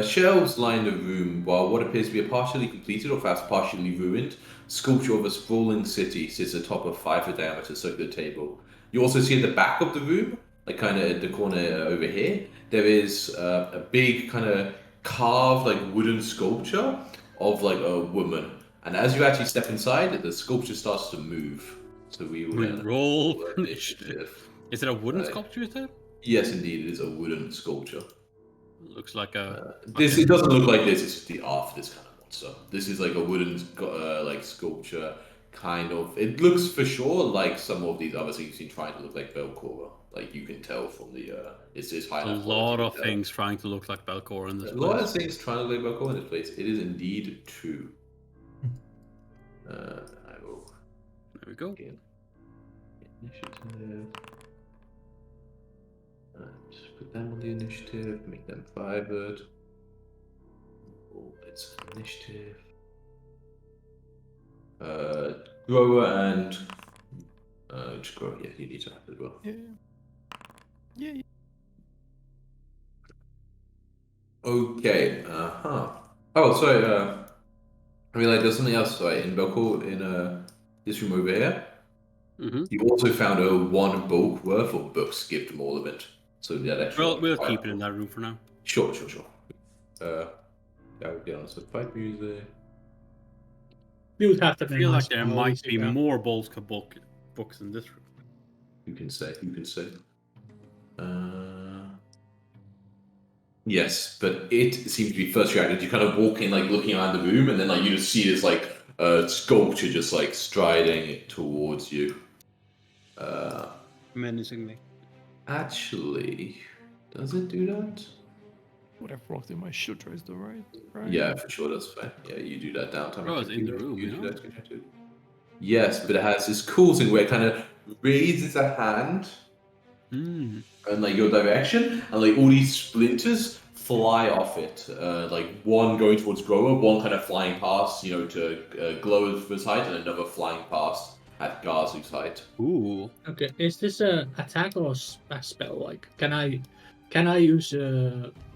shelves line the room, while what appears to be a partially completed or perhaps partially ruined sculpture of a sprawling city sits atop a 5-foot diameter circular table. You also see at the back of the room, like kind of at the corner over here, there is a big kind of carved like wooden sculpture of like a woman. And as you actually step inside, the sculpture starts to move. So we will then Roll initiative. Is it a wooden sculpture? Is it? Yes, indeed, it is a wooden sculpture. Looks like a. It doesn't look like this. It's just the art for this kind of monster. This is like a wooden like sculpture, kind of. It looks for sure like some of these other things you've seen trying to look like Belcora. Like you can tell from the it's high A enough lot quality of to tell. things trying to look like Belcor in this A lot of place. things trying to look like Belcora in this place. It is indeed true. I will There we go. again. Initiative. Just put them on the initiative, make them favored. Oh, it's initiative. Grower and just grower, yeah, you need to have it as well. Yeah. Yeah. Okay, Oh, sorry, I mean, like, there's something else, right? In Belco, in this room over here, you also found a 1 bulk worth of books. Give them all of it. So that extra. We'll keep it in that room for now. Sure. I would get on some fight music. You would have to I feel like there might be more Bolska books in this room. You can say. Yes, but it seems to be first reacted. You kind of walk in, like looking around the room, and then like you just see this like sculpture just like striding towards you. Menacingly. Actually, does it do that? Would have rocked in my shoot race though, right? Yeah, for sure, that's fine. Yeah, you do that downtime. Oh, it's in the room, you you do know? that too. Yes, but it has this cool thing where it kind of raises a hand in like your direction, and like all these splinters fly off it. Like one going towards Grower, one kind of flying past, you know, to Glower's height, and another flying past at Garzu's height. Ooh. Okay, is this a attack or a spell? Like, can I use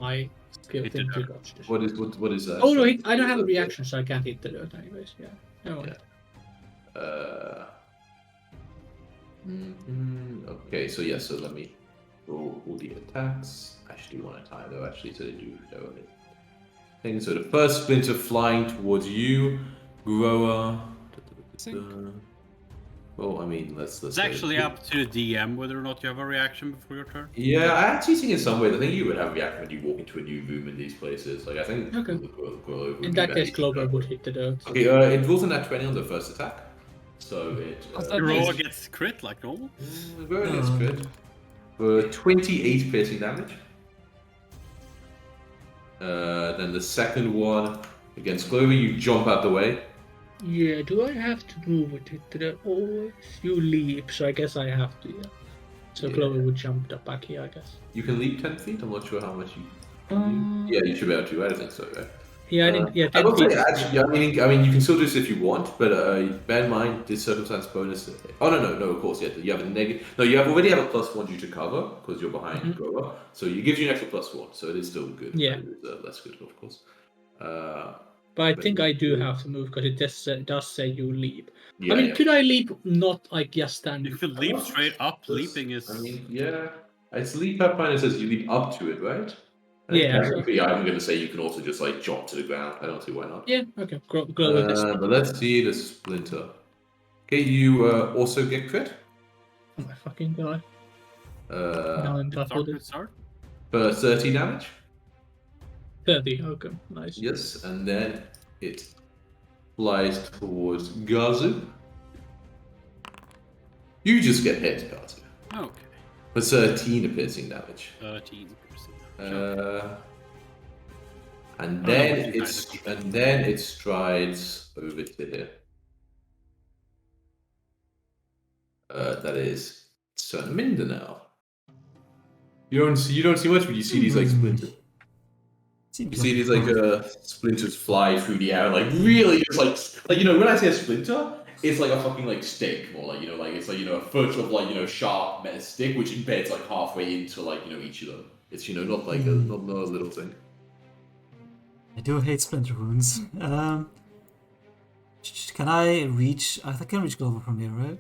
my skill Hit thing the to dirt. dodge this? What is that? Oh no, I don't have a reaction, so I can't hit the dirt anyways. Yeah. No worries. Okay, so yeah, so let me roll all the attacks. I actually want to tie though, actually, so they do know thing. So the first splinter flying towards you, Grower. Well, I mean, let's. It's actually up to the DM whether or not you have a reaction before your turn. Yeah, I actually think in some ways, I think you would have a reaction when you walk into a new room in these places. Like, I think. Okay. Grover would In be that better. case, Clover would hit the dirt. Okay, it rolls a nat 20 on the first attack. So it. Grower gets crit like normal. Very nice crit. For 28 piercing damage. Then the second one against Clover, you jump out the way. Yeah, do I have to move it to the or you leap? So I guess I have to, yeah. So Yeah. Clover would jump up back here, I guess. You can leap 10 feet. I'm not sure how much you. Um, Yeah, you should be able to. I think so, right? Yeah, I didn't. Yeah, I 10 will say feet. actually. I mean, you can still do this if you want, but bear in mind this circumstance bonus. Oh no! Of course, yeah. You have a negative. No, you already have a +1 due to cover because you're behind Grower. So it gives you an extra +1. So it is still good. Yeah. But it's less good, of course. But I think I do have to move because it does say you leap. Yeah, I mean, yeah. could I leap not like just stand? You could leap straight up. Leaping is. I mean, yeah. It's leap Pathfinder says you leap up to it, right? And Yeah, technically, I'm going to say you can also just like jump to the ground. I don't see why not. Yeah, okay. Go with this. But let's see the splinter. Okay, you also get crit. Oh my fucking god. Now I'm Start baffled. with start. For 30 damage. 30, okay, nice. Yes, and then it flies towards Gazu. You just get hit, Gazu. Okay. For 13 piercing damage. 13%. And Oh, then no, it strides over to here. That is Sun Mindanao. You don't see much, but you see these like splinters. You see these like splinters fly through the air, like really just like you know when I say a splinter, it's like a fucking like stick, or like like it's like a foot of like sharp metal stick which embeds like halfway into like each of them. It's not like not a little thing. I do hate splinter wounds. Can I reach? I think I can reach Glover from here, right?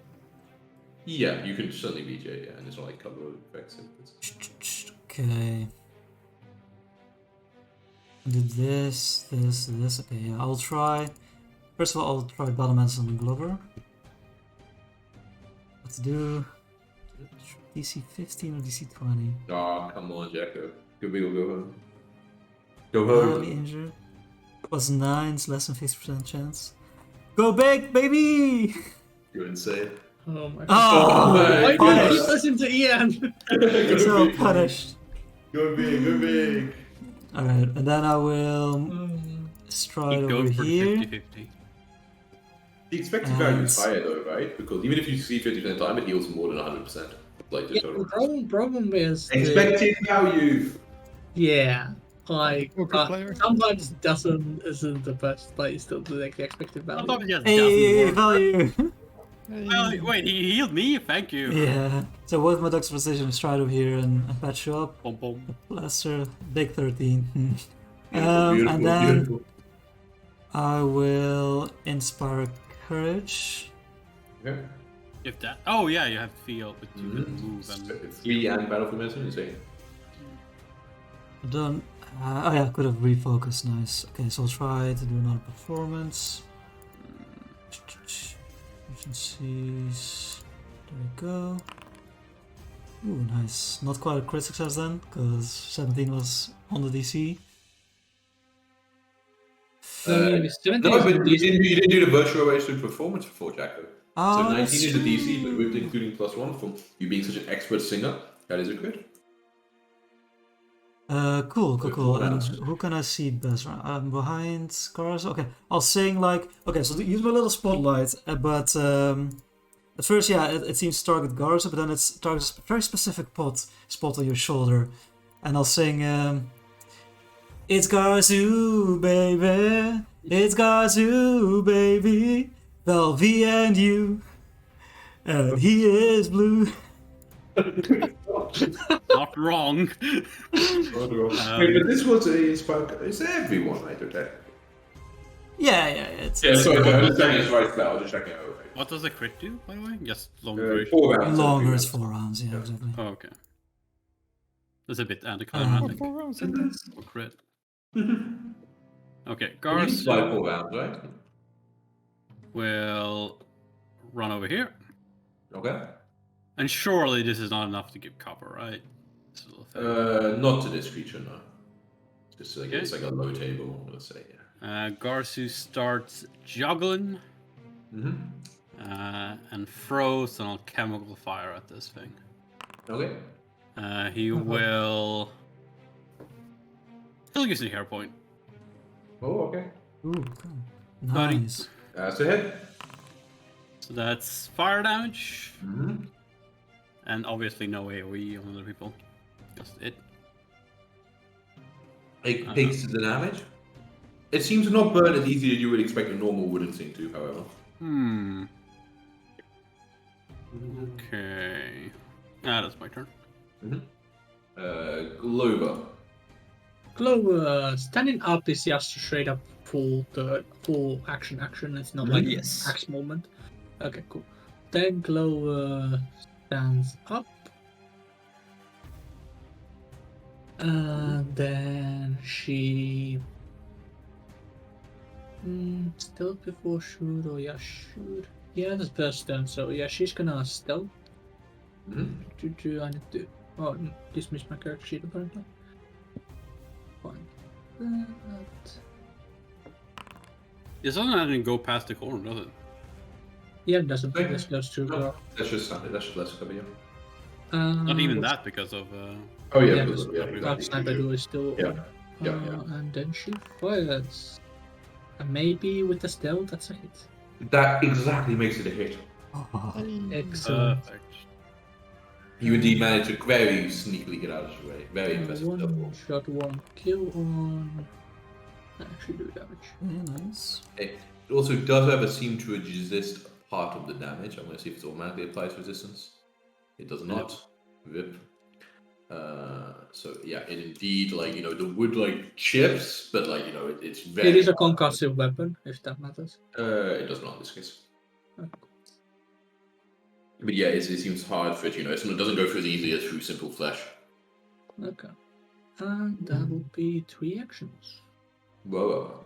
Yeah, you can certainly reach it, yeah, and it's not like cover effects. Okay. Do this. Okay, yeah, I'll try. First of all, I'll try Battle Manson and Glover. What to do? DC 15 or DC 20? Oh, come on, Jacko. Go big or go home. Go Badly home. injured. Plus 9, it's less than 50% chance. Go big, baby! You're insane. Oh my god. Oh, Why did you punished. listen to Ian? So punished. Go big. Alright, and then I will stride Keep over going for here. 50-50. The expected value is higher though, right? Because even if you see 50% time, it heals more than 100%. Like the Yeah, total. the problem is Expected value. yeah, like Poker player. sometimes isn't the best place to do like the expected value. Sometimes it just Hey, doesn't work. value! Well, wait, he healed me. Thank you. Yeah. So with my Dux precision, stride over here and patch you up. Boom, boom. Blaster, big 13. Beautiful, And then beautiful. I will inspire courage. Okay. If that. Oh yeah, you have feel, but you can move and. 3 and battle for medicine, you say? I don't. Oh yeah, I could have refocused. Nice. Okay, so I'll try to do another performance. Agencies. There we go. Ooh, nice. Not quite a crit success then, because 17 was on the DC. No, 17 but is you decent. didn't do the virtual wasted performance before, Jacko. Oh, So 19 that's is the DC, but true. with including +1 from you being such an expert singer, that is a crit. Cool. So And 4 rounds. who can I see best? I'm behind Cars. Okay, I'll sing like. Okay, so use my little spotlight, but at first, yeah, it seems to target Garza, but then it targets a very specific spot on your shoulder, and I'll sing. It's Garzu, baby. It's Garzu, baby. Well, V and you, and he is blue. Not wrong. Wait, but this was a inspired. It's everyone, right? Okay. Yeah, it's Sorry, I was just checking his right spell. I was just checking it over. What does the crit do, by the way? Just long duration. 4 rounds. longer. It's 4 rounds. Yeah, exactly. Oh, okay. That's a bit Oh, anticlimactic. 4 rounds it is. For crit. Okay, It's like Garsu 4 rounds, right? will run over here. Okay. And surely this is not enough to give cover, right? This little thing. Not to this creature, no. Just like Okay. it's like a low table, let's say. Yeah. Garsu starts juggling and throws an alchemical fire at this thing. Okay. He will. He'll use a hero point. Oh, okay. Ooh, Buddy. nice. That's the hit. So that's fire damage. Mm-hmm. And obviously no AoE on other people. Just it. It takes the damage. It seems to not burn as easy as you would expect a normal wooden thing to, however. Okay. That's my turn. Glover. Glow standing up is just straight up full action. It's not like Yes. axe movement. Okay, cool. Then Glow stands up. And then she stealth before shoot, or yeah, shoot. Yeah, that's best then. So yeah, she's gonna stealth. I need to dismiss my character sheet apparently. Fine. That. This doesn't go past the corner, does it? Yeah, it doesn't. Okay. This goes to No, that's just standard. That's just less cover, yeah. Not even that because of. Oh, yeah. Yeah, because- yeah, that exactly. sniper duel is still Yeah. on. Yeah. And then she fires. And maybe with the stealth, that's a hit. That exactly makes it a hit. Excellent. Perfect. You indeed managed to very sneakily get out of the way. Very impressive. One shot, one kill on. Actually do damage. Yeah, nice. It also does ever seem to resist part of the damage. I'm going to see if it automatically applies resistance. It does not. Rip. So yeah, it indeed, like, the wood like chips, but like, it's very. It is a concussive weapon, if that matters. It does not in this case. Okay. But yeah, it seems hard for it. It doesn't go through as easily as through simple flesh. Okay. And that will be 3 actions. Whoa.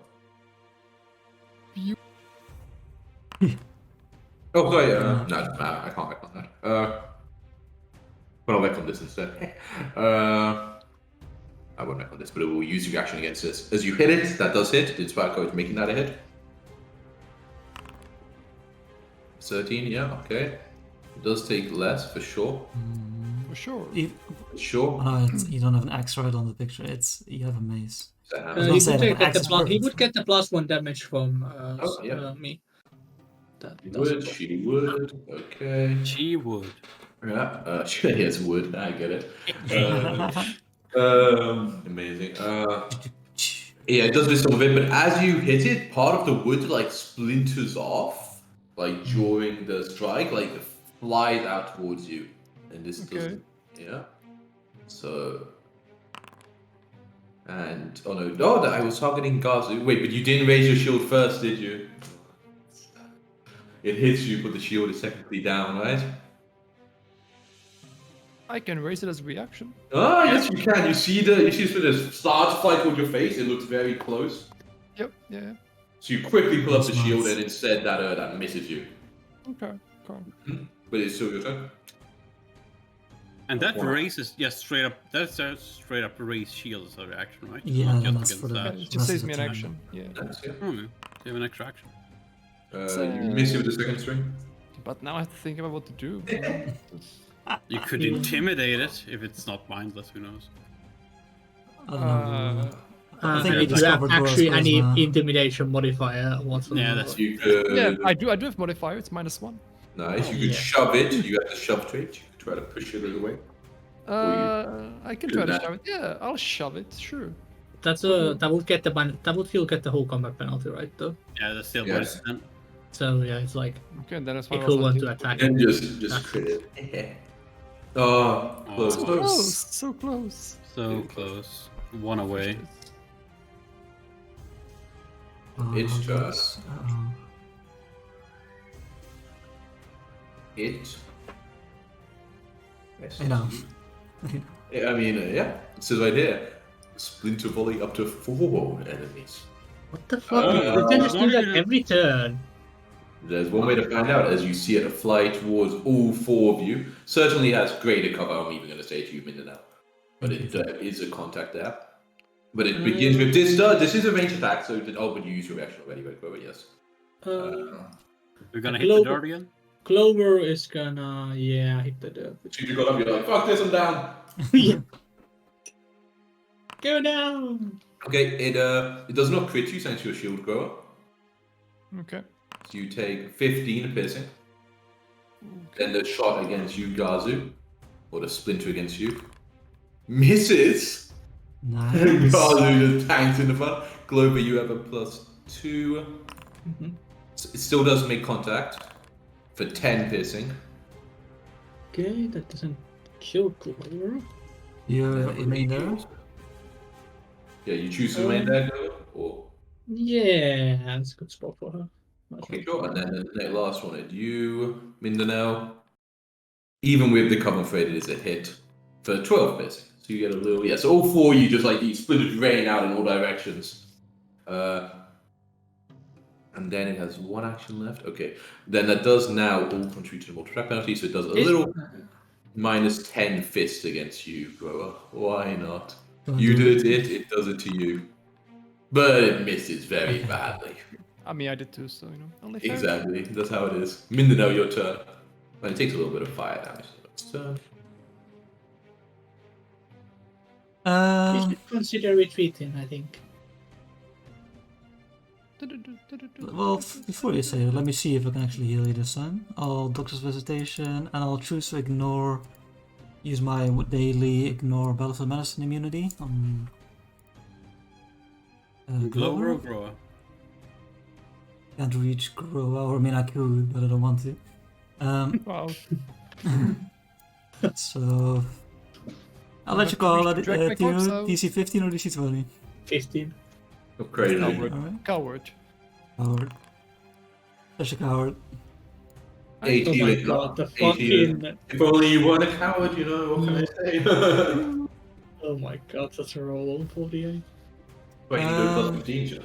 You- Oh, sorry. No, I can't back on that. Well, I'll back on this instead. I won't back on this, but it will use your reaction against this. As you hit it, that does hit. The Inspire Code making that a hit. 13, yeah, okay. It does take less, for sure. For sure. For sure. Oh, no, you don't have an axe right on the picture. You have a mace. That was He happens. gonna would, say, get axe the is plus, he perfect. would get the +1 damage from yeah. me. That She does would, it. she would. Okay. She would. Yeah, yes, would. I get it. Amazing. Yeah, it does miss some of it, but as you hit it, part of the wood like splinters off, like during the strike, like flies out towards you, and this Okay. doesn't. Yeah. So. And oh no, I was targeting Gazu. Wait, but you didn't raise your shield first, did you? It hits you, but the shield is technically down, right? I can raise it as a reaction. Ah, yes, you can. You see the start fight with your face. It looks very close. Yep, yeah. So you quickly pull up the That's shield, nice. and instead that misses you. Okay, cool. But it's still your turn. And that Wow. raises, straight up. That's a straight up raise shield as a reaction, right? Yeah, Not then just that's against for the- that. It Rest just saves of me the an time. action. Yeah. Nice, yeah. Hmm. So you have an extra action. You miss it with the second string. But now I have to think about what to do. You know? It's- You could Yeah. intimidate it if it's not mindless. Who knows? I don't know. I think think we if you have discovered Gora's actually any charisma. intimidation modifier whatsoever. Yeah, that's- You could. yeah, I do have modifier. It's -1. Nice. Oh, You could yeah. shove it. You have the shove trait. You could try to push it away. I can do try to that. shove it. Yeah, I'll shove it. Sure. That would still get the whole combat penalty, right? Though. Yeah, that's still Yes. -10. So yeah, it's like Okay, then that's why I was equivalent like, to attack. And just crit it. Oh, close. So close, so close. So close. One away. It's turn. Uh-oh. It. Yes. I know. Yeah, I mean, yeah. It says right here. Splinter volley up to 4 enemies. What the fuck? Uh, You can just do that no. every turn. There's one way to find out as you see it fly towards all 4 of you. Certainly has greater cover, I'm even going to say to you, Mindanao. But it is a contact there. But it begins with this. This is a range attack, so but you use your reaction already, right? But yes. We're gonna hit Global- the door again. Clover is gonna hit the dirt. So you got up, you're like, fuck this, I'm down. Yeah. Go down. Okay, it does not crit you thanks to your shield grower. Okay. So you take 15 piercing. Then the shot against you, Gazu, or the splinter against you, misses. Nice. Gazu just tanks in the front. Glover, you have a +2. Mhm. It still does make contact for 10 piercing. Okay, that doesn't kill Clover. You're aiming there? Yeah, you choose to remain there, Glover, or Yeah, that's a good spot for her. okay, sure. And then the last one at you, Mindanao. Even with the cover faded, is a hit for 12 piercing. So you get a little, so all 4 of you just like these splinters rain out in all directions. And then it has 1 action left. Okay, then that does now all contribute to the multiple attack penalty. So it does a little -10 fist against you, Grower. Why not? Don't You do did it does it to you. But it misses very badly. I mean, I did too, so you know. Only fair. Exactly, that's how it is. Mindanao, your turn. And it takes a little bit of fire damage. So it's turn. You should consider retreating, I think. Well, before you say it, let me see if I can actually heal you this time. I'll Doctor's Visitation, and I'll choose to use my daily ignore Battlefield Medicine immunity on Glover or Glover. Grower? Can't reach Groa, or I mean I could, but I don't want to. Wow. So I'll let you call it Drag my corpse out. DC 15 or DC 20. 15. Oh, crazy. Coward. Alright. Coward. Coward. Such a coward. 8 Oh my healing. god, the 8 healing. fucking. If only you weren't a coward, you know, what can I say? Oh my god, that's a roll on 48. Wait, you do plus 15, sure.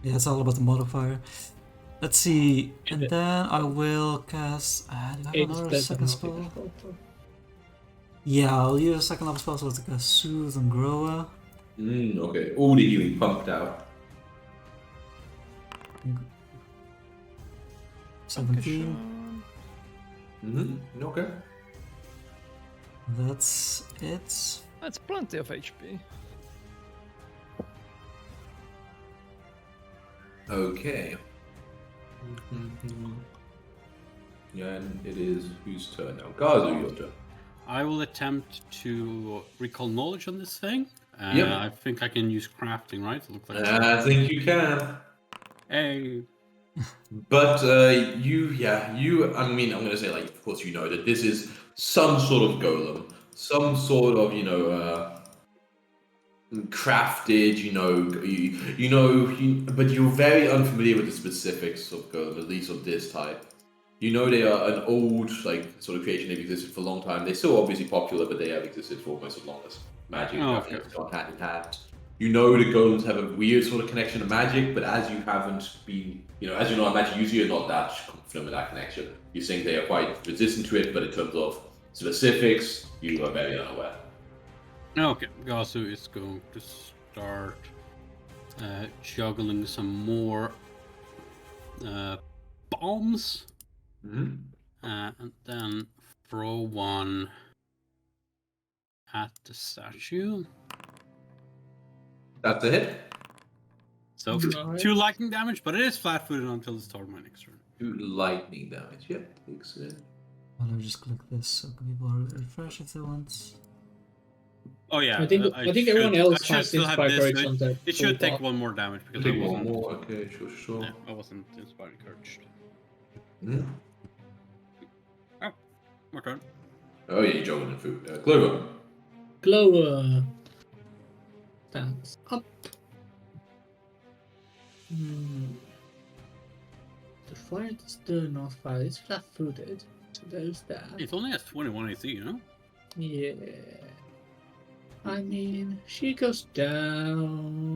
Yeah, it's all about the modifier. Let's see, and then I will cast. Do I have another second spell? Yeah, I'll use a second level spell so to cast Soothe and Groa. Okay, all the healing pumped out. 17. Okay. That's it. That's plenty of HP. Okay. Yeah, and it is whose turn now? Gazu, your turn. I will attempt to recall knowledge on this thing. Yep. I think I can use crafting, right? It looks like. I think you can. Hey. But I mean, I'm going to say, like, of course you know that this is some sort of golem. Some sort of, crafted, but you're very unfamiliar with the specifics of Golem, at least of this type. You know they are an old, like, sort of creation. They've existed for a long time. They're still obviously popular, but they have existed for almost as long as magic and Okay. have gone hand in hand. You know the golems have a weird sort of connection to magic, but as you haven't been, as you're not a magic user, you're not that confident with that connection. You're saying they are quite resistant to it, but in terms of specifics, you are very unaware. Okay, Gasu is going to start juggling some more bombs. Mm-hmm. And then throw one at the statue. That's a hit. So Nice. 2 lightning damage, but it is flat-footed until the start of my next turn. 2 lightning damage. Yep, excellent. Well, I'll just click this so people refresh if they want. Oh yeah, I think everyone else I should has still have this. inspired on their It should take toolbar. 1 more damage because Take I one wasn't. more. Okay, sure. Yeah, I wasn't inspired encouraged. Mm-hmm. My turn. Oh yeah, you're juggling food. Clover. Glower stands up. The flight is still not far. It's flat-footed, so there's that. It only has 21 AC, you know. Yeah. I mean, she goes down.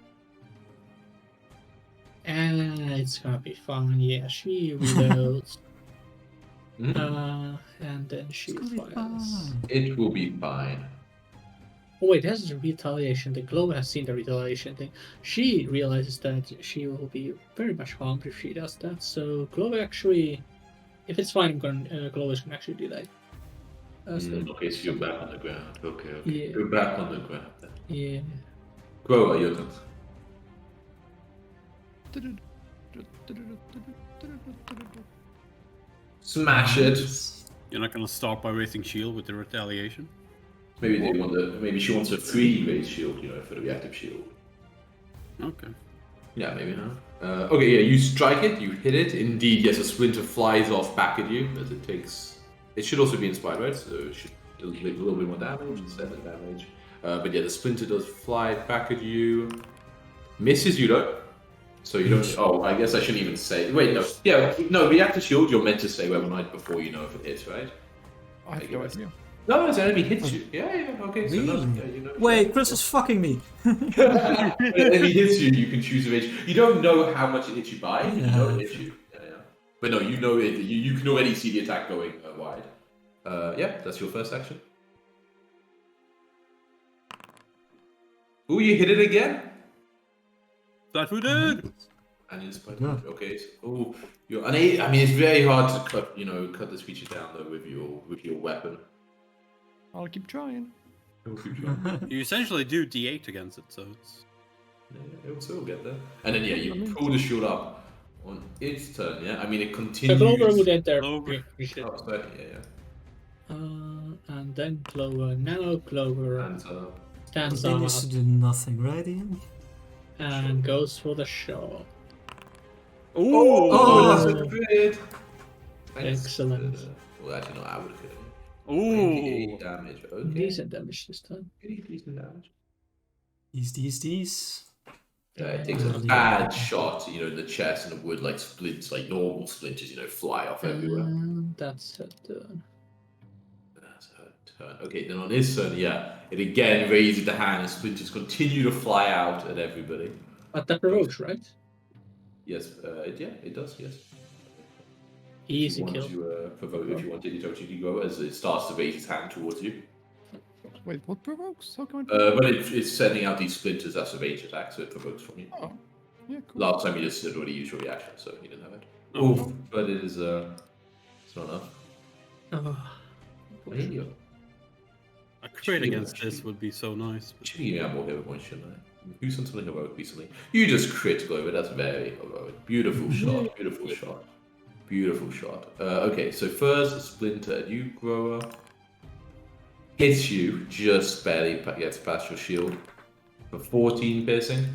And it's gonna be fun. Yeah, she reloads. And then she It's gonna be fires. fine. It will be fine. Oh wait, that's the retaliation. The Glow has seen the retaliation thing. She realizes that she will be very much harmed if she does that. So Glow actually, if it's fine, Glow is gonna actually do that. Okay, so you're back on the ground. Okay. Yeah. You're back on the ground then. Yeah. Grover, your turn. Smash it. You're not gonna start by raising shield with the retaliation. Maybe she wants a free raise shield, for the reactive shield. Okay. Yeah, maybe not. Okay, yeah, you strike it, you hit it. Indeed, yes, a splinter flies off back at you as it takes. It should also be inspired, right? So it should do a little bit more damage, 7 damage. But yeah, the splinter does fly back at you. Misses you though. So you don't. Oh, I guess I shouldn't even say. Wait, no. Yeah, no. Reactive shield. You're meant to say whether or not before you know if it hits, right? I have no idea. No, the enemy hits you. Yeah. Okay. So Really? no, yeah, you know. Wait, Chris is fucking me. If he hits you, you can choose a range. You don't know how much it hits you by. You know it hits you. Yeah. But no, you know it. You can already see the attack going wide. Yeah, that's your first action. Ooh, you hit it again. Flat-footed. And it's quite Yeah. okay. So, I mean, it's very hard to cut the speeches down though with your weapon. I'll keep trying. You essentially do D8 against it, so it's. Yeah, it will get there. And then you pull the shield up on its turn. Yeah, I mean it The continues. Glover would enter. Glover. Oh, sorry, yeah. And then Glover. Now Glover And stands He up needs to do nothing, right, Ian? and goes for the shot. oh, that's a crit. Excellent. Well, actually, no, I would have hit him. Ooh. 28 damage. Okay. Decent damage this time. Pretty decent damage. These. It takes a bad shot, in the chest, and the wood like splits, like normal splinters, fly off everywhere. And that's her turn. That's her turn. Okay, then on his turn, it again raises the hand, and splinters continue to fly out at everybody. But that provokes, right? Yes, it does. Yes. Easy if you kill. want to provoke, if you wanted it to go as it starts to raise its hand towards you. Wait, what provokes? How come But it's sending out these splinters as a range attack, so it provokes from you. Oh, yeah, cool. Last time you just had already used your reaction, so you didn't have it. Oh. But it is it's not enough. Oh, Hey, yo. A crit against this would be so nice. But... Should you have more hero points, shouldn't I? Who's done something heroic recently? You just crit, Glover. That's very heroic. Beautiful shot. Beautiful shot. Beautiful shot. Okay, so first splinter at you, Grower. Hits you, just barely gets past your shield. For 14 piercing.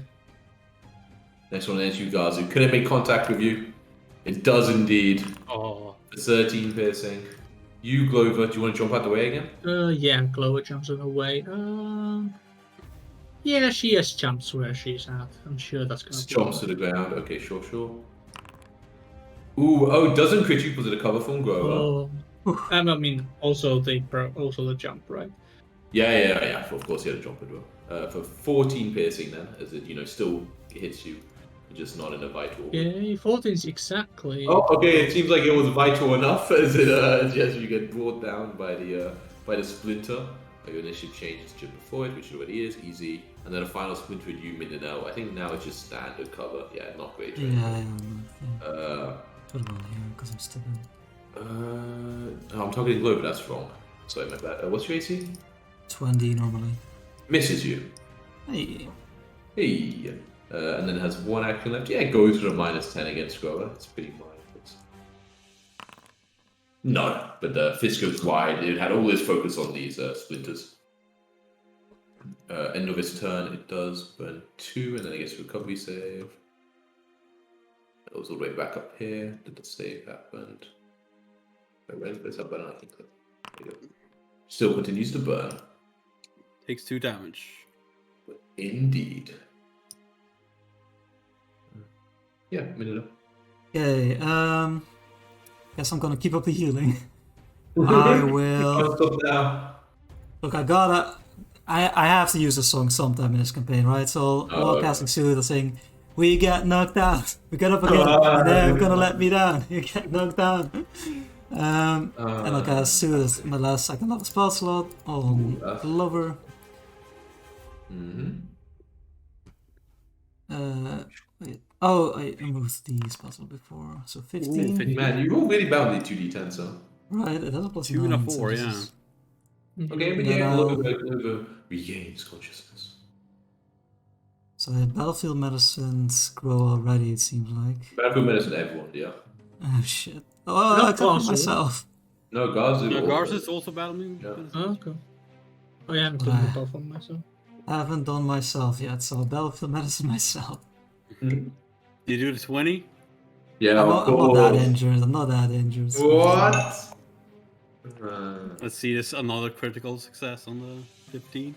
Next one is you, Gazu. Could it make contact with you? It does indeed. Oh. For 13 piercing. You, Glover, do you want to jump out the way again? yeah, Glover jumps on the way. Yeah, she just jumps where she's at. I'm sure that's gonna Just blow jumps to her. the ground. Okay, sure. Ooh, oh, doesn't crit you. Was it a cover from Grover? Oh, I mean, also the jump, right? Yeah. Of course, he had a jump as well. For 14 piercing, then, as it still hits you, just not in a vital. Yeah, 14's exactly. Oh, okay. It seems like it was vital enough, as it yes, you get brought down by the splinter. Your initiative changes to before it, which it already is easy, and then a final splinter with you, Mindanao. I think now it's just standard cover. Yeah, not great. Yeah. Uh, Put it on here because I'm still in. I'm talking glow, but that's wrong. Sorry, my bad. What's your AC? 20 normally. Misses you. Hey. Hey. And then has one action left. Yeah, it goes for a -10 against Grover. It's pretty minor. No, but the fist goes wide. It had all its focus on these splinters. End of its turn, it does burn 2, and then it gets a recovery save. It goes all the way back up here. Did the save happened? Where's this up burn? I think there you go. Still continues to burn. Takes 2 damage. Indeed. Yeah, minute. Okay, guess I'm gonna keep up the healing. I will. Stop now. Look, I have to use a song sometime in this campaign, right? So while okay. casting Soothe, saying, "We get knocked out, we get up again, and they're gonna let me down. You get knocked down." And I'll cast Soothe in the last second of the spell slot on the lover. Wait. Oh, I removed the spell slot before, so 15. Ooh, Man, you roll really badly 2d10, so. Right, it has a plus 2 and 9. a 4, so this yeah. is- Okay, but Then yeah, I'll- Lover regains consciousness. So the battlefield medicines grow already, it seems like. Battlefield medicine, everyone, yeah. Oh shit. Oh, Not I got possible. myself. No, Garzu. No, also. Garth is also battling. Yeah. Oh, okay. Oh, yeah, I'm doing it off on myself. I haven't done myself yet, so battlefield medicine myself. Did you do the 20? Yeah, I'm of not that course. injured. I'm not that injured. so- What? Let's see, this another critical success on the 15.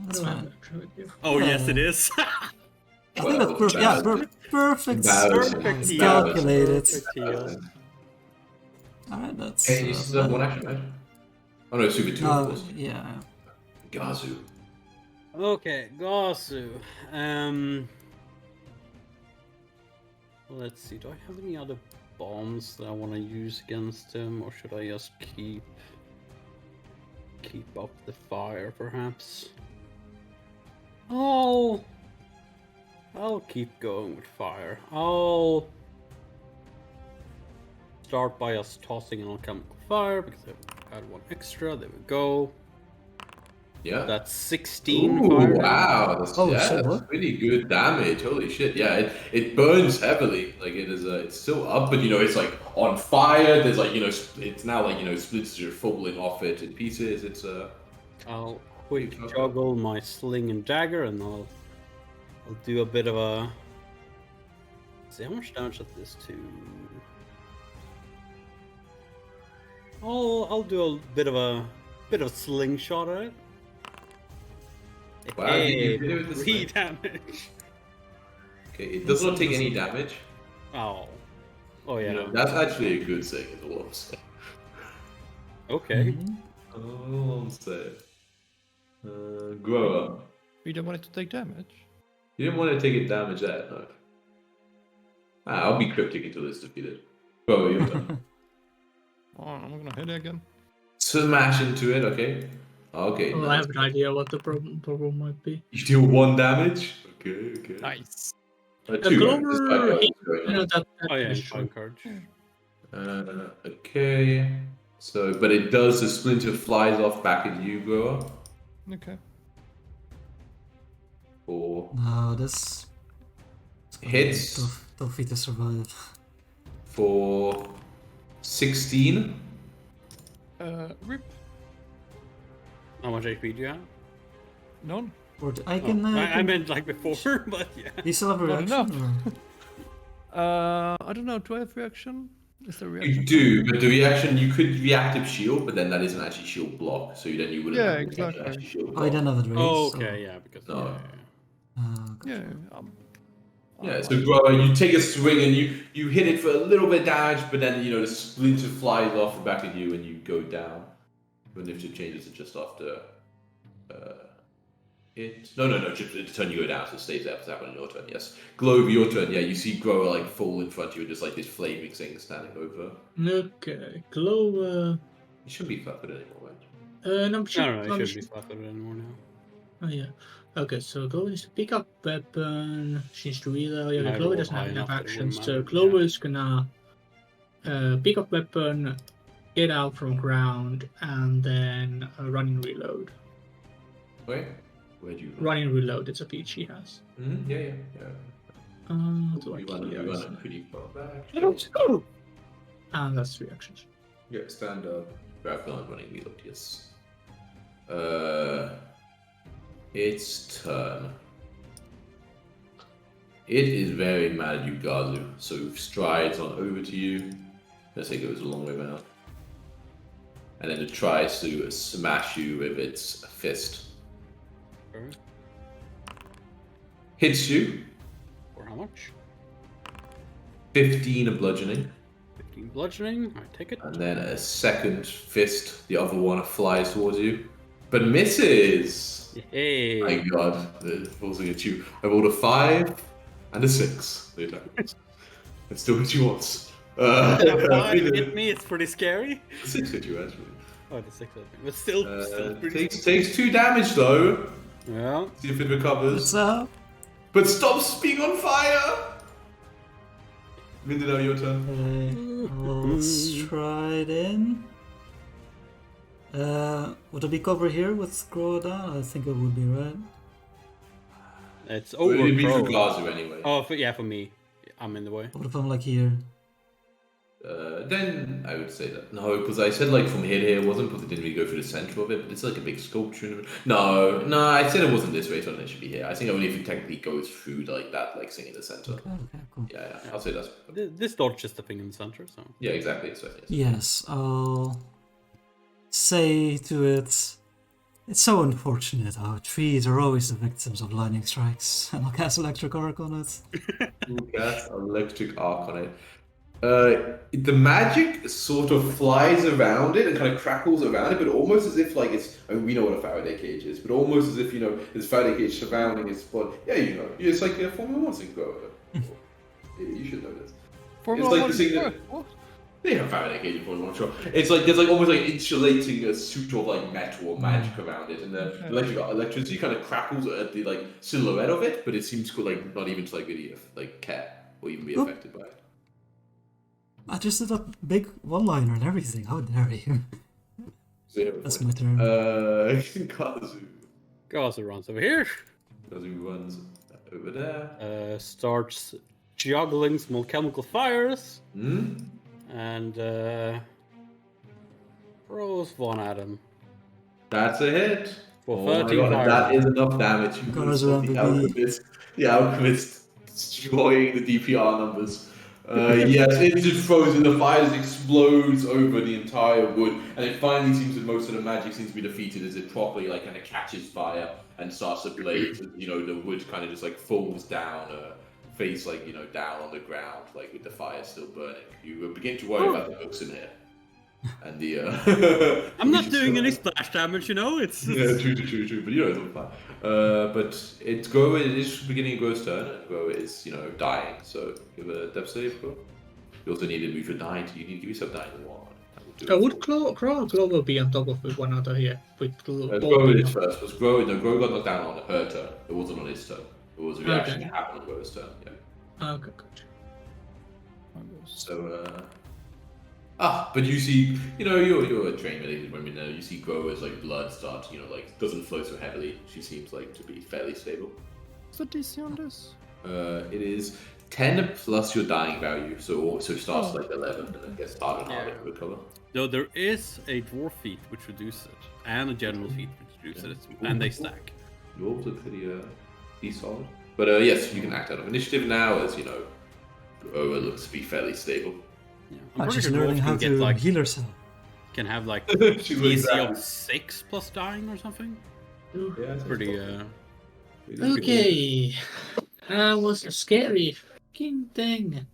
That's I don't fine. have that with you. Oh, yes, Yeah. it is. I think that's perfect. Yeah, perfect. Perfect It's heal. calculated. Perfect heal. Alright, that's. Hey, you still have one action, right? Oh no, Super 2, of No, course. yeah. Garzu. Okay, Gosu. Let's see, do I have any other bombs that I want to use against him, or should I just keep up the fire, perhaps? I'll keep going with fire. I'll start by us tossing an alchemical fire because I had one extra. There we go. Yeah. That's 16 Ooh, fire damage. wow. That's, Oh, yeah, shit, that's what? pretty good damage. Holy shit. Yeah, it burns heavily. Like it is it's still up, but it's like on fire. There's like, it's now like, splinters are falling off it in pieces. It's I'll quick juggle my sling and dagger, and I'll do a bit of a. Let's see how much damage does this do. I'll do a bit of a slingshot at it. Wow, Hey, you did it with the 3 sling. damage. okay. It does not take any damage. Oh yeah. That's actually a good thing, is all I'm saying. Okay. All I'm saying. Grower. We don't want it to take damage. You didn't want to take a damage that, no. I'll be cryptic until it's defeated. Grower, your turn. Oh, I'm gonna hit it again. Smash into it, okay? Okay. Well, nice. I have an idea what the problem might be. You deal 1 damage? Okay. Nice. 2 Glover, damage. Oh yeah, is and true. fine courage. Okay. So, but it does, the splinter flies off back at you, Grower. Okay. For No, this. it's gonna be Hits. Tough feat to survive. for 16. Rip. How much HP do you have? None. Or I can. I meant like before, but yeah. You still have a Not reaction? enough. or- I don't know. Do I have reaction? Is there You reaction? do, but the reaction, you could reactive shield, but then that isn't actually shield block, so then you wouldn't Yeah, have exactly. actually shield Oh, block. I don't have it raised. Oh, so- okay, yeah, because No. Gotcha. Yeah. Yeah, so Grower, you take a swing and you hit it for a little bit of damage, but then the splinter flies off the back of you and you go down. Your initiative changes it just after it. No, just the turn you go down, so it stays there. That on your turn, yes. Globe, your turn. Yeah, you see Grower like fall in front of you, and just like this flaming thing standing over. Okay, Glow. You shouldn't be flat-footed anymore, right? No, No, it shouldn't be flat-footed anymore now. Oh yeah. Okay, so Glow needs to pick up weapon. She needs to reload. Yeah, Neither Glow was doesn't have high enough enough that it actions, wouldn't so matter, Glow yeah. is gonna pick up weapon, get out from ground, and then running reload. Wait, where'd you run? Running reload. It's a feat she has. Mm-hmm. Yeah. Do I You run clear it it? pretty far back. And that's 3 actions. Yeah, stand up. Grab gun, running reload, yes. Its turn. It is very mad at you, Gazu. So strides on over to you. Let's say it goes a long way around. And then it tries to smash you with its fist. Okay. Hits you. For how much? 15 of bludgeoning. 15 bludgeoning. I take it. And then a second fist. The other one flies towards you. But misses! Hey. My god, it falls against you. I rolled a 5 and a 6. Later. It still hit you once. That 5 hit me. It's pretty scary. 6 hit you actually. Oh, the 6 hit me. But still pretty Takes 2 damage though. Yeah. See if it recovers. What's up? But stops being on fire! Mindanao, your turn. I'll stride in. Would I be covered here with Groda? I think it would be, right? It's Well, over. it'd be for Pro. Gazu anyway. Oh, for me. I'm in the way. What if I'm like here? Then I would say that. No, because I said like from here to here it wasn't, because it didn't really go through the center of it, but it's like a big sculpture. No, I said it wasn't this way, so it should be here. I think only if it technically goes through like that, like thing in the center. Okay, cool. Yeah, I'll say that's. This dodge is the thing in the center, so. Yeah, exactly. So, yes. Yes, I'll say to it, it's so unfortunate how trees are always the victims of lightning strikes, and I'll cast Electric Arc on it. You cast electric arc on it. The magic sort of flies around it and kind of crackles around it, but almost as if like it's. I mean, we know what a Faraday cage is, but almost as if there's Faraday cage surrounding its body. Yeah, it's like a Formula 1 thing, bro. You should know this. Formula like One the thing that- what? They have Faraday cage in Formula 1, sure. It's like there's like almost like insulating a suit of like metal or magic around it, and the electricity kind of crackles at the like silhouette of it, but it seems to like not even to like really like care or even be affected by it. I just did a big one-liner and everything. How dare you? That's my turn. Kazu. Gaza runs over here. Kazu runs over there. Starts juggling small chemical fires. Hmm? And throws one at him. That's a hit. For Oh my 13 god, fire. that is enough damage. You Kazu saw MVP. the alchemist destroying the DPR numbers. Yes, it just throws in the fires, explodes over the entire wood, and it finally seems that most of the magic seems to be defeated as it properly like kind of catches fire and starts to blaze. The wood kind of just like falls down, face like down on the ground, like with the fire still burning. You begin to worry about the books in here, and the. I'm not doing any splash damage, It's. Yeah, true. But it's on fire. But it's Grow. It is beginning of Grow's turn, and Grow is dying. So give a death save, Grow. You also need to move your dying. You need to give yourself dying one. Would Glow will be on top of one another here? With Grow is first. Was Grow got knocked down on her turn. It wasn't on his turn. It was a reaction that happened on Grow's turn. Yeah. Okay, good. So. But you see, you're a trained medic women now. You see Grow as like blood starts, doesn't flow so heavily. She seems like to be fairly stable. What's the DC on this? It is 10 plus your dying value, so starts like 11 and then gets harder and harder to recover. Though there is a dwarf feat which reduces it, and a general feat which reduces it, and they stack. Dwarves are pretty solid. But yes, you can act out of initiative now, as Grow looks to be fairly stable. Yeah. I'm pretty just sure learning dwarves how can to get like heal herself. can have like She's DC exactly. of 6 plus dying or something. Yeah, Pretty Okay. That was a scary fucking thing.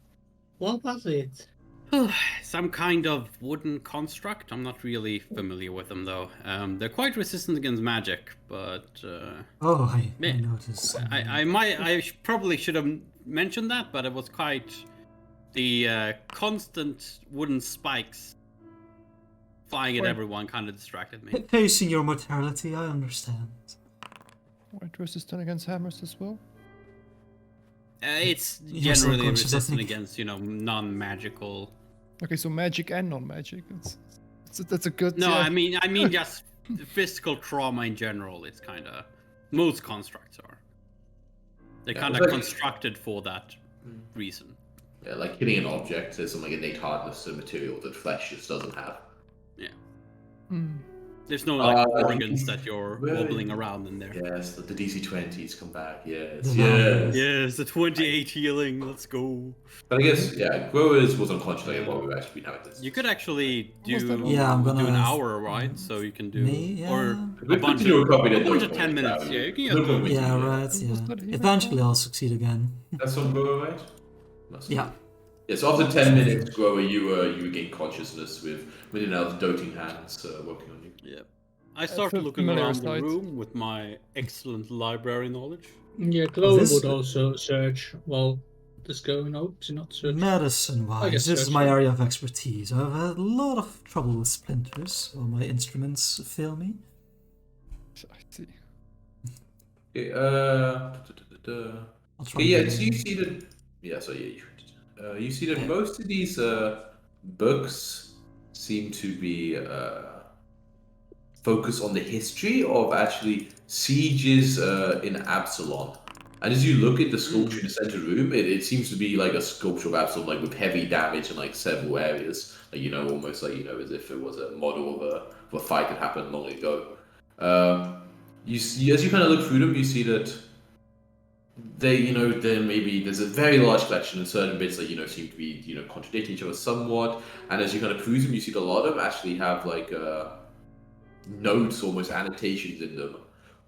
What was it? Some kind of wooden construct. I'm not really familiar with them though. They're quite resistant against magic, but Oh, I Man, noticed. probably should have mentioned that, but it was quite the constant wooden spikes flying at everyone kind of distracted me. Facing your mortality, I understand. White resistant against hammers as well. It's You're still generally conscious, I resistant think. against non-magical. Okay, so magic and non-magic. That's a good. No, yeah. I mean just physical trauma in general. It's kind of most constructs are. They're Yeah, kind it's of like- constructed for that reason. Yeah, like hitting an object, there's some like innate hardness to the material that flesh just doesn't have. Yeah. Hmm. There's no like Uh, organs that you're really? wobbling around in there. Yes, the DC-20s come back. Yes, The yes. Yes, the 28 healing. Let's go. But I guess growers was unconscious like what we've actually been having this. You could actually Almost do that Yeah, I'm gonna- do an hour, right? So you can do Me, or yeah. a bunch continue of, copying a it, bunch no of 10 point, minutes. yeah. Yeah, you can No just go. point. Yeah, Yeah. right, Was yeah. that here? Eventually I'll succeed again. That's on grower, right? Yeah. Yeah, so after 10 minutes, grower, you regain consciousness with Mindanel's doting hands working on you. Yeah. I started looking familiar around the sight. room with my excellent library knowledge. Yeah, Clover this- would also search while this going on. To not search. Medicine I guess wise, this is so, my sure. area of expertise. I've had a lot of trouble with splinters. All my instruments fail me. I see. Okay, I'll try Okay, yeah, again. so you see that. Yeah, so yeah, you see that most of these books seem to be focused on the history of actually sieges in Absalom. And as you look at the sculpture in the center room, it seems to be like a sculpture of Absalom, like with heavy damage in like several areas, like almost like as if it was a model of a fight that happened long ago. You see, as you kind of look through them, you see that they, then maybe there's a very large collection and certain bits that, seem to be, contradicting each other somewhat. And as you kind of peruse them, you see that a lot of them actually have like notes, almost annotations in them,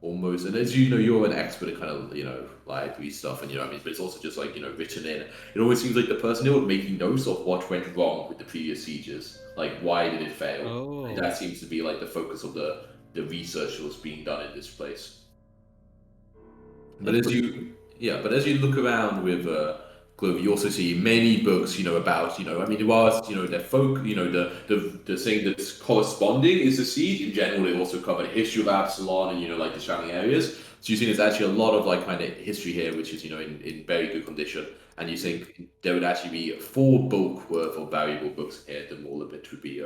almost. And as you're an expert in kind of, library stuff, and but it's also just like, written in. It always seems like the person who was making notes of what went wrong with the previous sieges. Like, why did it fail? Oh. And that seems to be like the focus of the research that was being done in this place. But as you look around with Clover, you also see many books, about, whilst, the folk, the thing that's corresponding is the siege. In general, they also cover the history of Absalom and, like the surrounding areas. So you see there's actually a lot of like kind of history here, which is, in very good condition. And you think there would actually be 4 bulk worth of valuable books here that all of it would be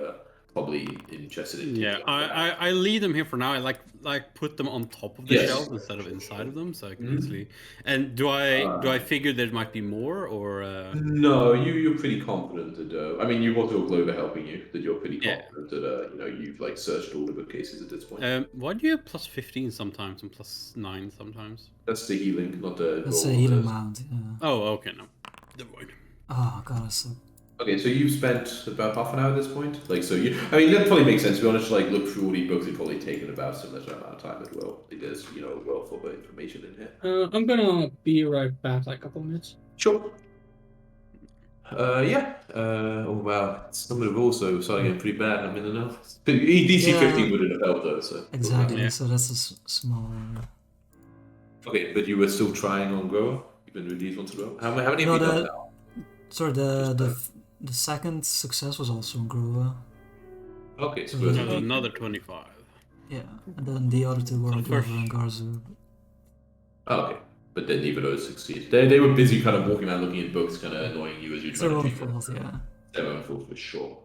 probably interested in. Yeah, taking on. I leave them here for now. I like put them on top of the Yes. shelf instead of inside of them, so I can easily. And do I figure there might be more or? No, you're pretty confident that you've also got Clover helping you. That you're pretty Yeah. confident that you've like searched all the bookcases at this point. Why do you have plus 15 sometimes and plus 9 sometimes? That's the healing, not the. That's a roll. healing mount, yeah. Oh, okay, no. Never mind. Oh god, I suck. Okay, so you've spent about half an hour at this point. Like, so that probably makes sense. To be honest, to, like look through all these books, it's probably taken about similar amount of time as well. Like, there's a wealth of information in here. I'm gonna be right back, like a couple minutes. Sure. Yeah. Oh wow, some of them also starting getting pretty bad. I mean, enough. DC Yeah. 15 wouldn't have helped though. So Exactly, Yeah. so that's a small. Okay, but you were still trying on grower, even with these ones as well. How many No, have you done the- now? Sorry, the second success was also on Grover. Okay, so Yeah. first- Another 25. Yeah, and then the other 2 were on So Grover first- and Garzu. Oh, okay. But then neither of those succeed. They were busy kind of walking around looking at books, kind of annoying you as you're It's trying their to own treat them. fault, yeah. Their own fault for sure.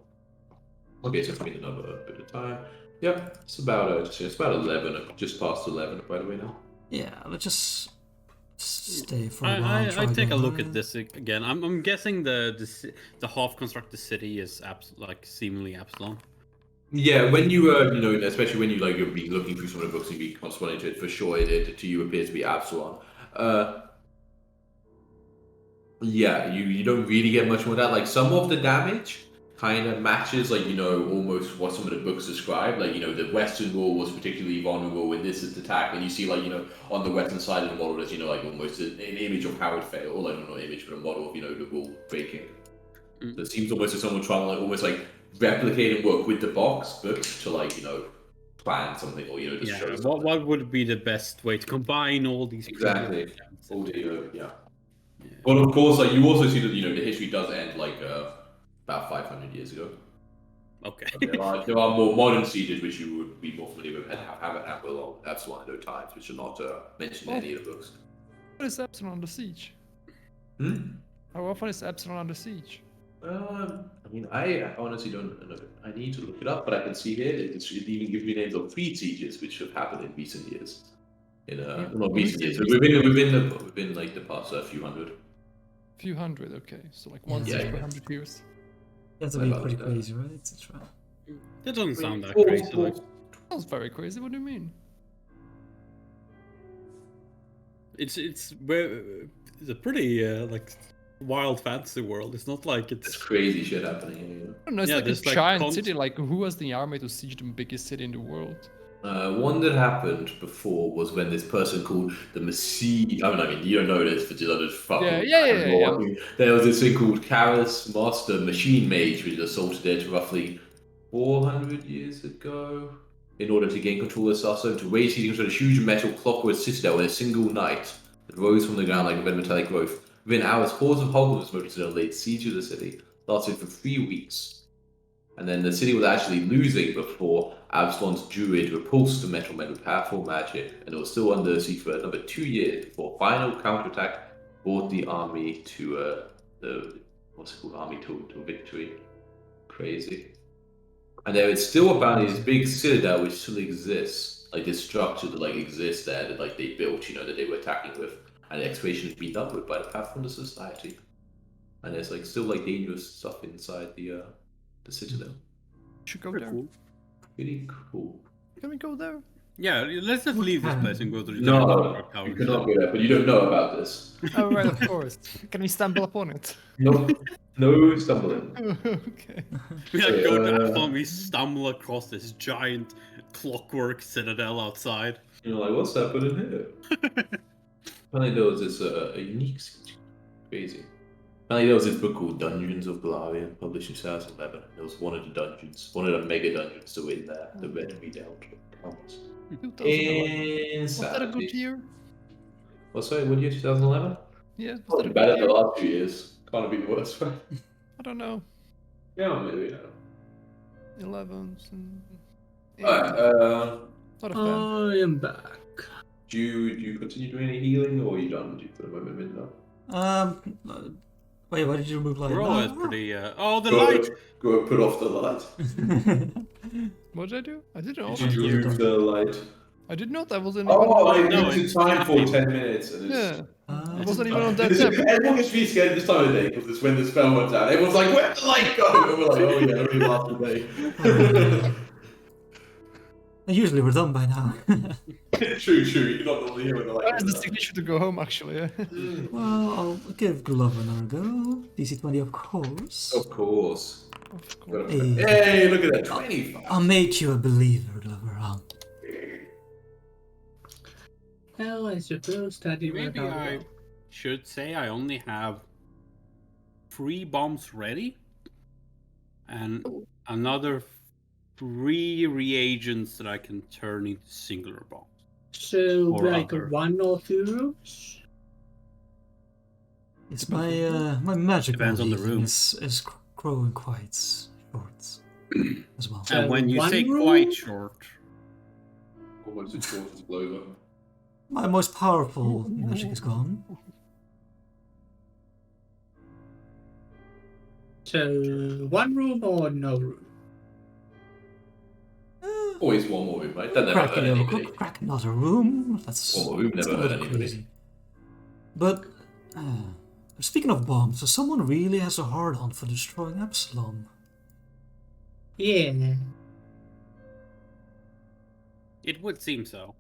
Okay, so it's been another bit of time. Yep, it's about it's about 11, just past 11 by the way now. Yeah, let's just stay for a while. I try take a going look higher. at this again. I'm guessing the half constructed city is seemingly Absalom. Yeah, when you especially when you're being looking through some of the books and be corresponding to it, for sure it to you appears to be Absalom. Yeah, you don't really get much more of that. Like some of the damage kind of matches, like, you know, almost what some of the books describe. Like, you know, the Western wall was particularly vulnerable in this attack, and you see, like, you know, on the Western side of the model, there's, you know, like almost an image of how it failed, or like not an image, but a model of, you know, the wall breaking. So it seems almost as someone trying to like almost like replicate and work with the box, but to like, you know, plan something or, you know, just show something. What would be the best way to combine all these? Exactly. All the, yeah. But of course, like you also see that, you know, the history does end like about 500 years ago. Okay. There are more modern sieges which you would be more familiar with and haven't happened along Epsilon times, which are not mentioned in any of the books. What is Epsilon under siege? How often is Epsilon under siege? I mean, I honestly don't know. I need to look it up, but I can see here it even gives me names of 3 sieges which have happened in recent years. Not recent years, but within like the past few hundred. Few hundred, okay. So like one siege per 100 years. That's be pretty crazy, right? To try. That doesn't sound that crazy. Like, Sounds very crazy. What do you mean? it's a pretty like wild fantasy world. It's not like It's it's crazy shit happening here. You know? I don't know. It's Yeah, like a there's, like, giant city. Like who has the army to siege the biggest city in the world? One that happened before was when this person called the Messi. I mean, you don't know this, but you're just fucking. Yeah. There was this thing called Karis Master Machine Mage, which assaulted it roughly 400 years ago in order to gain control of Sasso, to wage siege into a huge metal clockwork citadel in a single night that rose from the ground like a red metallic growth. Within hours, hordes of hobgoblins mounted and laid siege to the city, lasted for 3 weeks. And then the city was actually losing before Absalon's druid repulsed the metal men with powerful magic, and it was still under siege for another 2 years before final counterattack brought the army to army to victory. Crazy. And there is still apparently this big citadel which still exists, like this structure that like exists there that like they built, you know, that they were attacking with, and the excavation has been done with by the Pathfinder Society. And there's like still like dangerous stuff inside the citadel. Should go pretty there. cool. Pretty cool. Can we go there? Yeah, let's just leave this place and go to the No, Dark Tower. you cannot go there, but you don't know about this. Oh right, of course. Can we stumble upon it? No stumbling. Okay. We like go down and we stumble across this giant clockwork citadel outside. You're like, what's happening here? Apparently there was this a unique siege. Crazy. Apparently there was this book called Dungeons of Galarian, published in 2011. There was one of the dungeons, one of the mega dungeons to win there, the Red Redout. Was that a good year? What's that? What year? 2011? Yeah. Was that Probably a better good than the year? last 2 years. Can't have been worse, right? I don't know. Yeah, maybe. Yeah. 11s and Alright, not a fan. I am back. do you continue doing any healing, or are you done for the moment, Midna? Wait, why did you remove light? We're always pretty. Oh, the Go- light! Go and put off the light. What did I do? I didn't know. Did you remove the light? I did not. I wasn't Oh, I even. No, limited it's time for happening. 10 minutes. And it's... Yeah. I It's wasn't even on that Listen, tab. everyone gets really scared this time of day because it's when the spell went down. Everyone's like, where'd the light go? And we're like, oh yeah, only last day. Usually we're done by now. True. You're not normally here when the light Where's the goes down. signature to go home, actually? Yeah. Well, I'll give Glover another go. DC 20, of course. Of course. Of course. Hey, look at that, 25. I'll make you a believer, Glover. Well, I suppose that it Maybe went out I well. should say I only have 3 bombs ready, and another 3 reagents that I can turn into singular bombs. So, Or like other. 1 or 2 rooms? It's my magic Depends on the room. is growing quite short as well. So And when you one say room? quite short, Almost as short as Glover. My most powerful magic is gone. So, 1 room or no room? Always one more room, right? That never hurt anybody. Crack another room. That's One more room that's never a hurt little anybody. crazy. But speaking of bombs, so someone really has a hard-on for destroying Absalom. Yeah. it would seem so.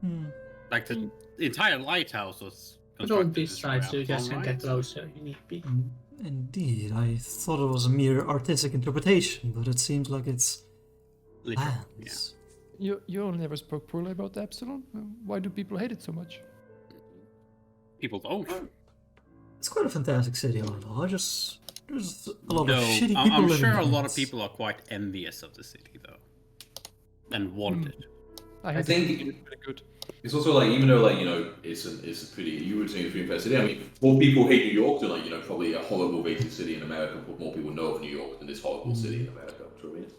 Hmm. Like the entire lighthouse was But on constructed to this destroy side, so you guys Absalom, can right? get closer. You need to be. Indeed, I thought it was a mere artistic interpretation, but it seems like it's Literal. Yeah. plans. You never spoke poorly about Epsilon. Why do people hate it so much? People don't. It's quite a fantastic city, all in all. There's a lot of No, shitty people I'm living sure a in lot of it. people are quite envious of the city, though, and want it. I think- it's pretty good. It's also like, even though like, you know, it's a pretty, you would think it's a pretty fair city. I mean, more people hate New York than like, you know, probably a horrible racist city in America, but more people know of New York than this horrible city in America. Do you know what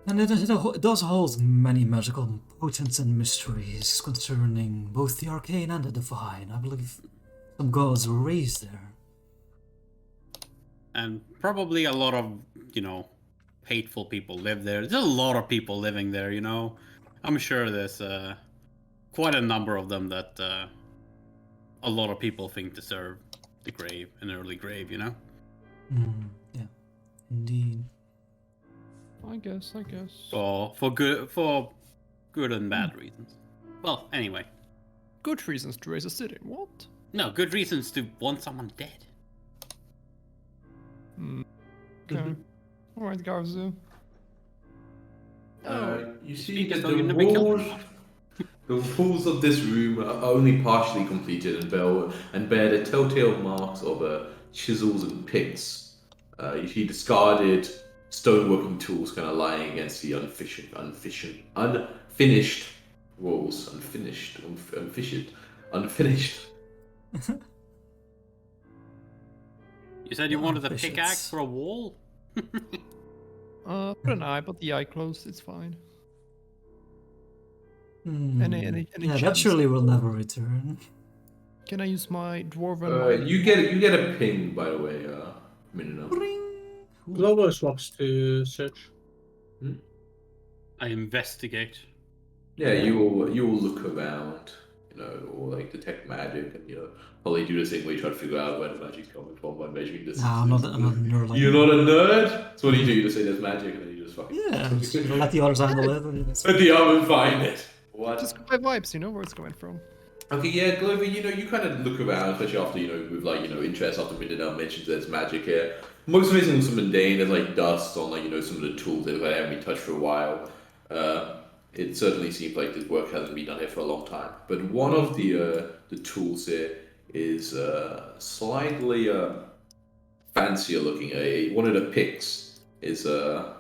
I mean? And it does hold many magical potents and mysteries concerning both the arcane and the divine. I believe some gods were raised there. And probably a lot of, you know, hateful people live there. There's a lot of people living there, you know. I'm sure there's quite a number of them that a lot of people think deserve the grave, an early grave, you know. Yeah, indeed. I guess. For good and bad reasons. Well, anyway, Good reasons to raise a city. What? no good reasons to want someone dead. Okay. Alright, Garzu. You see Speakers that don't the even make walls, the walls of this room are only partially completed and bear the telltale marks of chisels and picks. You see discarded stoneworking tools kind of lying against the unfinished walls. Unfinished. You said you wanted a Ambitious. pickaxe for a wall? Put an eye, but the eye closed. It's fine. Hmm. Any Yeah, that chance? surely will never return. Can I use my dwarven mind? You get a ping, by the way, Minnow. Globo swaps to search. I investigate. Yeah, you will look around, you know, or like detect magic, and you know, probably do the thing where you try to figure out where the magic's coming from by measuring distance. No, I'm not a nerd like You're that. not a nerd. So what do? You just say there's magic, and then you just fucking Yeah, just let the others handle it. let the oven find it. What? Just go by vibes, you know where it's coming from. Okay, yeah, Glover, you know, you kind of look around, especially after, you know, with like, you know, interest after Mindanao mentions there's magic here. Most of it looks mundane. There's like dust on like, you know, some of the tools that haven't been touched for a while. It certainly seems like this work hasn't been done here for a long time. But one of the tools here is slightly fancier looking. One of the picks is it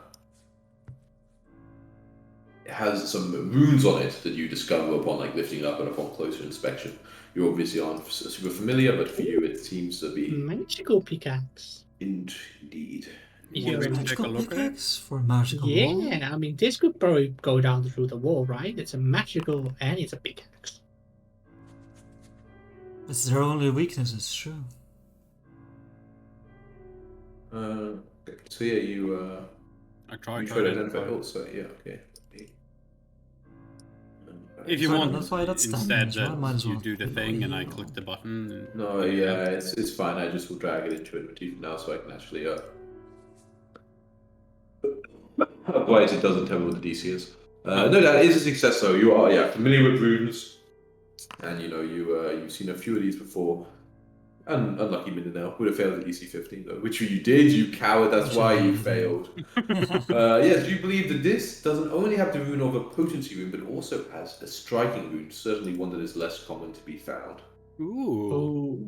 has some runes on it that you discover upon like lifting it up and upon closer inspection. You obviously aren't super familiar, but for you it seems to be Magical pickaxe. indeed. Yeah, Want me to take a Magical look at it? pickaxe for a magical wall? Yeah, I mean, this could probably go down through the wall, right? It's a magical and it's a pickaxe. It's their only weakness, it's true. So yeah, you I try you to try to identify. identify. Oh, sorry, yeah, okay. If you Sorry, want, that's why that's instead damage, right? that Might as you well do the do thing and it. I click the button. And... No, yeah, it's fine. I just will drag it into it now, so I can actually. Otherwise, it doesn't tell me what the DC is. No, that is a success. So you are, familiar with runes, and you know you've seen a few of these before. And unlucky Mindanao would have failed at DC 15 though, which you did, you coward. That's why you failed. Yes, do you believe that this doesn't only have the rune of a potency rune, but also has a striking rune? Certainly one that is less common to be found. Ooh. Oh.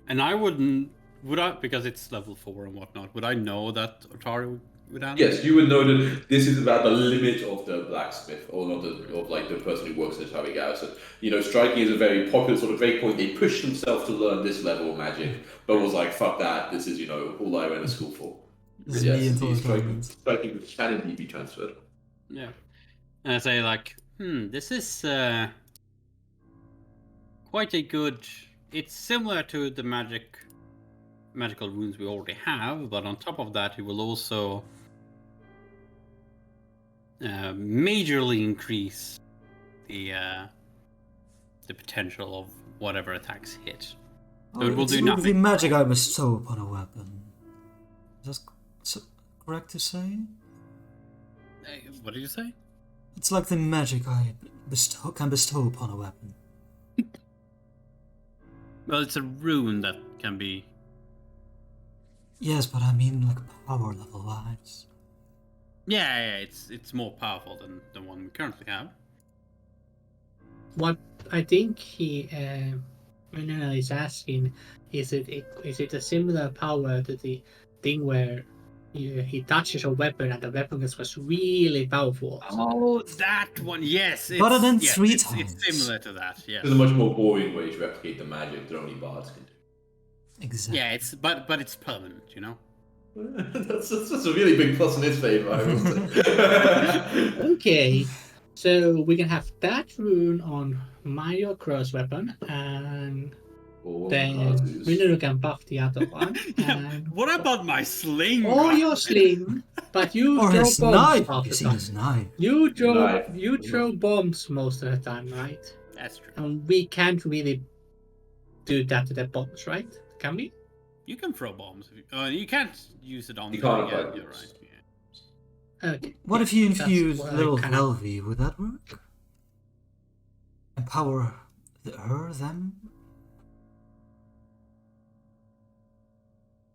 And I wouldn't, would I, because it's level 4 and whatnot, would I know that Otari would handle? Yes, you would know that this is about the limit of the blacksmith, or not of like the person who works in the Tower Garrison. You know, striking is a very popular sort of break point. They pushed themselves to learn this level of magic, but was like, fuck that, this is, you know, all I went to school for. This But is yes, me until indeed, retirement. striking can indeed be transferred. Yeah. And I say like, this is quite a good, it's similar to the magical runes we already have, but on top of that it will also majorly increase the potential of whatever attacks hit. So it will It's do the nothing. magic I bestow upon a weapon. Is that correct to say? What did you say? It's like the magic I can bestow upon a weapon. Well, it's a rune that can be Yes, but I mean like power level wise. Yeah, it's more powerful than the one we currently have. What I think Minna is asking is it a similar power to the thing where he touches a weapon and the weapon was really powerful? Oh, that one. Yes, But it's then yes, 3 it's times. similar to that. Yes. There's a much more boring way to replicate the magic that only bards can do. Exactly. Yeah, it's but it's permanent, you know. that's a really big plus in his favor, I will say. Okay, so we can have that rune on my cross weapon, and then Minna can buff the other one. And What about my sling? or your sling, but you Or throw his bombs knife. half You the see time. his knife. You Knife. throw bombs most of the time, right? That's true. And we can't really do that to the bombs, right? Can we? You can throw bombs. If you can't use it on. You them can't again, apply you're bombs. right. Yeah. Okay. What yeah, if you that's infuse what I little kinda- Velvy? Would that work? Empower her, them?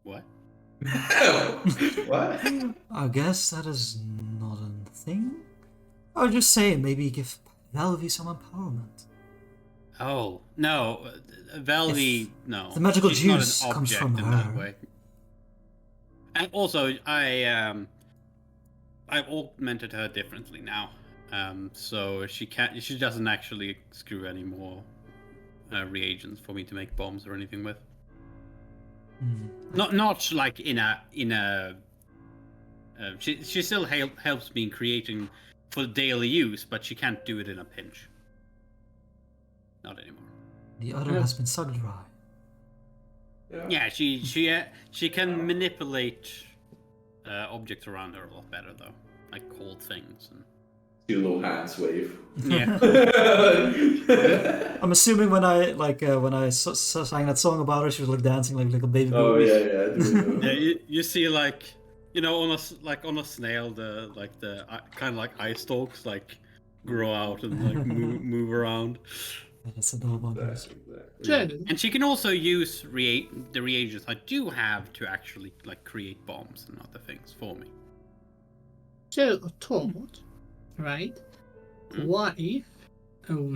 What? What? I guess that is not a thing. I was just saying, maybe give Velvy some empowerment. Oh no, Velvy. No, the magical she's not juice an comes object from in her. that way. And also, I augmented her differently now, so she can't. She doesn't actually screw any more reagents for me to make bombs or anything with. Not like in a. She still helps me in creating for daily use, but she can't do it in a pinch. Not anymore. The other has been sucked dry. Yeah, she can manipulate objects around her a lot better though, like cold things and. Do a little hands wave. Yeah. I'm assuming when I sang that song about her, she was like dancing like a baby Oh booby. yeah. Yeah, you see like on a snail the kind of like eye stalks like grow out and like move around. That's adorable. Exactly. Sure. And she can also use the reagents I do have to actually like create bombs and other things for me. So, a thought, right? What if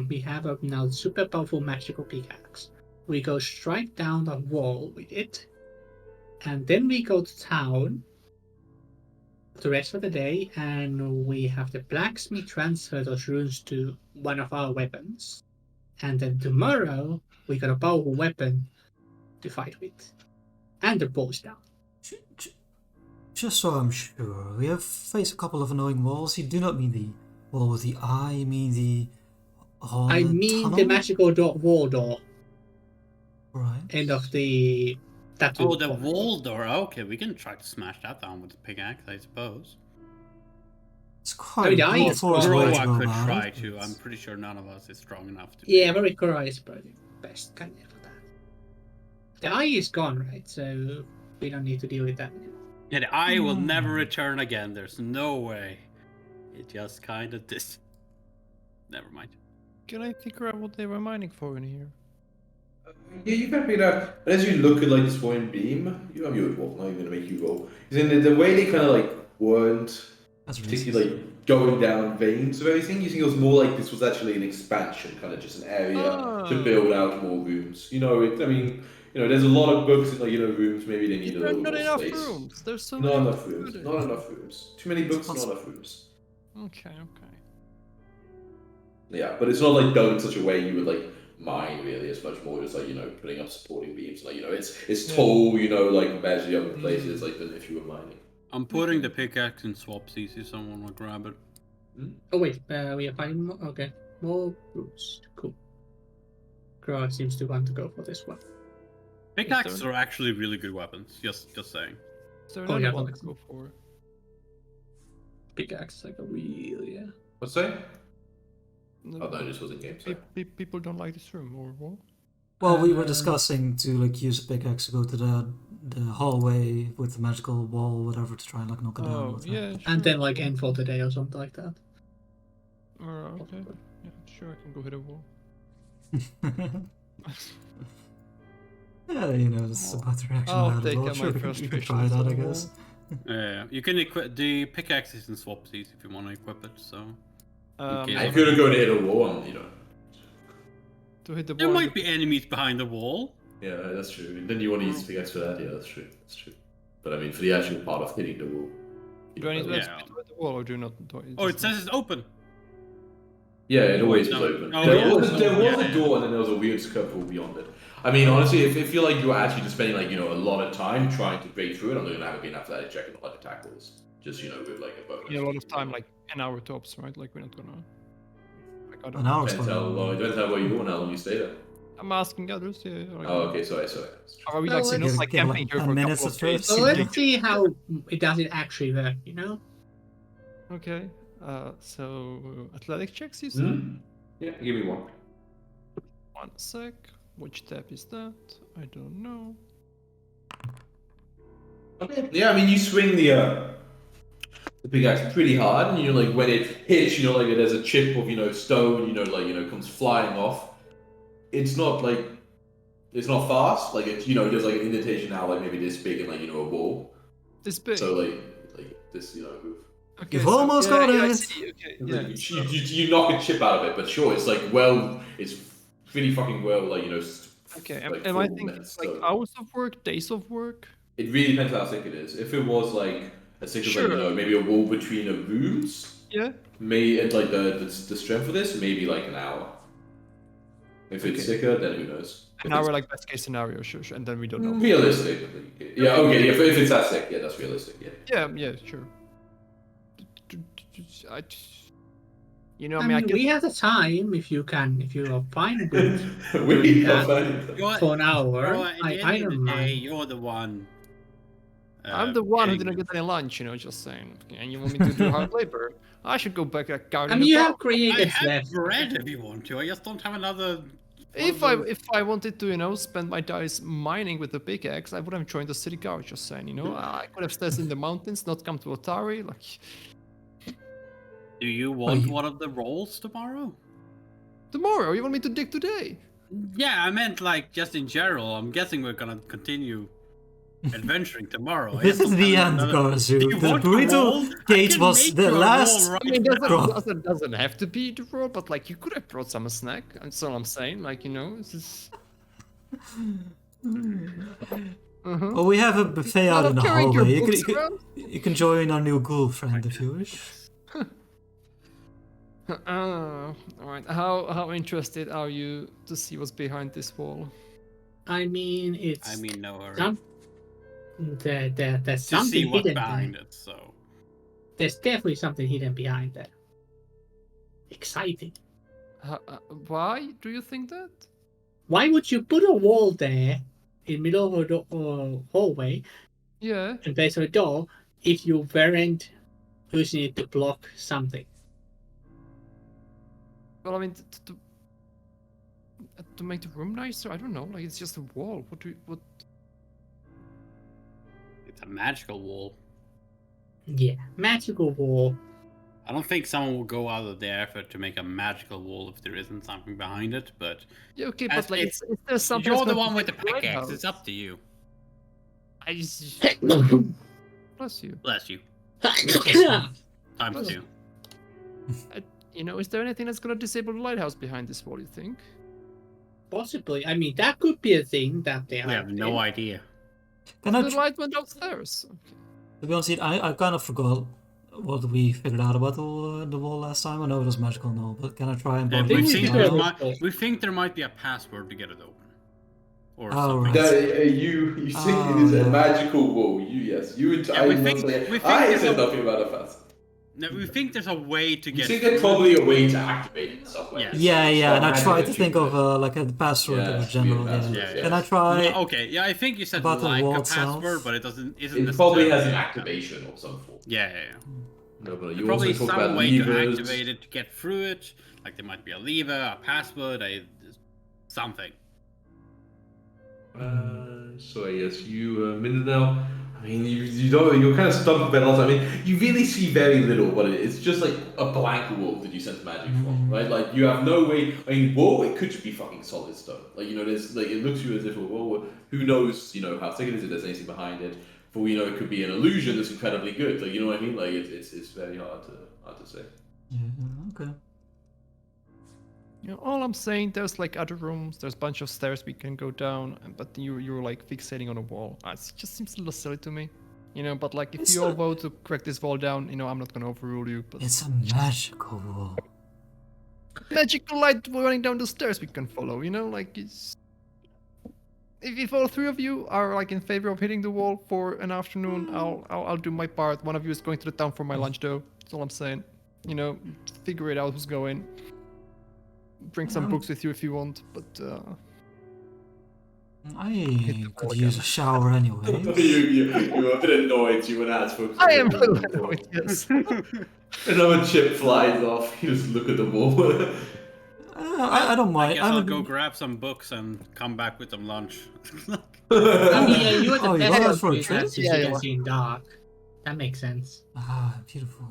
we have a now super powerful magical pickaxe? We go straight down the wall with it, and then we go to town the rest of the day, and we have the blacksmith transfer those runes to one of our weapons. And then tomorrow, we got a powerful weapon to fight with. And the boss down. Just so I'm sure, we have faced a couple of annoying walls. You do not mean the wall with the eye, you mean the hall. I mean tunnel? the magical wall door. Right. End of the tattoo. Oh, the wall door. Okay, we can try to smash that down with the pickaxe, I suppose. It's quite I mean, the eye brute is force strong. way Groa to go could about try it, to. but- I'm pretty sure none of us is strong enough to. Yeah, very Korra is probably the best candidate for that. The eye is gone, right? So we don't need to deal with that anymore. Yeah, the eye will never return again. There's no way. It just kind of dis. Never mind. Can I figure out what they were mining for in here? Yeah, you can figure out. And as you look at like the swirling beam, you would roll. Not even gonna make you roll. Because in the way they kind of like weren't That's particularly like going down veins or anything. You think it was more like this was actually an expansion, kind of just an area to build out more rooms. There's a lot of books in rooms. Maybe they need a There are little not more enough space. rooms. There's so Not many. enough rooms. Not enough rooms. Too many books. Not enough rooms. Okay. Yeah, but it's not like done in such a way you would like mine really. It's much more just like putting up supporting beams. Like it's tall. Like compared to the other places. Like than if you were mining. I'm putting the pickaxe in swapsies if someone will grab it. Oh wait, we are finding more. Okay, more roots. Cool. Korra seems to want to go for this one. Pickaxes are actually really good weapons. Just saying. Is there Oh, another yeah, one that's- to go for? Pickaxe like a real What's that? No, Oh no, this was in game. Sorry. people don't like this room, or what? Well, we were discussing to use a pickaxe to go to the hallway with the magical wall, whatever, to try and knock it down. Oh, with yeah, sure. And then end for the day or something like that. Okay. Yeah, sure, I can go hit a wall. Yeah, you know, it's about the reaction I I'll had as take well. out Sure, my we can frustration try that, I as well. guess. You can equip the pickaxes and swapsies if you want to equip it. So Okay. If you're gonna go near the wall, and, you know. To hit the there wall. might be enemies behind the wall. Yeah, that's true. And then you want to use pickaxe for that. Yeah, that's true. That's true. But I mean, for the actual part of hitting the wall. Do I need to Yeah. actually hit the wall or do you not? Oh, it says it's open. Yeah, it always was No. open. Oh, there yeah. was, there was Yeah, a door, and then there was a weird circle beyond it. I mean, honestly, if you feel like you're actually just spending like a lot of time trying to break through it, I'm gonna have to be an athletic check and not like attack rolls. Just with like a bonus. Yeah, a lot of time, like an hour tops, right? Like we're not gonna. Like, I don't An know. hour's Depends how long. Depends how well you want, how long you stay there. I'm asking others. Yeah. Like, Oh, okay. Sorry. Are we Well, like let's not like give camping like here 10 for a minutes couple at of days? first. So let's see how it doesn't actually work, you know? Okay. So athletic checks, you said. Hmm? Yeah, give me one. 1 sec. Which tab is that? I don't know. Okay. Yeah, I mean, you swing the pickaxe pretty hard, and like when it hits, like there's a chip of stone, comes flying off. It's not like it's not fast. Like it's there's like an indentation now, like maybe this big, and a wall. This big. So like this, Okay, You've almost got I it. see. Okay. like, Yeah. you knock a chip out of it, but sure, it's like it's pretty fucking well, Okay. like Am I full thinking mess, like so- hours of work, days of work? It really depends how thick it is. If it was like a thick of Sure. maybe a wall between the rooms, Yeah. and like the strength of this, maybe like an hour. If it's Okay. thicker, then who knows? An hour, like best case scenario, sure, and then we don't know. Realistic. Yeah, okay, yeah, if it's that thick, yeah, that's realistic, yeah. Yeah, sure. I I mean, I mean, guess we have the time if you are fine with We Yeah. are finding You're, for an hour. bro, at the I end of don't the day, mind. you're the one. I'm the one who getting- didn't get any lunch, just saying. And you want me to do hard labor? I should go back like I guarding mean, the you town. have I created have left. bread if you want to. I just don't have another. If I wanted to, spend my days mining with the pickaxe, I would have joined the city guard. Just saying, I could have stayed in the mountains, not come to Otari. Like, Do you want you- one of the rolls tomorrow? tomorrow, you want me to dig today? Yeah, I meant like just in general. I'm guessing we're gonna continue adventuring tomorrow. I This just is don't the have end, another- Garazu. You The want a roll? burrito I gate can was make the you a roll last. right I mean, now. doesn't have to be the road, but like you could have brought some snack. That's all I'm saying. Like, this is. Oh, we have a buffet out in the carrying your hallway. You books can, around? you can join our new ghoul friend if you wish. All right. How interested are you to see what's behind this wall? I mean, it's I mean, no hurry. some, there's To see something what's hidden behind there. it. So There's definitely something hidden behind there. Exciting. Why do you think that? Why would you put a wall there in the middle of a hallway Yeah. and place a door if you weren't using it to block something? Well, I mean, to make the room nicer. I don't know. Like, it's just a wall. What? it's a magical wall. Yeah, magical wall. I don't think someone will go out of their effort to make a magical wall if there isn't something behind it. But Yeah. Okay, As but like, it's- is there something? you're that's the going one to with the save pickaxe. lighthouse? It's up to you. I just... Bless you. Bless you. Times two. Is there anything that's gonna disable the lighthouse behind this wall? You think? Possibly. I mean, that could be a thing that they We have no did. idea. Can I The light went downstairs. Okay. To be honest, I kind of forgot what we figured out about the wall last time. I know it was magical and all, but can I try and Yeah, bother think we we it think should there go- out? we think there might be a password to get it open, or Oh, something. right. You think Oh, it is a yeah. magical wall? You and Yeah, I we know think- something- we think I there's said a- nothing about a fast. No, we think there's a way to You get. think there's probably a way to activate it somewhere. Yeah. Yeah, and I Magic tried to that think you of like a password Yeah, of a general. weird Yeah. password, Yeah, Can I yeah. try? Yeah, okay, yeah, I think you said About the like wall a itself? password, but it doesn't. Isn't It probably has an necessarily- activation of some form. Yeah. No, but There's you probably also talk some about way to levers. activate it to get through it. Like there might be a lever, a password, something. So yes, you, Mindanao, I mean, you don't. You're kind of stumped a bit. Also, I mean, you really see very little. But it's just like a blank wall that you sense magic from, right? Like you have no way. I mean, whoa, it could just be fucking solid stone. Like there's like it looks to you as if whoa, who knows? How thick it is? If there's anything behind it. For it could be an illusion that's incredibly good. Like you know what I mean? Like it's very hard to say. Yeah, okay. All I'm saying, there's like other rooms, there's a bunch of stairs we can go down, but you're like fixating on a wall. It just seems a little silly to me. But like if you all vote to crack this wall down, I'm not gonna overrule you. But It's a magical wall. magical light running down the stairs we can follow. Like it's. If all three of you are like in favor of hitting the wall for an afternoon, I'll do my part. One of you is going to the town for my lunch, though. That's all I'm saying. Figure it out who's going. Bring some books with you if you want, but I could use a shower anyway. You're a bit annoyed. You want to ask folks. I am a little annoyed, yes. Another chip flies off. You just look at the wall. I don't I mind. guess I'll go grab some books and come back with some lunch. I mean, yeah, you are the Oh, you best are one for a to trip? since you Yeah, can yeah. see in dark. That makes sense. Beautiful.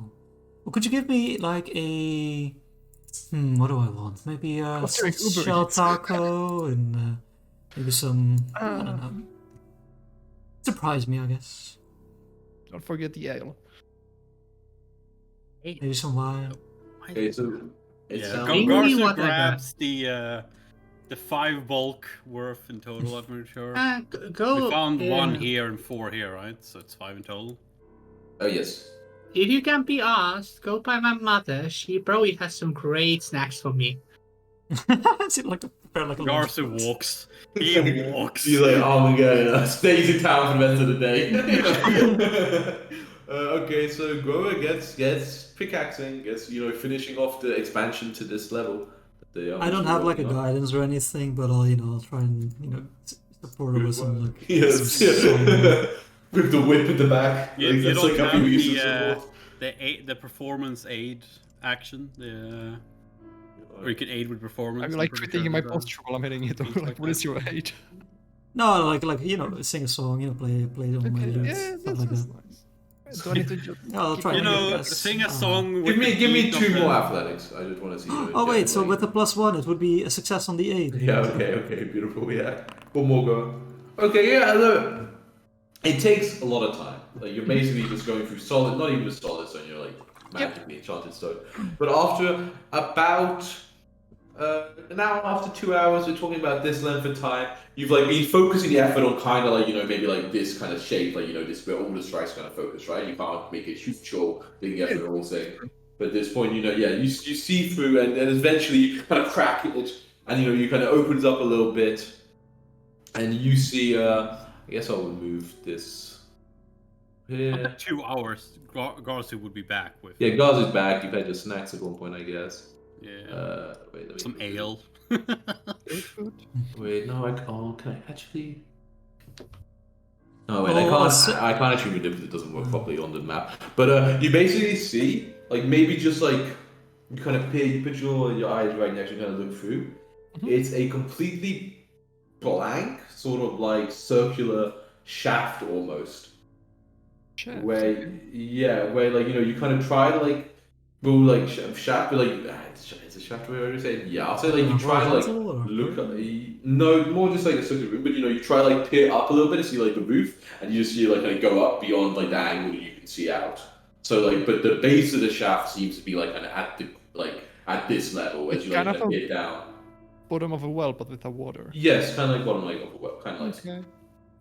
Well, could you give me like a what do I want? Maybe a Considering Uber shell Eats. taco and maybe some I don't know. Surprise me, I guess. Don't forget the ale. Maybe some wine. Okay, so it Yeah, sounds. Maybe Garza whatever. grabs the 5 bulk worth in total. I'm not sure. Go. We found 1 here and 4 here, right? So it's 5 in total. Oh yes. If you can be asked, go by my mother. She probably has some great snacks for me. Is it like a Garza lunchbox? walks. He walks. He's like, oh my god, stays in town for the rest of the day. Okay, so Grower gets pickaxing, gets finishing off the expansion to this level. I don't have like a guidance or anything, but I'll try and support her with some like Yes, some song. with the whip at the back. You, Like, you that's don't like how have people use the support. the performance aid action. Or you can aid with performance. I'm I'm like pretty critiquing sure my there's a- posture while I'm hitting it. things Like, like what that. is your aid? No, like sing a song, play on my Okay, lute, yeah, stuff that's like that. nice. Do I need to just Yeah, I'll keep try. You to know, guess. sing a song. Give with the me beat of 2 the- more athletics. I just want to see. Oh wait, so with the +1, it would be a success on the aid. Yeah, okay, beautiful, yeah. One more go. Okay, yeah, look. It takes a lot of time. Like, you're basically just going through solid, not even just solid stone, you're like magically enchanted stone. But after about an hour, after 2 hours, we're talking about this length of time, you've like been focusing the effort on kind of like, maybe like this kind of shape, like, this where all the strikes kind of focus, right? You can't make it huge or big effort all saying. But at this point, you see through and then eventually you kind of crack it and, you kind of opens up a little bit and you see, I guess I'll remove this here. After 2 hours, Garza would be back with Yeah, Gaz is back. You've had your snacks at one point, I guess. Wait, let me some ale. Wait, no, can I actually? No, wait, Oh, I can't actually read it because it doesn't work properly on the map. But you basically see, like, maybe just like you kind of you put your eyes right next, you kind of look through. It's a completely blank, sort of like circular shaft almost. Where like you kind of try to like go like shaft, but like it's a shaft way to say. Yeah, I'll say like you try to like look at no more just like a circular room, but you try to like peer up a little bit and see like the roof, and you just see like kind of go up beyond like the angle that you can see out. So like, but the base of the shaft seems to be like kind of at this level as you like kind of get down. Bottom of a well, but without water. Yes, kind of like bottom like of a well, kind of like. Okay.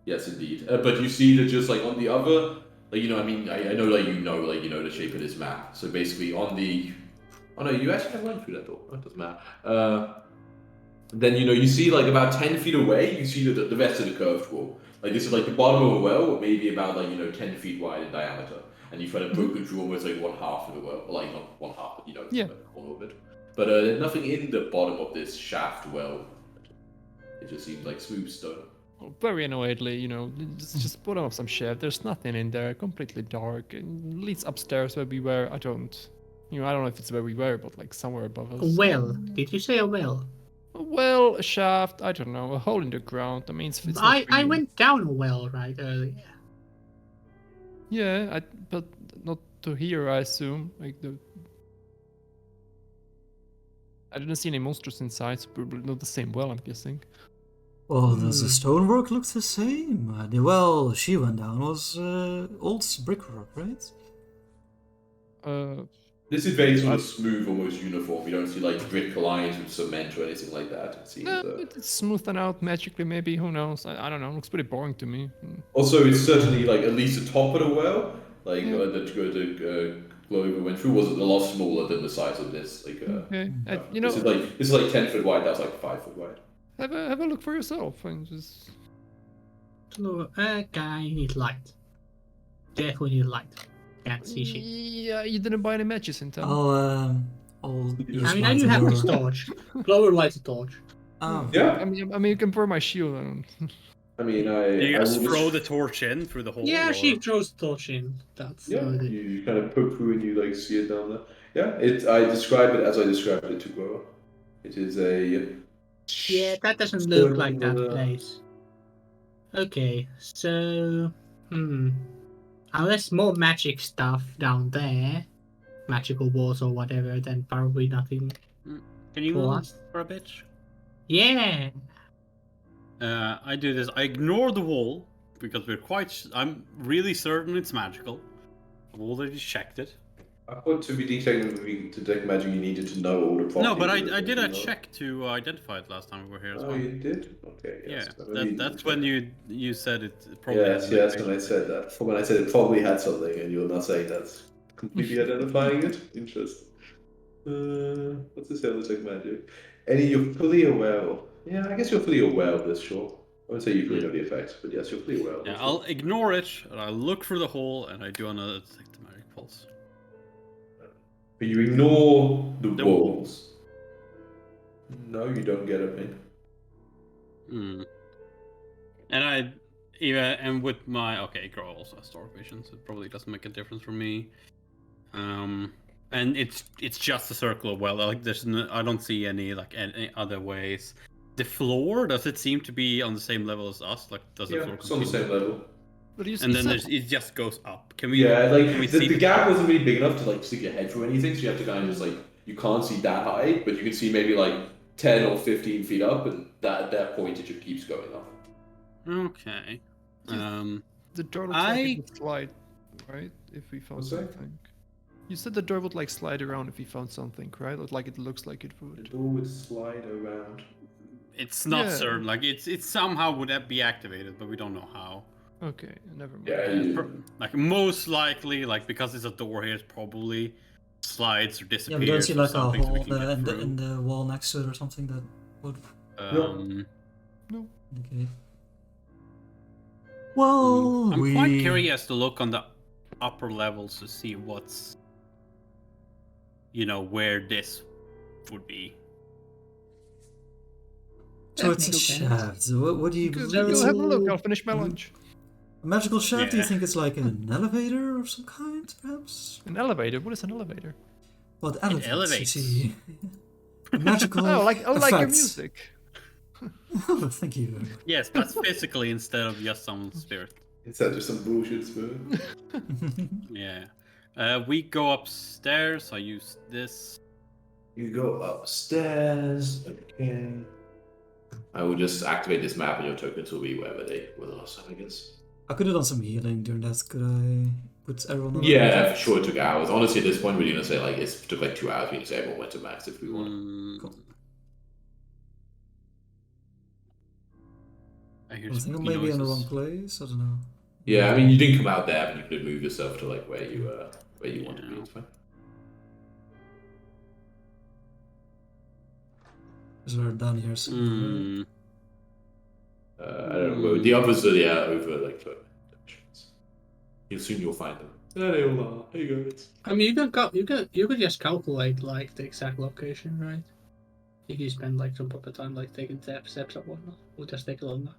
Yes, indeed. But you see that just like on the other, like I mean, I know like the shape of this map. So basically on the, oh no, you actually have went through that door. That doesn't matter. Then you see like about 10 feet away, you see the rest of the curved wall. Like this is like the bottom of a well, maybe about like 10 feet wide in diameter, and you've kind of broken through almost like 1/2 of the well, like not 1/2, but Yeah. a corner of it. But there's nothing in the bottom of this shaft well. It just seems like smooth stone. Very annoyedly, just bottom of some shaft. There's nothing in there. Completely dark. It leads upstairs where we were. I don't know if it's where we were, but like somewhere above us. A well? Did you say a well? A well, a shaft. I don't know. A hole in the ground. I mean, it's not I really- went down a well right earlier. Yeah, but not to here, I assume. Like I didn't see any monsters inside, so probably not the same well, I'm guessing. Well, does the stonework look the same? The well she went down was old brickwork, right? This is very sort of smooth, almost uniform. You don't see like brick lines with cement or anything like that. It seems. No, it's smoothed out magically, maybe. Who knows? I don't know. It looks pretty boring to me. Also, it's certainly like at least the top of the well, like Yeah. that Glover went through, was a lot smaller than the size of this. Like, Okay, this is like 10 foot wide. That's like 5 foot wide. have a look for yourself and just. Look, guy need light. Definitely need light. Can't see shit. Yeah, you didn't buy any matches in town. I'll use I mean, my I do have door. this torch. Glover lights a torch. Oh. Yeah. I mean, you can burn my shield. I don't. I mean, Do you I just will throw the torch in through the hole? Yeah, or... she throws the torch in. That's Yeah, what I do. you kind of poke through and you like see it down there. Yeah, I describe it as I described it to Glover. It is a. Yeah, that doesn't look like that Circular- place. Okay, so unless more magic stuff down there, magical walls or whatever, then probably nothing. Can you For move us? for a bit? Yeah. I do this. I ignore the wall because I'm really certain it's magical. I've already checked it. I thought to detect magic, you needed to know all the properties. No, but of it, I did you a know? check to identify it last time we were here as Oh, well. you did? Okay. Yes. Yeah, that's when you said it probably. Yes, when I said that. When I said it probably had something, and you're not saying that's completely identifying it. Interesting. What's this other detect magic? Any you're fully aware of? Yeah, I guess you're fully aware of this. Sure. I wouldn't say you fully know the effects, but yes, you're fully aware of Yeah, this. I'll ignore it, and I'll look through the hole, and I do another detect the magic pulse. But you ignore the The walls. No, you don't get it, mate. And with my Girl also has dark vision, so it probably doesn't make a difference for me. And it's just a circle of well. Like I don't see any other ways. The floor, does it seem to be on the same level as us? Like does the floor It's on the continue? same level. And then it just goes up. Can we? Yeah, like can we the, see the gap wasn't really big enough to like stick your head through anything, so you have to kind of just like you can't see that high, but you can see maybe like 10 or 15 feet up, and at that point it just keeps going up. Okay. The door looks like it would slide, right? If we found What's that? something. You said the door would like slide around if we found something, right? Like it looks like it The would. door would slide around. It's not Yeah. certain. Like it somehow would be activated, but we don't know how. Okay, never mind. Yeah, Like most likely, like because it's a door here, it probably slides or Yeah, disappears. we don't see or like a something so we hole can get in through. the wall next to it or something that would No. indicate. Well, I'm quite curious to look on the upper levels to see what's, where this would be. So it's a Technical shaft. What do you Go believe? It's have a look. I'll finish my lunch. a magical shaft? Do you Yeah. think it's like an elevator of some kind, perhaps? An elevator. What is an elevator? Well, it elevates, you elevates. see. Magical Oh, like your effects. music. Oh, thank you. Yes, but physically instead of just someone's spirit. Instead of some bullshit spoon. Yeah. We go upstairs. I use this. You go upstairs. Okay. I will just activate this map, and your tokens will be wherever they were last time, I guess. I could have done some healing during that. Could I put everyone on? Yeah, for sure it took hours. Honestly, at this point, we're gonna say like it took like 2 hours. We can say everyone went to max if we want. Cool. I hear I think some I'm maybe in the wrong noises. place. I don't know. Yeah, I mean, you didn't come out there, but you could move yourself to like where you want to be. Yeah. It's fine. Is there down here somewhere? I don't know. The others are over like further directions. Soon you'll find them. There they all are. Here you go. I mean, you could just calculate like the exact location, right? If you spend like some proper time like taking steps or whatnot, will just take longer.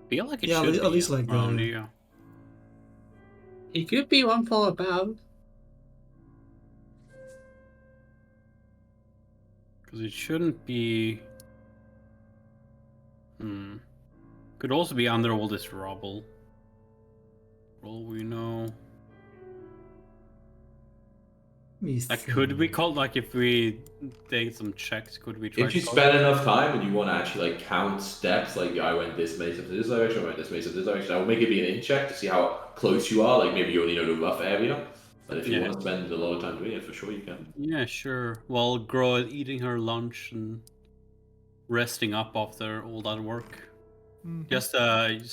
Feel like it Yeah, should at be least, like, around the- here. It could be one for about. Because it shouldn't be. Could also be under all this rubble. all we know. Me Like, could we think. call, like, if we did some checks, could we try If you to call spend enough time and you want to actually like count steps, like I went this many steps in this direction, I went this many steps in this direction, I will make it be an in check to see how close you are. Like maybe you only know the rough area, but if you Yeah. want to spend a lot of time doing it, for sure you can. Yeah, sure. While Gro is eating her lunch and resting up after all that work. Mhm. Just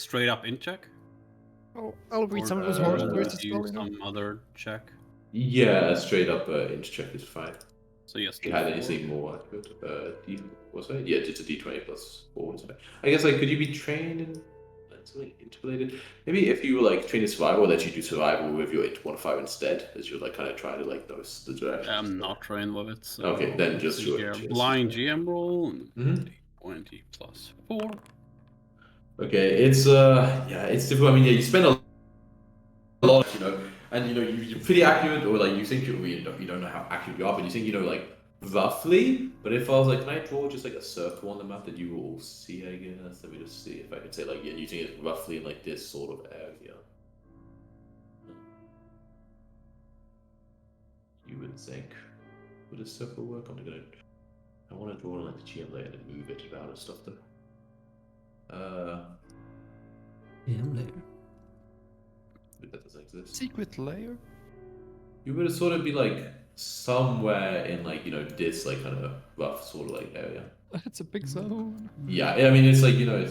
straight up in check? I'll read Or some of those uh, horror uh, stories do as you well, use you know. some other check? Yeah, a straight up inch check is fine. So just If you had D4. anything more, I could. What's that? Yeah, it's a D20 plus 4. Isn't it? I guess like could you be trained in something interpolated? Maybe if you were like trained in survival, let you do survival with your int modifier instead, as you're like kind of trying to like those the directions. I'm not trained with it. So Okay, then let's just see your here. TS. Blind GM roll. Mhm. 20 plus 4. Okay, it's yeah, it's difficult. I mean, yeah, you spend a lot, you know, and you know you're pretty accurate, or like you think you don't know how accurate you are, but you think you know like roughly. But if I was like, can I draw just like a circle on the map that you will all see? I guess let me just see if I can say like yeah, you think it's roughly in like this sort of area. You would think. Would a circle work? I want to draw like the GM layer and move it about and stuff though. Yeah, I'm there. But that doesn't exist. Secret layer? You would sort of be like somewhere in like you know this like kind of rough sort of like area. It's a big zone. Yeah, I mean it's like you know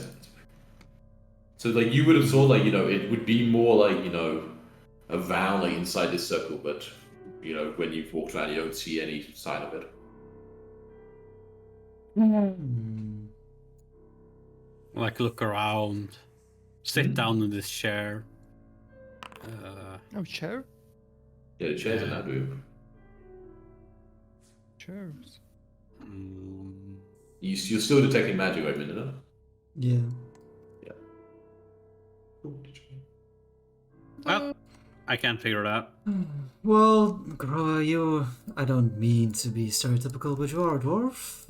so like you would have thought like you know it would be more like you know around like inside this circle, but you know when you've walked around you don't see any sign of it. Hmm. Like, look around. Sit Mhm. down in this chair. Oh, chair? Yeah, the chairs in Yeah. that room. Chairs. You're still detecting magic, right, Minna? Yeah. Well, I can't figure it out. Well, Groa, I don't mean to be stereotypical, but you are a dwarf.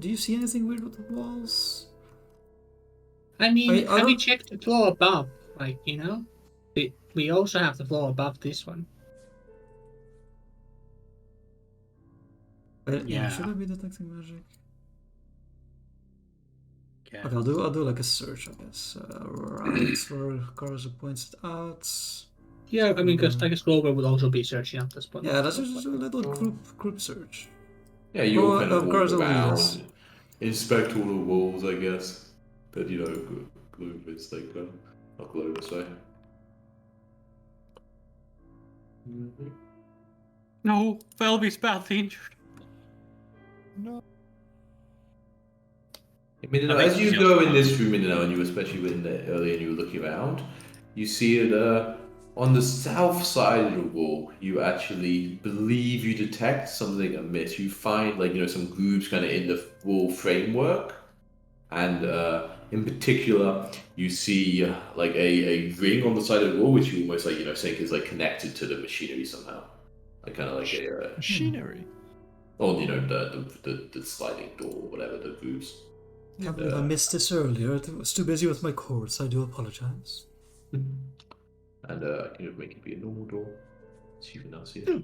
Do you see anything weird with the walls? I mean, I have you don't- checked the floor above? Like, you know? We also have the floor above this one. Yeah, Yeah. should I be detecting magic? Yeah. Okay, I'll do like a search, I guess. Right, where Cars points it out. Yeah, I mean, because like a scroller would also be searching at this point. Yeah, let's just do a little group search. Yeah, you'll Well, kind of of walk course I'll lead us. around, inspect all the walls, I guess. But you know, gloom is like not gloom, so. No, Velby's badly injured. No. I mean, I think as you it's go just in this room, and you especially when earlier and you were looking around, you see it on the south side of the wall. You actually believe you detect something amiss. You find like you know some grooves kind of in the wall framework, and in particular, you see like a ring on the side of the wall, which you almost like you know think is like connected to the machinery somehow, like kind of like a Machinery. or you know the sliding door or whatever the grooves. Can't believe I missed this earlier. I was too busy with my chords. I do apologize. And I can just make it be a normal door, so you can now see it.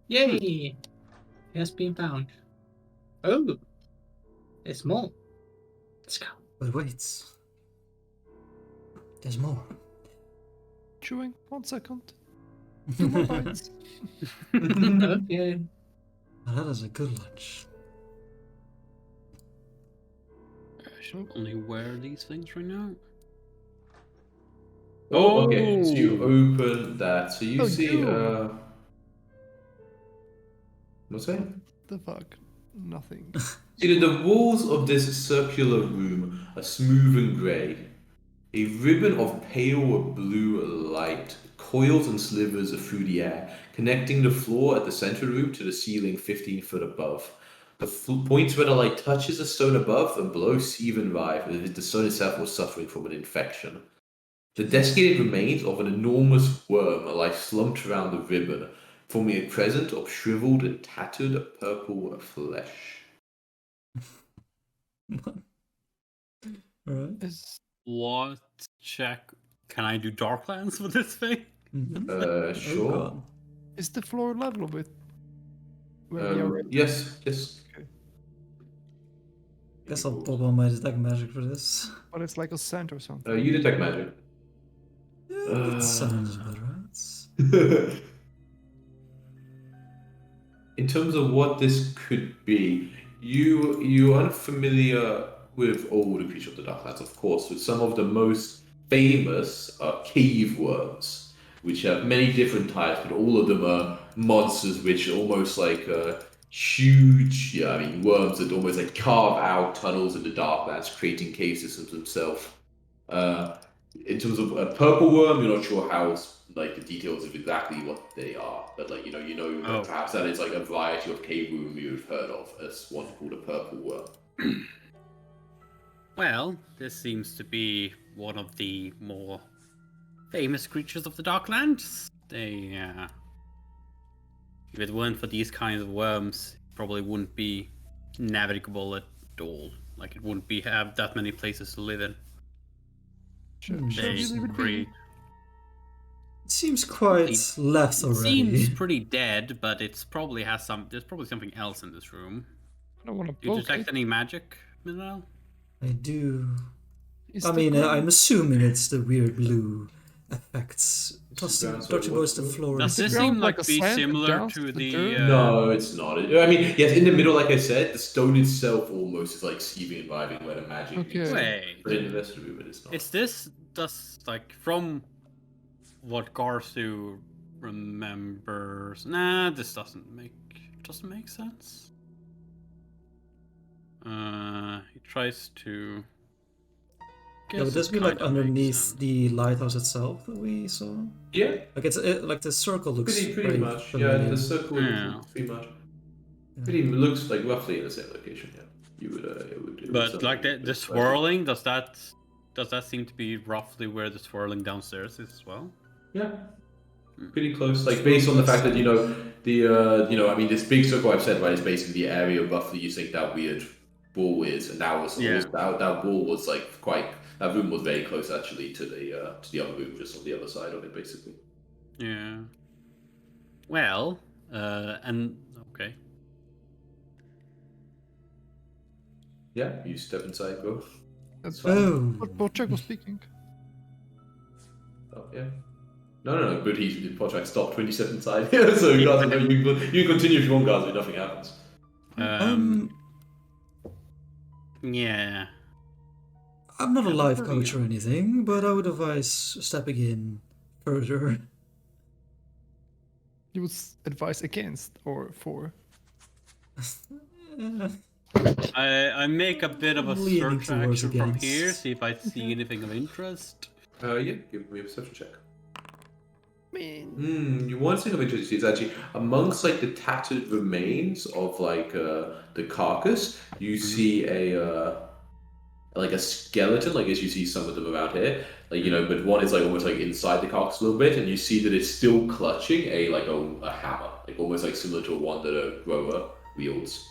Yay! It has been found. Oh, it's more. Let's go. But wait. There's more. Chewing. 1 second. 2 more bites. Okay. Now that is a good lunch. I should only wear these things right now. Oh, okay. So you Oh. open that. So you Oh, see. you. What's that? The fuck? Nothing. See, the walls of this circular room are smooth and grey. A ribbon of pale blue light coils and slivers through the air, connecting the floor at the center of the room to the ceiling 15 foot above. The points where the light touches the stone above and below seethe and writhe, as if the stone itself was suffering from an infection. The desiccated remains of an enormous worm lie slumped around the ribbon, forming a crescent of shriveled and tattered purple flesh. Alright. Is What check Can I do Darklands with this thing? Sure. God. Is the floor level with where we are? Yes. Guess I'll pop on my detect magic for this. But it's like a scent or something. You detect magic. That sounds about right. In terms of what this could be, you aren't familiar with all the creatures of the Darklands, of course, but some of the most famous are cave worms, which have many different types, but all of them are monsters which are almost like huge, worms that almost like carve out tunnels in the Darklands, creating cave systems themselves. In terms of a purple worm, you're not sure how like the details of exactly what they are, but like Oh. perhaps that is like a variety of cave worm you've heard of as one called a purple worm. Well, this seems to be one of the more famous creatures of the Darklands. They, if it weren't for these kinds of worms, it probably wouldn't be navigable at all. Like, it wouldn't have that many places to live in. Should They we leave it create- be? It seems quite left It already. seems pretty dead, but it's probably there's probably something else in this room. I don't want to Do you poke detect it. any magic, Mineral? I do. Is I the mean, ground- I'm assuming it's the weird blue effects. ground Touching what- both the floor. Does the this ground seem like like a be sand similar dust, to the the? dirt? No, it's not. I mean, yes, in the middle, like I said, the stone itself almost is like seeping and vibing where the magic Okay. is. Wait. But in the rest of the room, it is not. Is this does like from what Garthu remembers? Nah, this doesn't make sense. He tries to. Yeah, would Guess this it be like kinda makes underneath sense. the lighthouse itself that we saw? Yeah, Like like the circle looks pretty very much. familiar. Yeah, the circle Yeah. is pretty much. Yeah. Pretty looks like roughly in the same location. Yeah, you would. It would But sound like it the would- swirling, does that seem to be roughly where the swirling downstairs is as well? Yeah, pretty close. Like based on the fact that this big circle I've said right is based in the area roughly you think that weird wall is, and that was Yeah. that wall was like quite. That room was very close actually to the other room, just on the other side of it, basically. Yeah. Well, and okay. Yeah, you step inside, go. That's fine. Oh. But Bochek was speaking. Oh yeah. No. But the project stopped 20 steps inside, so he doesn't know. You can continue if you want, guys, but nothing happens. Yeah. I'm not a life pretty coach or anything, but I would advise stepping in further. You would advise against or for? I make a bit of a Leaning search towards action from against. here, see if I see anything of interest. Yeah, give me a perception check. I mean, You one thing of interest is actually amongst like the tattered remains of like the carcass, you see a like a skeleton, like as you see some of them around here, like but one is like almost like inside the carcass a little bit, and you see that it's still clutching a hammer, like almost like similar to one that a grower wields.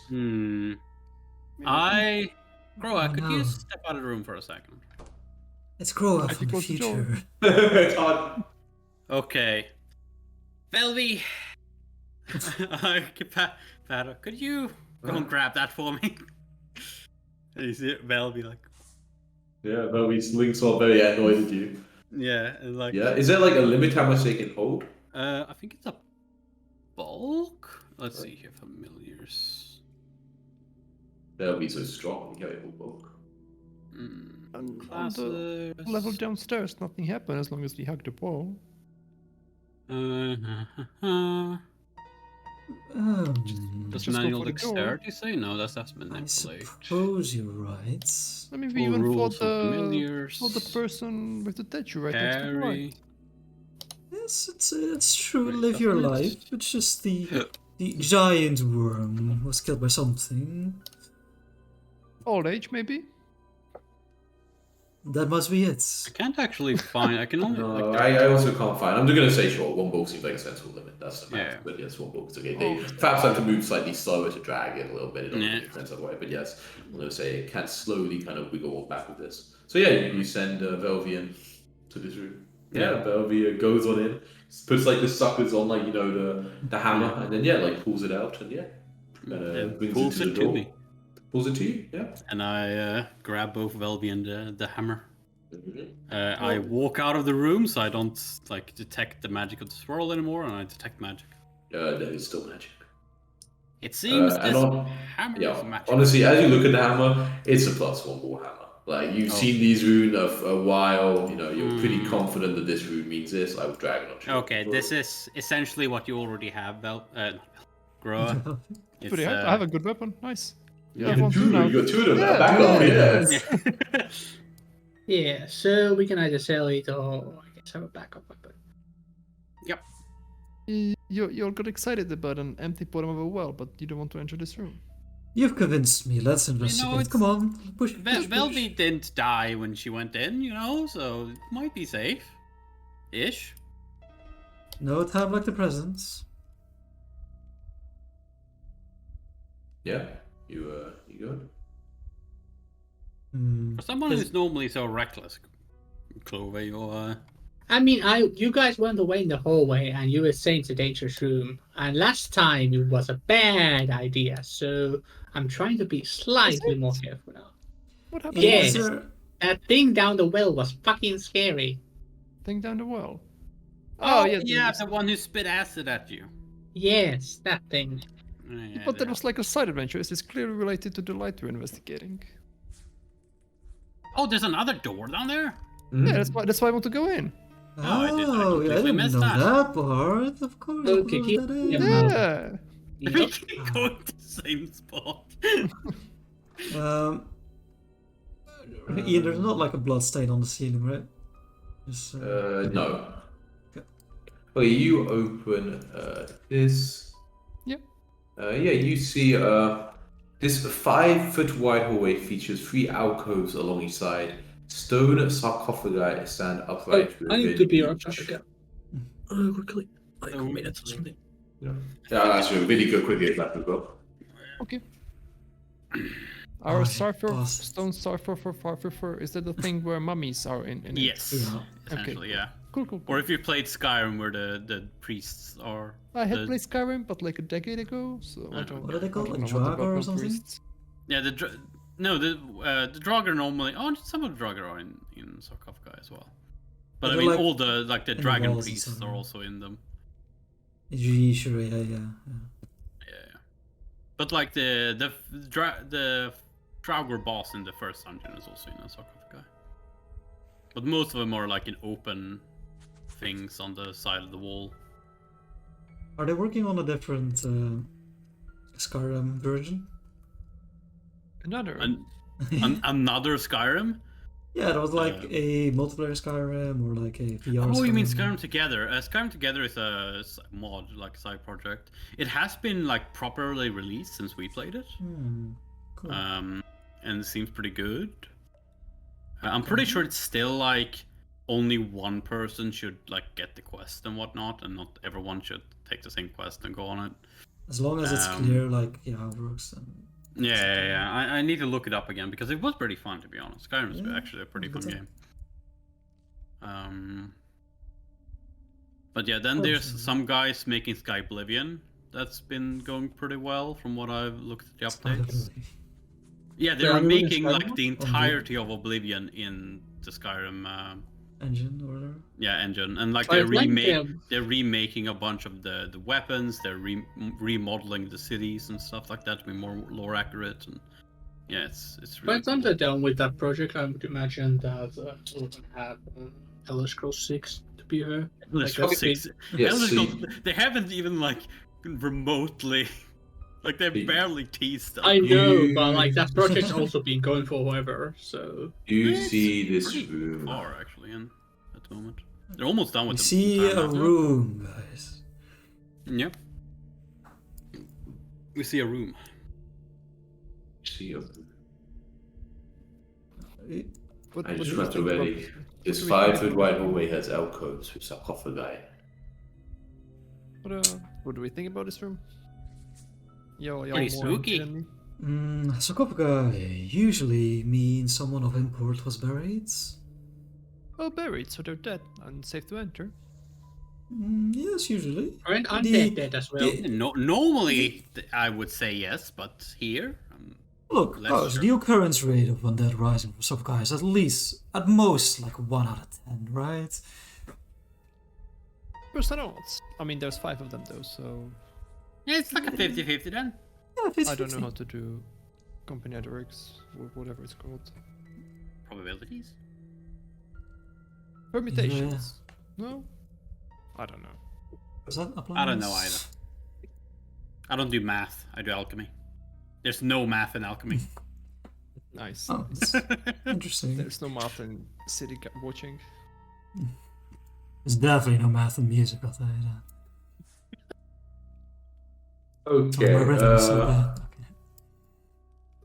Groa, could you no. step out of the room for a second? Let's grow up I from think the close the door. future. It's hard. Okay. Velvy! Pato, could you go and grab that for me? And you see Velvy like, Yeah, but we links are very annoyed with you. yeah, and like, Yeah, is there like a limit how much they can hold? I think it's a bulk? Let's see here, familiars. They'll be so strong, you carry a whole bulk. on the Classes. level downstairs, nothing happened as long as we hug the wall. Does Just go manual for the door. dexterity say? No, that's I manipulate. suppose you're right. I mean, we Full even rules fought of familiars. the person with the statue right next to the Carry. right. Yes, it's true. Wait, Live your that's life. It's just the giant worm was killed by something. Old age, maybe? That must be it. I can't actually find. I can only. No, like, I also can't find. I'm just gonna say sure. One bulk seems like a sensible limit. That's the max. Yeah. But yes, one bulk is okay. They perhaps have to move slightly slower to drag it a little bit. It doesn't Yeah. make sense otherwise. But yes, I'm gonna say it can slowly kind of wiggle back with this. So yeah, you send Velvian to this room. Yeah, Belvy goes on in, puts like the suckers on, like the hammer, and then like pulls it out, and And brings pulls it to it the to door. me. Pulls it to you, yeah. And I grab both Velvy and the hammer. Mhm. I walk out of the room so I don't like detect the magic of the swirl anymore, and I detect magic. That is still magic. It seems And this on, hammer yeah, is magic. honestly, as you look at the hammer, it's a +1 warhammer. Like you've seen these runes a while. You're pretty confident that this rune means this. I was dragon on shield. Okay, this is essentially what you already have, Groa. It's, Pretty hype. I have a good weapon. Nice. You have one too now. got two of them. Yeah, Back two up, of yeah. them. Yeah, so we can either sell it or I guess have a backup weapon. Yep. You got excited about an empty bottom of a well, but you don't want to enter this room. You've convinced me. Let's investigate. it's- Come on, push. Velvy didn't die when she went in, so it might be safe. Ish. No time like the present. Yeah, you good? Hmm. For someone who's normally so reckless, Clove, you're I mean, you guys went away in the hallway and you were saying it's a dangerous room. And last time it was a bad idea, so I'm trying to be slightly more careful now. What happened? Yes. Sir, That thing down the well was fucking scary. Thing down the well. Oh, yeah, yeah, the one who spit acid at you. Yes, that thing. Yeah, But that was like a side adventure. Is this clearly related to the light we're investigating? Oh, there's another door down there? Mm-hmm. Yeah, that's why I want to go in. Oh, I didn't- I I completely didn't missed know that. that part. Of course, Okay, I'll keep- put that in. yeah. Yeah. We can go to the same spot. Ian, there's not like a blood stain on the ceiling, right? Just, No. Okay. Okay, you open this. Yep. Yeah, you see this 5-foot wide hallway features 3 alcoves along each side. Stone sarcophagi stand upright. I need within to be your each. again. Quickly. Like Oh, minutes or something. Yeah, that's a really good quick hit back as well. Okay. Our Oh, Sarfer, boss. stone Sarfer for Farfer, is that the thing where mummies are in it? Yes, Yeah. essentially, yeah. Cool. Or if you played Skyrim, where the priests are. I had the- played Skyrim, but like a decade ago, so I don't. What are they called? I Like don't know what Draugr about or no something? priests. Yeah, the Draugr normally. Oh, some of the Draugr are in sarcophagi as well. But I They're mean, like all the in the dragon walls and priests stuff, are yeah. also in them. Sure, yeah. Yeah. But like the Draugr boss in the first dungeon is also in a sarcophagi. But most of them are like in open things on the side of the wall. Are they working on a different Skyrim version? Another. Another Skyrim? Yeah, there was like a multiplayer Skyrim or like a VR. Oh, you mean Skyrim. Skyrim Together? Skyrim Together is a mod, like a side project. It has been like properly released since we played it, Cool. and it seems pretty good. I'm pretty sure it's still like only one person should like get the quest and whatnot, and not everyone should take the same quest and go on it. As long as it's clear, like how it works. Yeah. I need to look it up again because it was pretty fun, to be honest. Skyrim is Yeah, actually a pretty fun good game. But yeah, then there's some guys making Sky Oblivion. That's been going pretty well from what I've looked at the updates. Yeah, they They're were doing making Skyrim like now? the entirety of Oblivion in the Skyrim Engine or whatever. engine, and like I they're like them. they're remaking a bunch of the weapons. They're remodeling the cities and stuff like that to be more lore accurate. And yeah, it's really. By the time they're done with that project, I would imagine that we're gonna have Elder Scrolls 6 to be here. Elder Like, Scrolls that's big. 6. Yes, Elder so Scrolls, they haven't even like remotely, like they barely teased them. I know, You- but like that project's also been going for forever, so You It's see this pretty room. far actually at the moment. They're almost done We with the see plan a now. room, guys. Yep. We see a room. See a room. What, I what just do you went think already. about- This what do we think 5-foot about- wide hallway has alcoves with sarcophagi. What do we think about this room? Yo, Pretty spooky. Sarcophagi usually means someone of import was buried. Oh, buried, so they're dead and safe to enter. Yes, usually. Aren't The- they dead as well? the- No, normally, I would say yes, but here, Look, Less guys, sure. the occurrence rate of undead rising for some guys, at most, like 1 out of 10, right? First I know it's. I mean, there's 5 of them though, so yeah, it's like a 50-50 then. Yeah, 50, I don't know how to do combinatorics or whatever it's called. Probabilities. Permutations. No, I don't know. Does that apply? I don't know either. I don't do math. I do alchemy. There's no math in alchemy. Nice. Oh, nice. it's interesting. There's no math in city watching. There's definitely no math in music, I'll tell you that. Okay. Oh, my rhythm is so bad. Okay.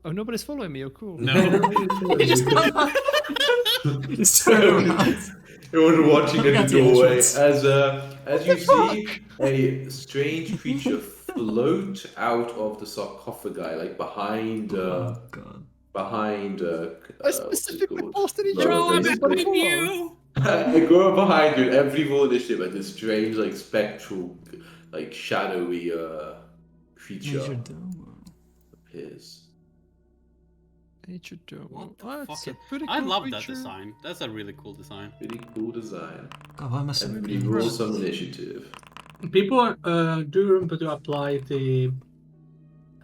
Oh, nobody's following me. Oh, cool. No. Just turn around. Everyone watching in the Got the doorway entrance. as you see a strange creature float out of the sarcophagi, like behind Oh, God. I specifically posted in No, your it's- you. I go up behind you, and every roll initiative, like this strange, like spectral, like shadowy creature Major Domo. appears. Nature Dome. What the Oh, fuck? that's a pretty I cool love that creature. design. That's a really cool design. Pretty cool design. God, why am I so Everybody good? roll some initiative. People do remember to apply the.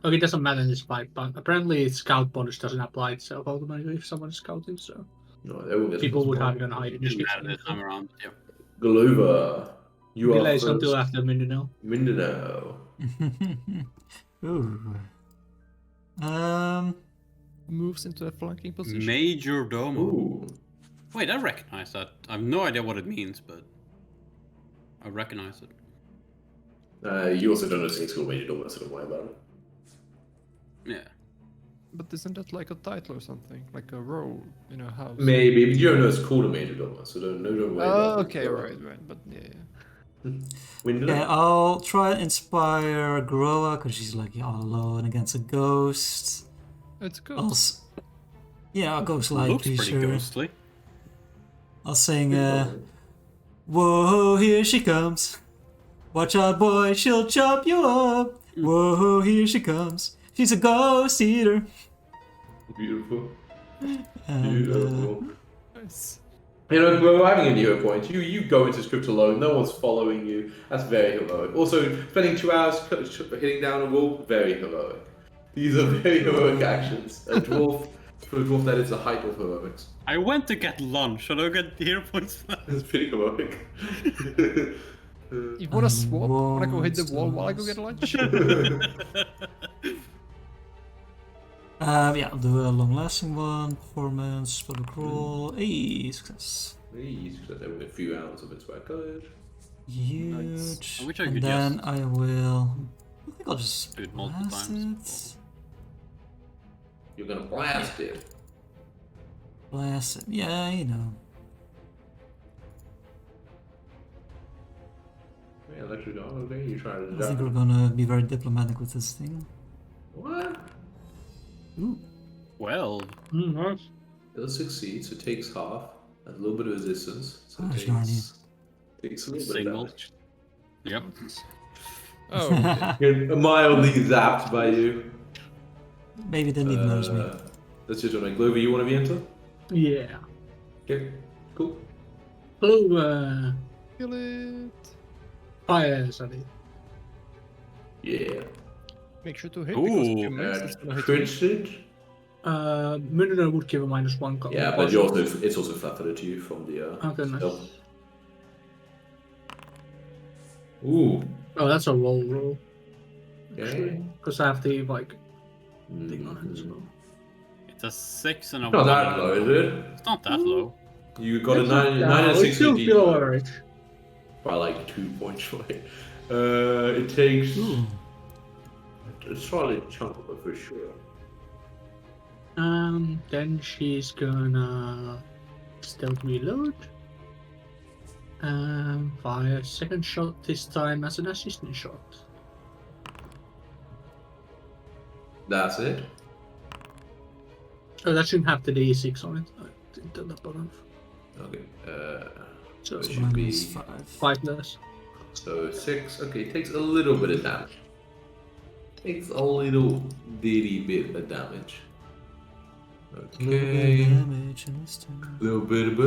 Okay, it doesn't matter in this fight, but apparently scout bonus doesn't apply itself automatically if someone's scouting, so No, everyone gets people would plus have it on high Didn't initiative. matter this time around. Yeah. Glover, you are Delays first. until after Mindanao. Mindanao. Ooh. Moves into a flanking position. Major Domo. Ooh. Wait, I recognize that. I have no idea what it means, but I recognize it. You also don't know Saint School Major Domo, so don't worry about it. Yeah. But isn't that like a title or something? Like a role in a house? Maybe, but you don't know it's called a Major Domo, so don't worry about Oh, it. okay, right. But yeah. Window? Yeah, I'll try and inspire Groa because she's like all alone against a ghost. It's good. Yeah, a ghost light Looks pretty creature. ghostly. I'll sing, whoa, here she comes. Watch out, boy, she'll chop you up. Whoa, here she comes. She's a ghost eater. Beautiful. And, Beautiful. Nice. You know, we're having a hero point. You go into script alone. No one's following you. That's very heroic. Also, spending 2 hours hitting down a wall, very heroic. These are very heroic actions. For a dwarf, that is the height of heroics. I went to get lunch. I don't get hero points for that. It's pretty heroic. You wanna swap? Wanna go hit the Once wall while I go get lunch? yeah, I'll do a long-lasting one. Performance, public roll. Hey, success. Please, because there were a few hours of inspired courage. Huge. I wish I And could then just I will. I think I'll just do it multiple blast times. it. You're gonna blast it. Blast it. Yeah, you know. Yeah, electric dog. Okay, you try to. I think we're gonna be very diplomatic with this thing. What? Ooh. Well, Nice. It'll succeed, so it takes half. A little bit of resistance. So Oh, it Sharny. takes a little bit of Signal. damage. yep. Oh, okay. You're mildly zapped by you. Maybe didn't even notice me. That's your turn. Glover, you want to be enter? Yeah. Okay, cool. Hello, Kill it. fire, sorry. Yeah. Make sure to hit because if you Ooh, miss, it's gonna hit Crit it? Mindanao would give a -1. Yeah, but you also, it's also flattered to you from the. Okay, nice. stealth. Ooh. Oh, that's a roll. Okay. Because I have the like thing on it as Mhm. well. It's a 6 and a Not 1. that low, is it? It's not that low. You got a It's 9 not and down, 6 it's still indeed, below though. average. By like 2 points away. It takes Ooh. a solid chunk of it for sure. Then she's gonna stealth reload. Fire second shot this time as an assistant shot. That's it. Oh, that shouldn't have the D6 on it. I didn't tell that button. Okay. So it So should be minus 5. 5 less. so 6. Okay, takes a little bit of damage. Takes a little bitty bit of damage. A little bit of Okay. damage in this turn. Little bit.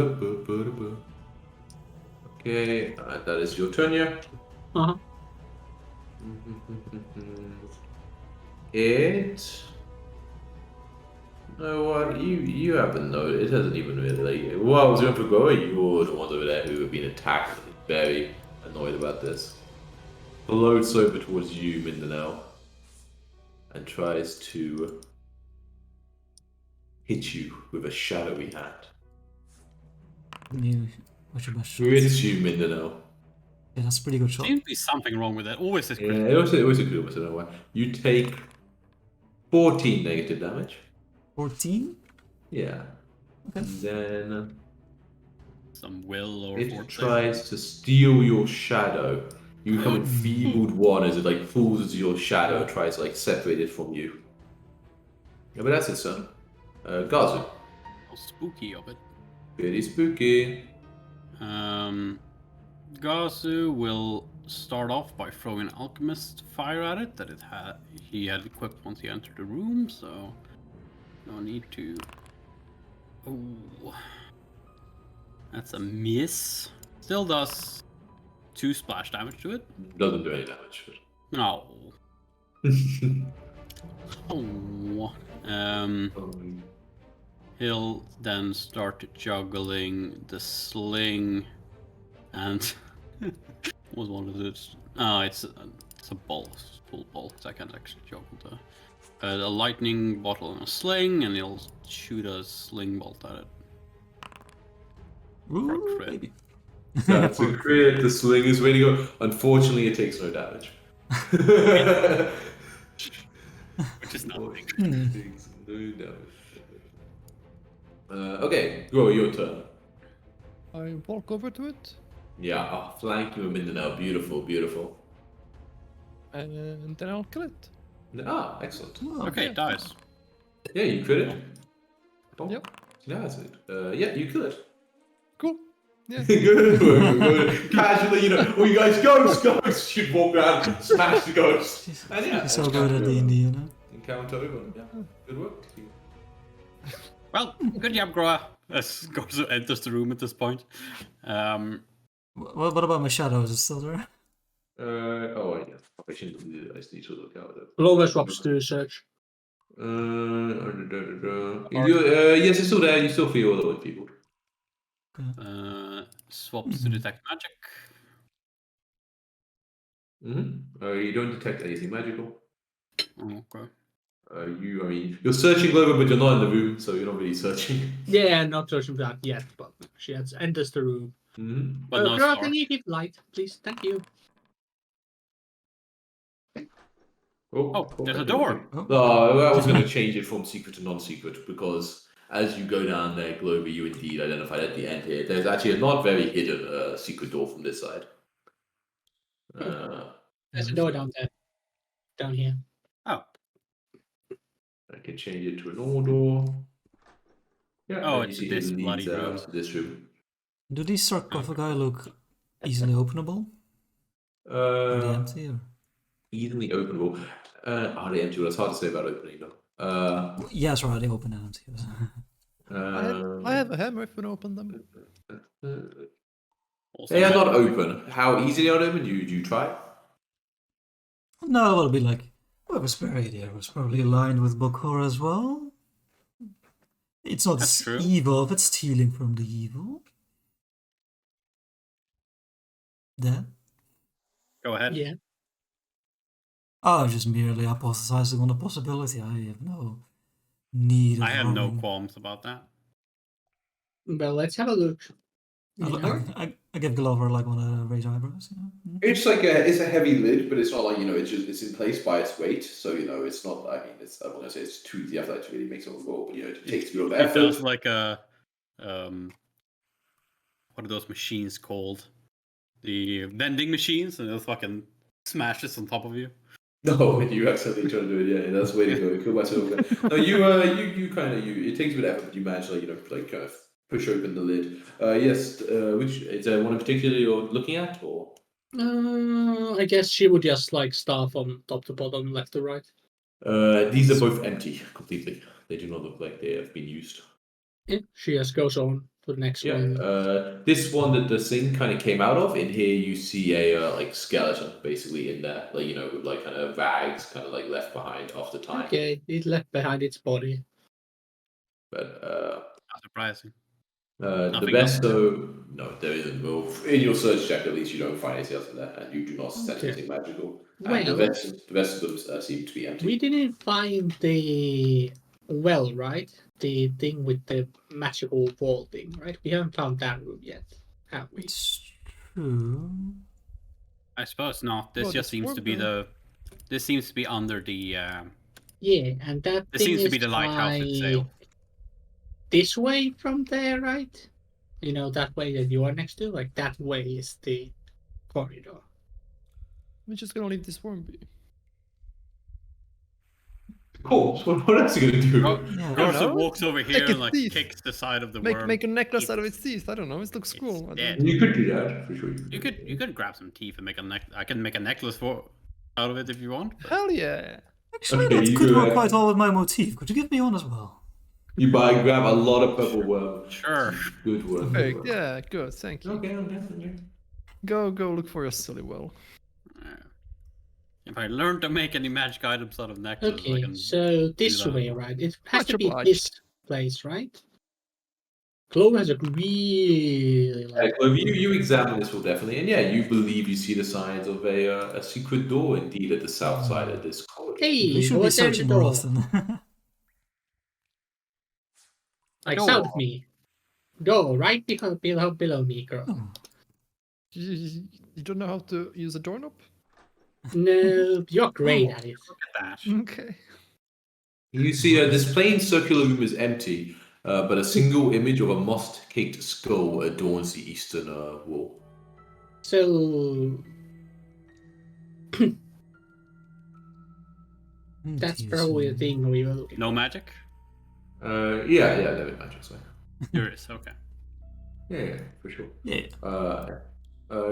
Okay, that is your turn, yeah. Uh-huh. It. No, what you haven't noticed. It hasn't even really like. Well, I was going to go. You're the ones over there who have been attacked. Very annoyed about this. Floats over towards you, Mindanao, and tries to hit you with a shadowy hand. What's your best shot? Hits you, Mindanao. Yeah, that's a pretty good shot. Seems to be something wrong with that. Always is Yeah, critical. it was a good one. I don't know why. You take 14 negative damage. 14? Yeah. Okay. And then Some will or it fortune. tries to steal your shadow. You become enfeebled one as it like falls into your shadow and tries to like separate it from you. Yeah, but that's it, son. Gazu. How spooky of it. Pretty spooky. Gazu will start off by throwing an alchemist fire at it that he had equipped once he entered the room, so no need to. Oh, that's a miss. Still does 2 splash damage to it. Doesn't do any damage. No. Oh. He'll then start juggling the sling, and what was it? Oh, it's a ball, full ball. So I can't actually juggle a lightning bottle and a sling, and he'll shoot a sling bolt at it. Ooh, crit. baby. That's a crit. The sling is ready to go. Unfortunately, it takes no damage. Which is nothing. It takes no damage. Okay, go, your turn. I walk over to it, Yeah, I'll flank you a Mindanao. Beautiful, beautiful. and then I'll kill it. Ah, excellent. Oh, Okay, it dies. Yeah, you crit it. Oh, Yep. yeah, that's it. Yeah, you kill it. Cool. Yeah. Good work, good. Casually, oh, you guys, ghost! You'd walk around, smash the ghost. And yeah, He's so good at D&D, you know? encounter over. Yeah, good work. Well, good job, Groa. As Gazu enters the room at this point. What about my shadow? Is it still there? Oh, yeah. I shouldn't do that. I just need to look out. Logo swaps to search. Yes, it's still there. You still feel all the people. Swaps to detect magic. You don't detect anything magical. Oh, okay. You're searching Glover, but you're not in the room, so you're not really searching. Yeah, not searching for that yet, but she enters the room. But no Girl, star. can you keep light, please? Thank you. Oh, there's a door. No, I was going to change it from secret to non-secret because as you go down there, Glover, you indeed identified at the end here. There's actually a not very hidden secret door from this side. There's a door down there. Down here. Oh. I can change it to an all door. Yeah. Oh, and it's you see this it leads bloody out room. to this room. Do these sarcophagi look easily openable? Are they Uh, empty? Or? easily openable. Are they empty? Well, it's hard to say about opening though. Yes, right, they open and empty. I have a hammer if you want to open them. Also, They are not open. How easily are they open? Do you try? No, it'll be like, whoever's buried here was probably aligned with Bokor as well. It's not That's true. evil if it's stealing from the evil. Then? Go ahead. Yeah. I was just merely hypothesizing on the possibility. I have no need of I had no harming. qualms about that. Well, let's have a look. I give Glover like one of the raised eyebrows. It's like it's a heavy lid, but it's not like it's in place by its weight. So it's not. I mean, I don't want to say it's too. The effort to really make someone roll, but it takes a bit of It effort. feels like a what are those machines called? The vending machines, and it fucking smashes on top of you. No, you accidentally trying to do it. Yeah, that's the way to go. Kill myself. No, you kind of it takes a bit of effort, but you manage to kind of push open the lid. Yes. Which is there one in particular you're looking at, or? I guess she would just like start from top to bottom, left to right. These are both empty completely. They do not look like they have been used. Yeah, she just goes on to the next Yeah. one. This one that the thing kind of came out of. In here, you see a like skeleton basically in there, like with like kind of rags, kind of like left behind after time. Okay, it left behind its body. But Not surprising. the Nothing best though, no, there isn't. Well, in your search check, at least you don't find anything else in there, and you do not sense Okay. anything magical. And Well, the rest of them seem to be empty. we didn't find the well, right? The thing with the magical wall thing, right? We haven't found that room yet, have we? It's true. I suppose not. This Well, just this seems to be worked, This seems to be under the. Yeah, and that This thing seems to is be the lighthouse itself. like this way from there, right? That way that you are next to, like that way is the corridor. We're just gonna leave this worm be. Cool. What else are you gonna do? Yeah. Garza know. walks over here Take and a like thief. kicks the side of the Make worm. make a necklace out of its teeth. I don't know. It looks It's cool. I dead. don't- You could do that for sure. You could grab some teeth and make a I can make a necklace out of it if you want. but- Hell yeah! Actually, Okay, that you could go work ahead. quite well with my motif. Could you give me one as well? You grab a lot of purple worm. Sure. Good worm. Perfect. Yeah, good. Thank you. Okay. Go look for your silly well. If I learn to make any magic items out of necklaces, I Okay, can. so this that. way, right? It has Much to be obliged. this place, right? Chloe has a really like. Well, you examine this all definitely, and yeah, you believe you see the signs of a secret door indeed at the south side of this corridor. Hey, We should be what's there at the searching more door? often. Like Door. south of me. Door right below me, girl. Oh. You don't know how to use a doorknob? No, you're great at it. Look at that. Okay. You see, this plain circular room is empty, but a single image of a moss-caked skull adorns the eastern wall. So that's probably the thing we were looking. No magic? Yeah, there is magic, so. There is, okay. Yeah, for sure. Yeah.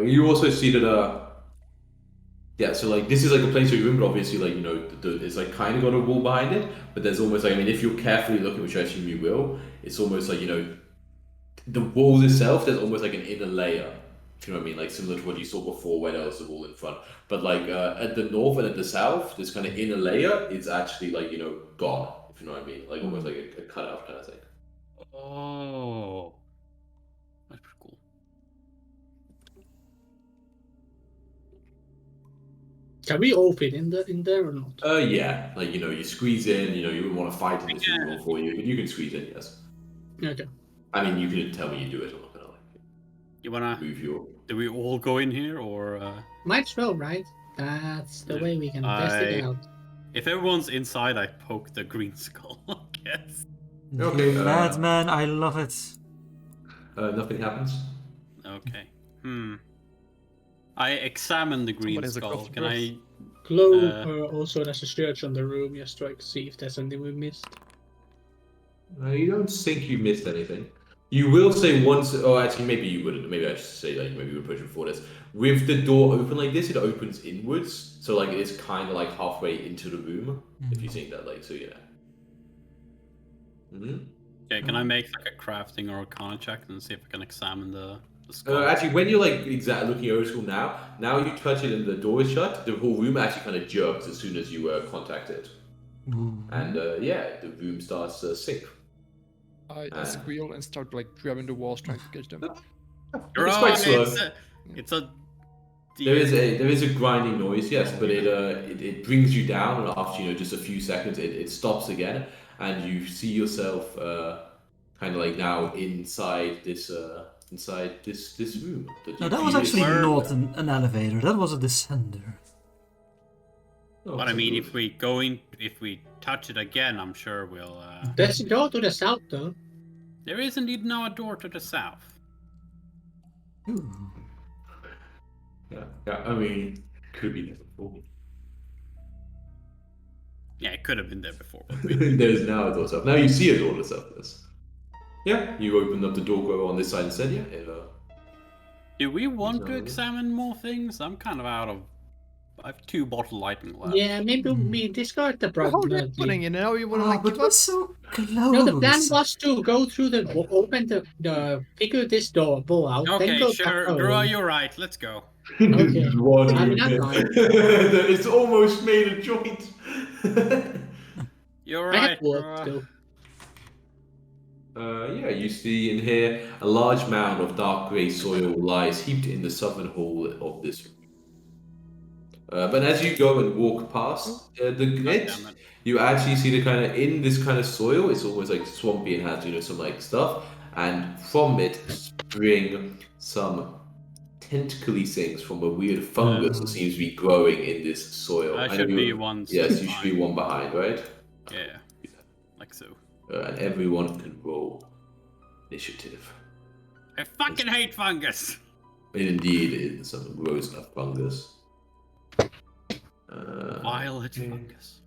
You also see that, yeah, so like this is like a place where you remember, obviously, like it's like kind of got a wall behind it, but there's almost like, I mean, if you're carefully looking, which I assume you will, it's almost like the wall itself. There's almost like an inner layer. If you know what I mean, like similar to what you saw before, where there was the wall in front. But like at the north and at the south, this kind of inner layer is actually like gone. If you know what I mean, like almost like a cutout kind of thing. Oh. That's pretty cool. Can we all fit in there or not? Yeah, like you squeeze in. You wouldn't want to fight in this Yeah. room for you, but you can squeeze in. Yes. Okay. I mean, you can tell me you do it. I'm not gonna You wanna? move your. Do we all go in here, or Might as well, right? That's the Yeah. way we can test it out. if everyone's inside, I poke the green skull? I guess. Okay, Madman, I love it. Nothing happens. Okay. I examine the green Somebody's skull. across the Can I? Chloe also has a search on the room just to see if there's anything we missed. You don't think you missed anything. You will say once. Oh, actually, maybe you wouldn't. Maybe I should say like maybe we push before this. With the door open like this, it opens inwards, so like it's kind of like halfway into the room. If you think that, like, so yeah. Okay, can I make like a crafting or arcana check and see if I can examine the skull? Actually, when you're like looking over school now you touch it and the door is shut. The whole room actually kind of jerks as soon as you contact it, and yeah, the room starts to sink. I squeal and start like grabbing the walls, trying to catch them. It's quite slow. It's a. There is a grinding noise, yes, but it brings you down, and after just a few seconds, it stops again, and you see yourself kind of like now inside this room. No, that was actually not an elevator. That was a descender. But I mean, if we touch it again, I'm sure we'll. There's a door to the south, though. There is indeed now a door to the south. Ooh. Yeah. I mean, could be there before. Yeah, it could have been there before. But There's now a door south. Now you see a door to south. Yes. Yeah, you opened up the door Grower on this side and said, yeah. Do we want to No. examine more things? I'm kind of out of. I have 2 bottle lightning left. Yeah, maybe we discard the What are problem. you putting in? Now you want to Ah, like but give we're up? so close. No, the plan was to go through open the figure this door out, then Okay, go sure. back. Grow, you're right. Let's go. Okay. Just one I mean, in I'm there. fine. It's almost made a joint. You're I have right. work Grow. to do. Yeah, you see in here a large mound of dark grey soil lies heaped in the southern hall of this room. But as you go and walk past the grid, damn it. you actually see the kind of in this kind of soil. It's almost like swampy and has some like stuff, and from it spring some tentacly things from a weird fungus that seems to be growing in this soil. I know should be you- one Yes, step you should be behind. one behind, right? Yeah, like so. And everyone can roll initiative. I fucking hate fungus. Indeed, it is some gross enough fungus. Violet okay. fungus.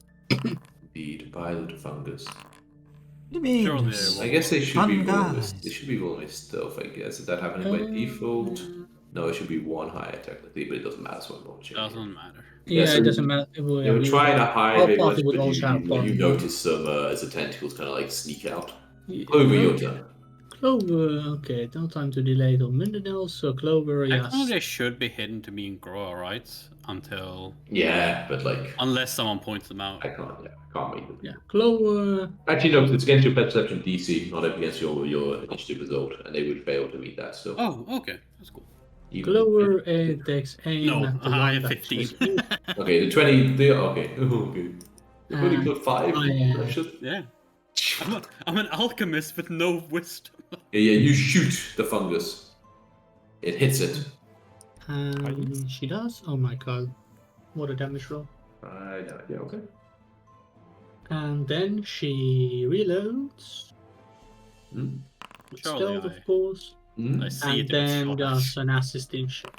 Indeed, violet fungus. What do you mean? Surely There's they I guess they should be fun rolling guys. this. They should be rolling with stealth. I guess is that happening by default? No, it should be 1 higher technically, but it doesn't matter. So I'm not changing. Doesn't matter. Yeah, so it doesn't matter. They were trying to hide Our it, party but would also have you fun. notice some as the tentacles kind of like sneak out. Yeah. Over your turn. Clover, okay, no time to delay till Mindanao, so Clover, yes. Technically, they should be hidden to me and Grow, right? Until Yeah, but like unless someone points them out. I can't make them. Yeah, Clover, Actually, no, it's against your perception DC, not against your initiative result, and they would fail to meet that still. Oh, okay, that's cool. Even- Clover takes aim No, at the I one have that 15. is in- Okay, the 20. Okay. Okay. You only got 5. yeah. That should- Yeah. I'm an alchemist with no wisdom. Yeah, you shoot the fungus. It hits it. And she does. Oh my god. What a damage roll. Right, yeah, okay. And then she reloads. Mm. Surely Stealth, of course. Mm. I see And it in then flash. does an assisting shot.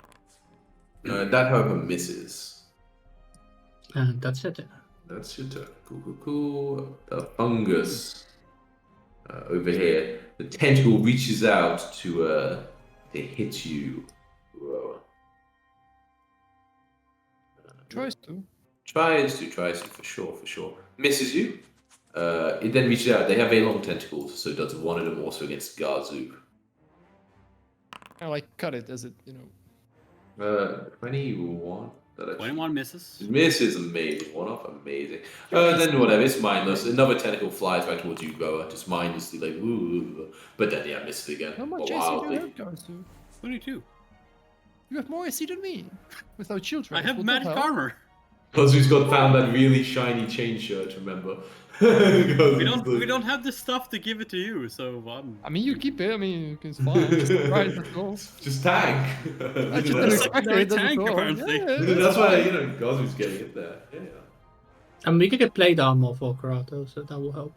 That, however, misses. And that's it. That's your turn. Cool. The fungus over here. The tentacle reaches out to hit you. Whoa. Tries to. Tries to for sure. Misses you. It then reaches out. They have very long tentacles, so it does one of them also against Gazu. I like cut it as it, 21. 21 misses. Misses amazing. One off amazing. Then whatever, it's mindless. Another tentacle flies right towards you, Goa, just mindlessly like woo. But then yeah, misses again. How much But AC do wildly. you have, guys? 22. You have more AC than me. Without children. I have magic armor. Gazu's got found that really shiny chain shirt, remember? We don't have the stuff to give it to you, so I mean, you keep it. I mean, it's fine. Just right, that's all. Just tank. I just didn't expect it. That's tank, all. apparently. That's why, Gazu's getting it there. Yeah. And we could get plate armor for Karato, so that will help.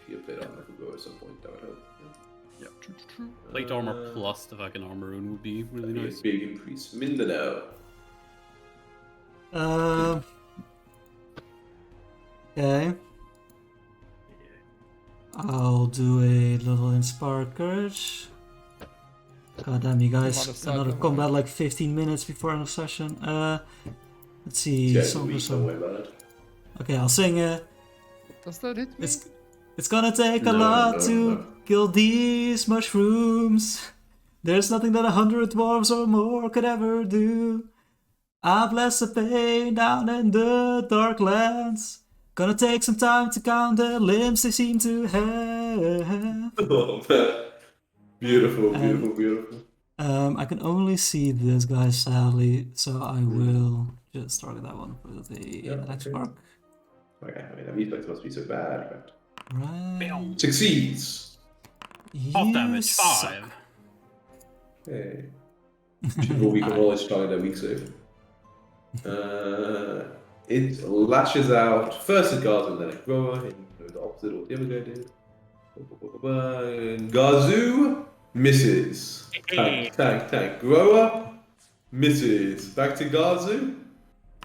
If you played on that go at some point, that would help. plate armor plus the fucking armor rune would be really Be a nice. big increase. Mindanao. Okay. I'll do a little Inspired Courage. God damn, you Lot guys. of Another cycling. combat like 15 minutes before end of session. Let's see. Yeah, song or don't song. worry about it. Okay, I'll sing it. Does that hit me? It's gonna take a No, lot no, to no. kill these mushrooms. There's nothing that 100 dwarves or more could ever do. I've less the pain down in the Darklands. Gonna take some time to count the limbs they seem to have. Oh, man. Beautiful. I can only see this guy sadly, so I will just target that one with a next okay. mark. Okay, I mean, that reflex must be so bad, but... Right. Succeeds! Half damage, suck. 5. Hey. Should roll weak knowledge target that weak save. It lashes out first at Gazu and then at Grower, and the opposite of what the other guy did. And Gazu misses. Tank. Grower misses. Back to Gazu.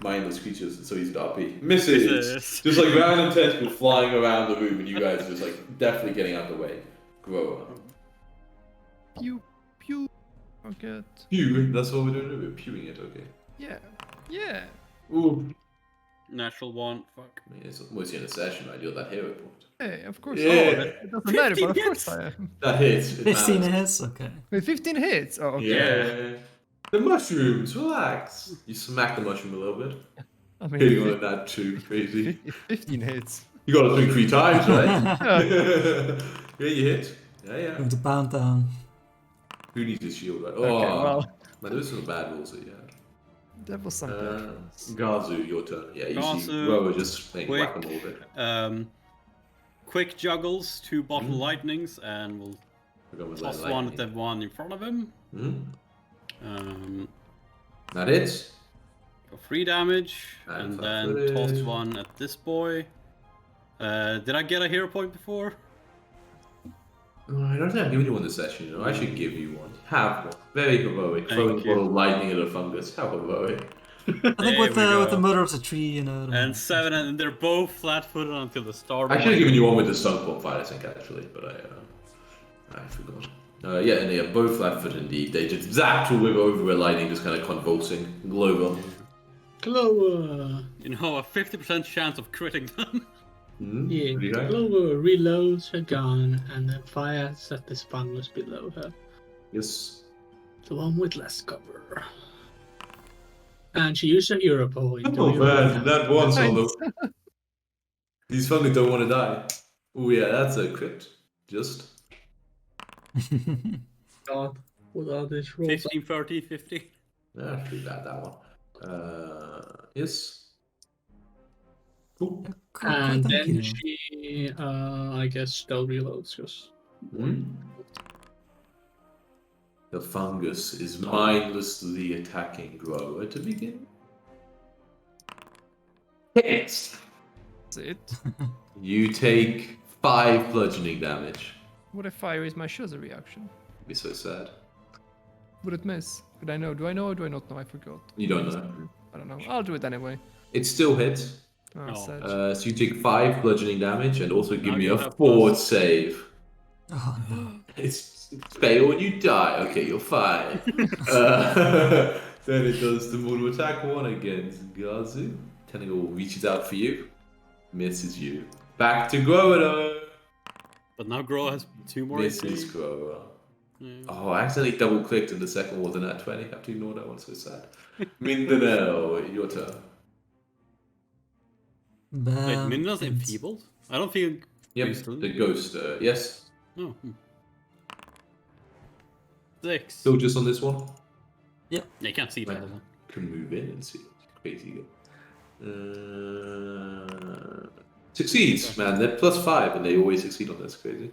Mindless creatures, so he's DP. Misses. Misses. Just like random tentacles flying around the room, and you guys are just like definitely getting out of the way. grower. Pew, pew. Okay. Pew. That's what we're doing. We're pewing it. Okay. Yeah. Yeah. Ooh. Natural one. Fuck. I mean, it's almost in a session. I deal that hero point. Hey, of course. Yeah. Oh, it doesn't matter, but of 15 course hits? I am. That hits. It 15 matters. hits? Okay. Wait, 15 hits. Oh, okay. Yeah. The mushrooms. Relax. You smack the mushroom a little bit. I mean, Hitting on that too. Crazy. 15 hits. You got to swing 3 times, right? Yeah. Yeah, you hit. Yeah. With the pound down. Who needs his shield, right? Oh, Okay, well, man, those are the bad rules that you had. that was some bad rules. Gazu, your turn. Yeah, you see Gazu, Grower just playing quick. whack-a-mole bit. Quick juggles 2 bottle lightnings, and we'll We're going with toss lightning. one at the one in front of him. That hits. For 3 damage, And and flat then toss footed. one at this boy. Did I get a hero point before? Oh, I don't think I've given you one this session, you know. I should give you one. Have one. Very heroic. Thank Throwing a you. bottle of lightning at a fungus. How heroic. I think There with we the go. mother of the tree, you know. And 7, and they're both flat-footed until the start. I should have given you one with the stun bomb fight, I think, actually, but I forgot. Yeah, and they are both flat-footed indeed. They just zapped over where lightning just kind of convulsing. Glover. Clover. You know, a 50% chance of critting them. Yeah, Pretty high. Clover reloads her gun and then fires at this fungus below her. Yes. The one with less cover. And she used her hero point. to Oh reroll man, that. that one solo. These fungus don't want to die. Oh yeah, that's a crit. Just. God, what are these rolls? 15, 30, 50. Yeah, pretty bad that one. Yes. Cool. And Thank then you. she, I guess, still reloads. Just The fungus is mindlessly attacking Grower to begin. Hits. That's it. You take 5 bludgeoning damage. What if I raise my shield as a reaction? Be so sad. Would it miss? Could I know? Do I know or do I not know? I forgot. You don't know. I don't know. I'll do it anyway. It still hits. Oh, Oh. sad. So you take 5 bludgeoning damage and also give Now me you a have fort plus- save. Oh no. It's fail and you die. Okay, you're fine. Then it does the mortal attack one against Gazu. Tentacle reaches out for you, misses you. Back to Grower though. But now Grow has 2 more Misses AC. Grower. Yeah. Oh, I accidentally double clicked and the second wasn't at 20. I have to ignore that one, so sad. Mindanao, your turn. Wait, Minna's enfeebled? I don't think. Yep, He's still- the ghost, yes. Oh. 6. Still just on this one. Yeah, you can't see that. Right. Can move in and see. Crazy. Succeeds, man. They're +5 and they always succeed on this. Crazy.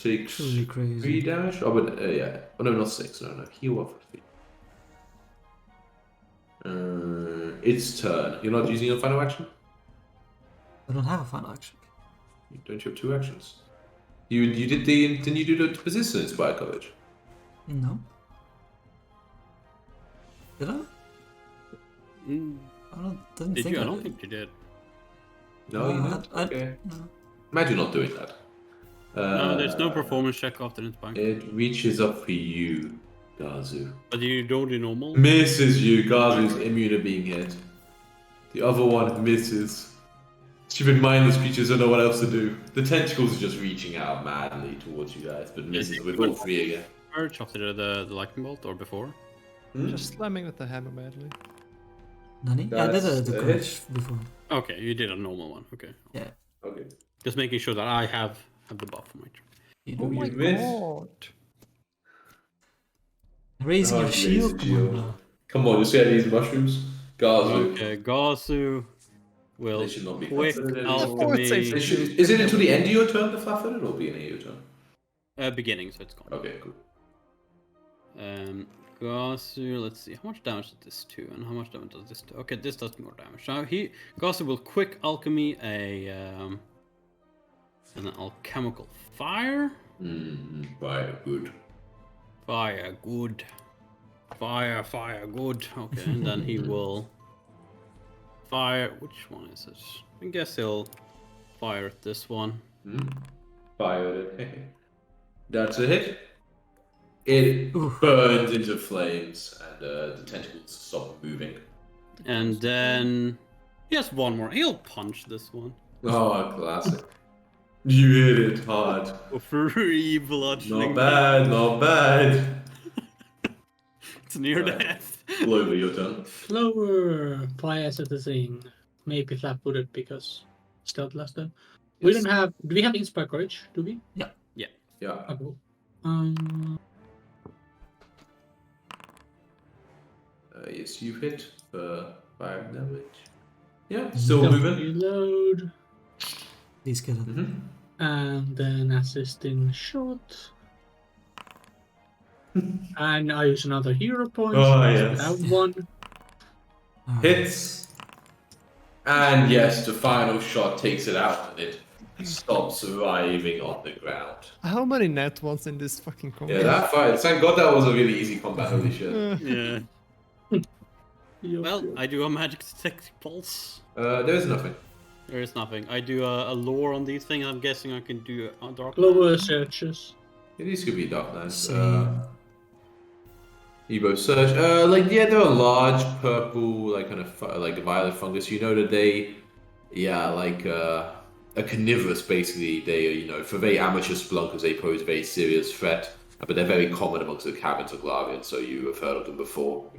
Takes Truly 3 crazy. damage. Oh, but yeah. Oh no, not 6. No. Heal off 3. Its turn. You're not using your final action? I don't have a final action. Don't you have 2 actions? You did the. Didn't you do the persistent inspire coverage? No. Did I? Mm, Didn't did think you? I I don't did. think you did. No, you I- didn't. I- Okay. no. Imagine not doing that. No, there's no performance check after inspire. It reaches up for you, Gazu. But you don't do normal. Misses you. Gazu's immune to being hit. The other one misses. Stupid mindless creatures don't know what else to do. The tentacles are just reaching out madly towards you guys, but misses with all 3 again. Urge after the lightning bolt or before? Just slamming with the hammer badly. Nani? I did That's the a courage hit. before. Okay, you did a normal one. Okay. Yeah. Okay. Just making sure that I have the buff for my turn. You Oh know, my you miss. god. raising Oh, your raise shield. the Come shield. on now. Come on, just get these mushrooms. Gazu. Okay, Gasu will They should not be quick flat-footed. Forward save. alchemy. Is it until the end of your turn, the flat-footed, or beginning of your turn? Beginning, so it's gone. Okay, cool. Gasu, let's see, how much damage does this do, and how much damage does this do? Okay, this does more damage. Now Gasu will quick alchemy an alchemical fire. Fire, good. Fire, good. Fire, good. Okay, and then he will fire. Which one is it? I guess he'll fire at this one. Fired it. That's a hit. It Oof. burns into flames, and the tentacles stop moving. And then he has one more. He'll punch this one. Oh, classic. You hit it hard. For free bludgeoning. Not bad, not bad. It's near Right. death. Clover, your turn. Clover fires at the thing. Maybe flat-footed because stealth last time. We Yes. don't have. Do we have Inspire Courage? Do we? Yeah. Oh, cool. Yes, you hit for 5 damage. Yeah, still Don't moving. reload. Please kill him. Mm-hmm. And then assisting shot. And I use another hero point. Oh, so I yes. have one. Alright. Hits. And yes, the final shot takes it out, and it stops writhing on the ground. How many net ones in this fucking combat? Yeah, that fight. Thank God that was a really easy combat. Holy shit. Yeah. Yup, Well, yup. I do a magic detect pulse. There is nothing. There is nothing. I do a lore on these things. I'm guessing I can do a dark. Clover searches. These could be Darklands. Same. You both search. They're a large purple, like kind of like violet fungus. You know that they, a carnivorous basically. They are, for very amateur spelunkers, they pose a very serious threat. But they're very common amongst the caverns of Glavian, so you have heard of them before.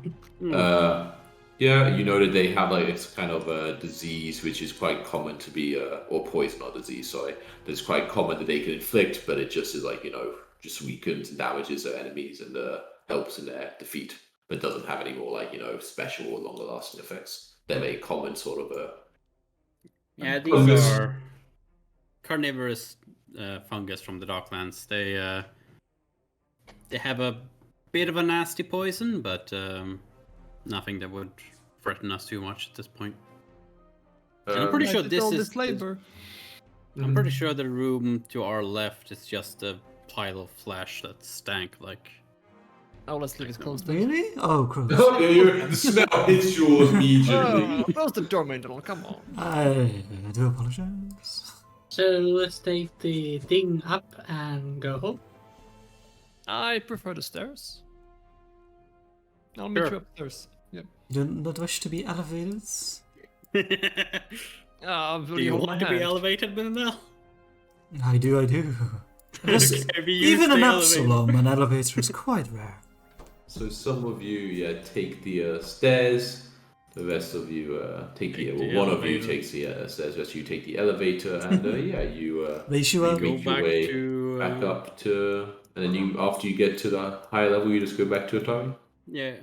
You know that they have like it's kind of a disease which is quite common to be, or poison or disease, sorry. That's quite common that they can inflict, but it just is just weakens and damages their enemies and helps in their defeat, but doesn't have any more special or longer lasting effects. They're very common sort of Yeah, these Fungus. are carnivorous fungus from the Darklands. They have a bit of a nasty poison, but nothing that would threaten us too much at this point. And I'm pretty I sure did this all is. this labor. I'm pretty sure the room to our left is just a pile of flesh that stank like. Oh, let's leave it closed. then. Really? Oh, gross. the smell hits you immediately. Oh, close the door, Mandel. Come on. I do apologize. So let's take the thing up and go home. I prefer the stairs. I'll meet Sure. you upstairs. Yeah. You do not wish to be elevated? Do Will you hold want my to be hand? elevated, Minel? I do. Yes, Okay, we use even the in elevator. Absalom, an elevator is quite rare. So some of you take the stairs. The rest of you take the. Take the One of you elevator. takes the stairs. The rest of you take the elevator, and you Ratio Go Go back way to. back up to, and then you after you get to the higher level, you just go back to Atari. Yeah.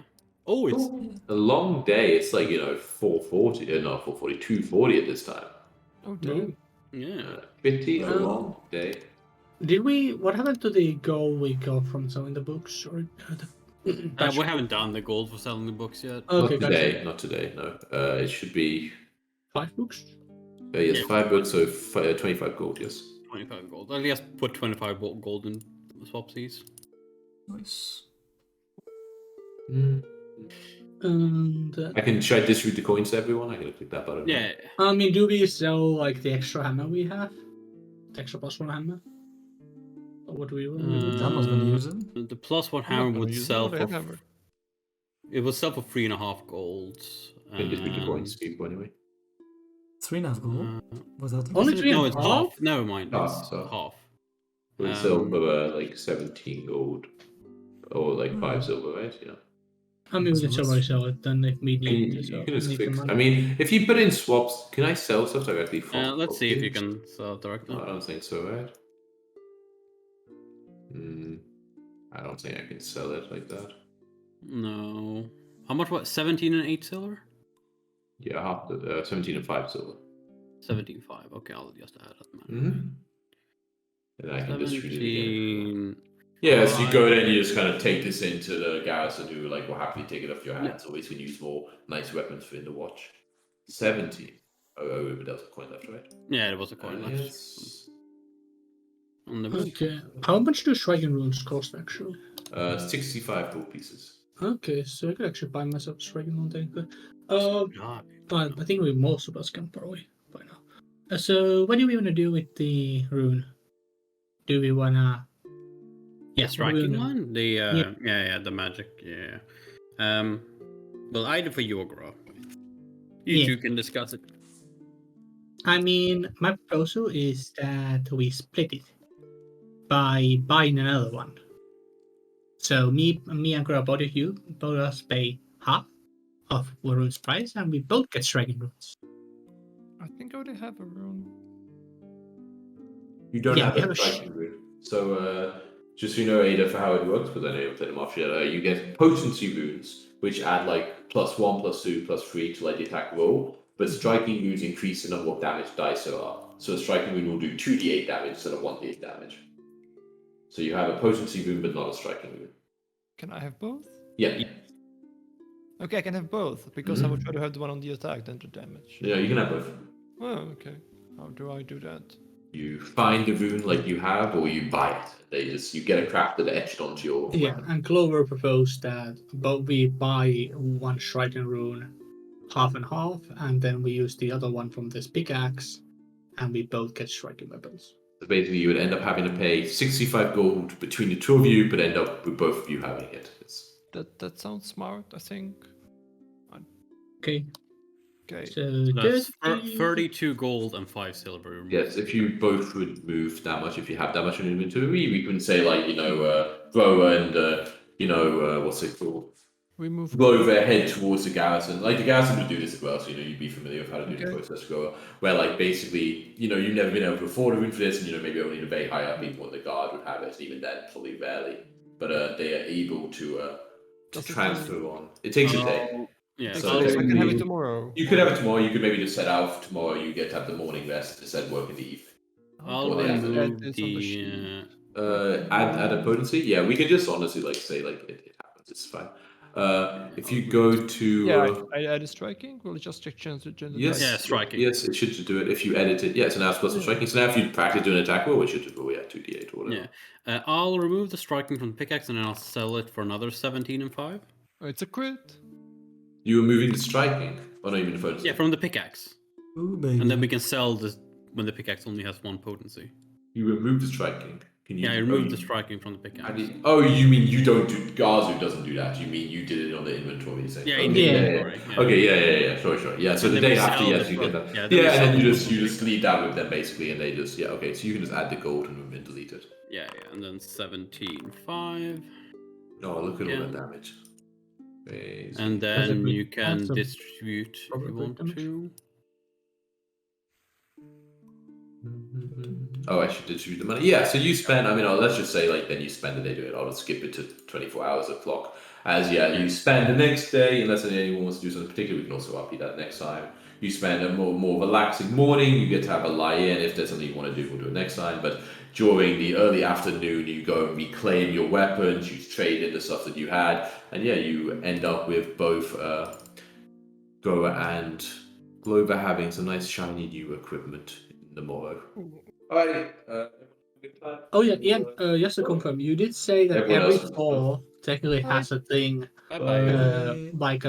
Oh, it's. A long day. It's like 4:40, not 4:40, 2:40 at this time. Oh, damn. Yeah. Pretty a Well- long day. Did we? What happened to the goal we got from selling the books? Or We haven't done the gold for selling the books yet. Okay, Not today. Not today. No. It should be 5 books. yes, Yeah. 5 books, so 25 gold. Yes. 25 gold. I'll just put 25 gold in swapsies. Nice. And I can should I distribute the coins to everyone? I can click that button. Yeah. I mean, do we sell like the extra hammer we have? The extra +1 hammer? Or what do we want? I'm not gonna use it. The plus one I'm not hammer gonna would use it, sell but I for. have hammer. It would sell for 3.5 gold. I can distribute the and- coins to people anyway. 3.5 gold. Without Only Isn't it- three No, and it's half? half. Never mind. Half, It's so. half. With silver, Um, like 17 gold, or like 5 silver, right? Yeah. I mean, we can That's still sell it then if we You, need you to sell. can just need the click. money. I mean, if you put in swaps, can I sell stuff directly from? Let's see if you Tokens? can sell directly. No, I don't think so, right? I don't think I can sell it like that. No. How much? What? 17 and 8 silver? Yeah, half the 17 and 5 silver. 17.5. Okay, I'll just add that. Mm-hmm. And I can distribute it again. 17. Yeah, so you go there and you just kind of take this into the garrison who will happily take it off your Yeah. hands. Always can use more nice weapons for in the watch. 70. Oh, but there was a coin left, right? Yeah, there was a coin left. Yes. On the book. Okay. How much do striking runes cost actually? 65 gold pieces. Okay, so I could actually buy myself a striking rune thing. But I think most of us can probably by now. So what do we want to do with the rune? Do we wanna? The striking we'll- one? The Yeah. yeah, the magic, yeah. Well, either for you or Gro. You Yeah. two can discuss it. I mean, my proposal is that we split it by buying another one. So me and Gro, both of us pay half of Warune's price, and we both get striking runes. I think I already have a rune. You don't Yeah, have we a have a striking rune. So, just so you know, Ada, for how it works, but then I played them off yet, you get potency runes, which add like +1, +2, +3 to like the attack roll, but striking runes increase the number of damage dice there are. So a striking rune will do 2d8 damage instead of 1d8 damage. So you have a potency rune, but not a striking rune. Can I have both? Yeah. Okay, I can have both, because I would try to have the one on the attack than the damage. Yeah, you can have both. Oh, okay. How do I do that? You find the rune like you have, or you buy it. You get a crafted etched onto your Yeah, weapon. and Clover proposed that both we buy one striking rune, half and half, and then we use the other one from this pickaxe, and we both get striking weapons. So basically, you would end up having to pay 65 gold between the two of you, but end up with both of you having it. That sounds smart, I think. Okay. Okay. So That's 30 32 gold and 5 silver. Yes, if you both would move that much, if you have that much in inventory, we can say like Grower and what's it called? We move. Grover head towards the garrison. Like the garrison would do this as well, so you'd be familiar with how to do the Okay. process. Grower, where like basically you've never been able to afford a room for this, and maybe only the very high up people in the guard would have it. And even then, probably rarely. But they are able to Does it transfer on. It takes a day. Oh, yeah, So So I'll I can have technically- it tomorrow. You could have it tomorrow. You could maybe just set out tomorrow. You get to have the morning rest instead of work in the evening. I'll Or the afternoon. remove Add this on the sheet. Add a potency. Yeah, we can just honestly say it happens. It's fine. If you go to Yeah, I add a striking. Will it just check change the gender? yes, Yeah, striking. Yes, it should do it. If you edit it, yeah. So now it's plus striking. So now if you practice doing an attack roll, it should roll 2d8 or whatever. Yeah. I'll remove the striking from the pickaxe and then I'll sell it for another 17 and 5. Oh, it's a crit. You were moving the striking. Oh no, you mean the potency. Yeah, from the pickaxe. Ooh, baby. And then we can sell this when the pickaxe only has 1 potency. You remove the striking. Can you? Yeah, I removed the striking from the pickaxe. You mean you don't do? Gazu doesn't do that. You mean you did it on the inventory? You say? Yeah, okay, in the Yeah. inventory. Yeah. Okay, yeah. Sure. Yeah, so And the then day we after, sell yes, the you get pro- that. yeah, Yeah, then we and sell then the you pro- just leave that with them basically, and they just okay. So you can just add the gold and delete it. Yeah, and then 17, 5. Oh, look at all Yeah. that damage. Crazy. And That's a then good you can answer. distribute if Probably you want damage. to. Oh, I should distribute the money. Yeah, so you spend. Let's just say then you spend the day doing it. I'll skip it to 24 hours of clock. You spend the next day, unless anyone wants to do something particular, we can also update that next time. You spend a more relaxing morning. You get to have a lie in. If there's something you want to do, we'll do it next time. But during the early afternoon, you go and reclaim your weapons. You trade in the stuff that you had, and you end up with both Grower and Glover having some nice shiny new equipment in the morrow. Alright. Oh yeah, Ian. Just to confirm, you did say that Everyone every else is- fall technically has a thing Bye bye. like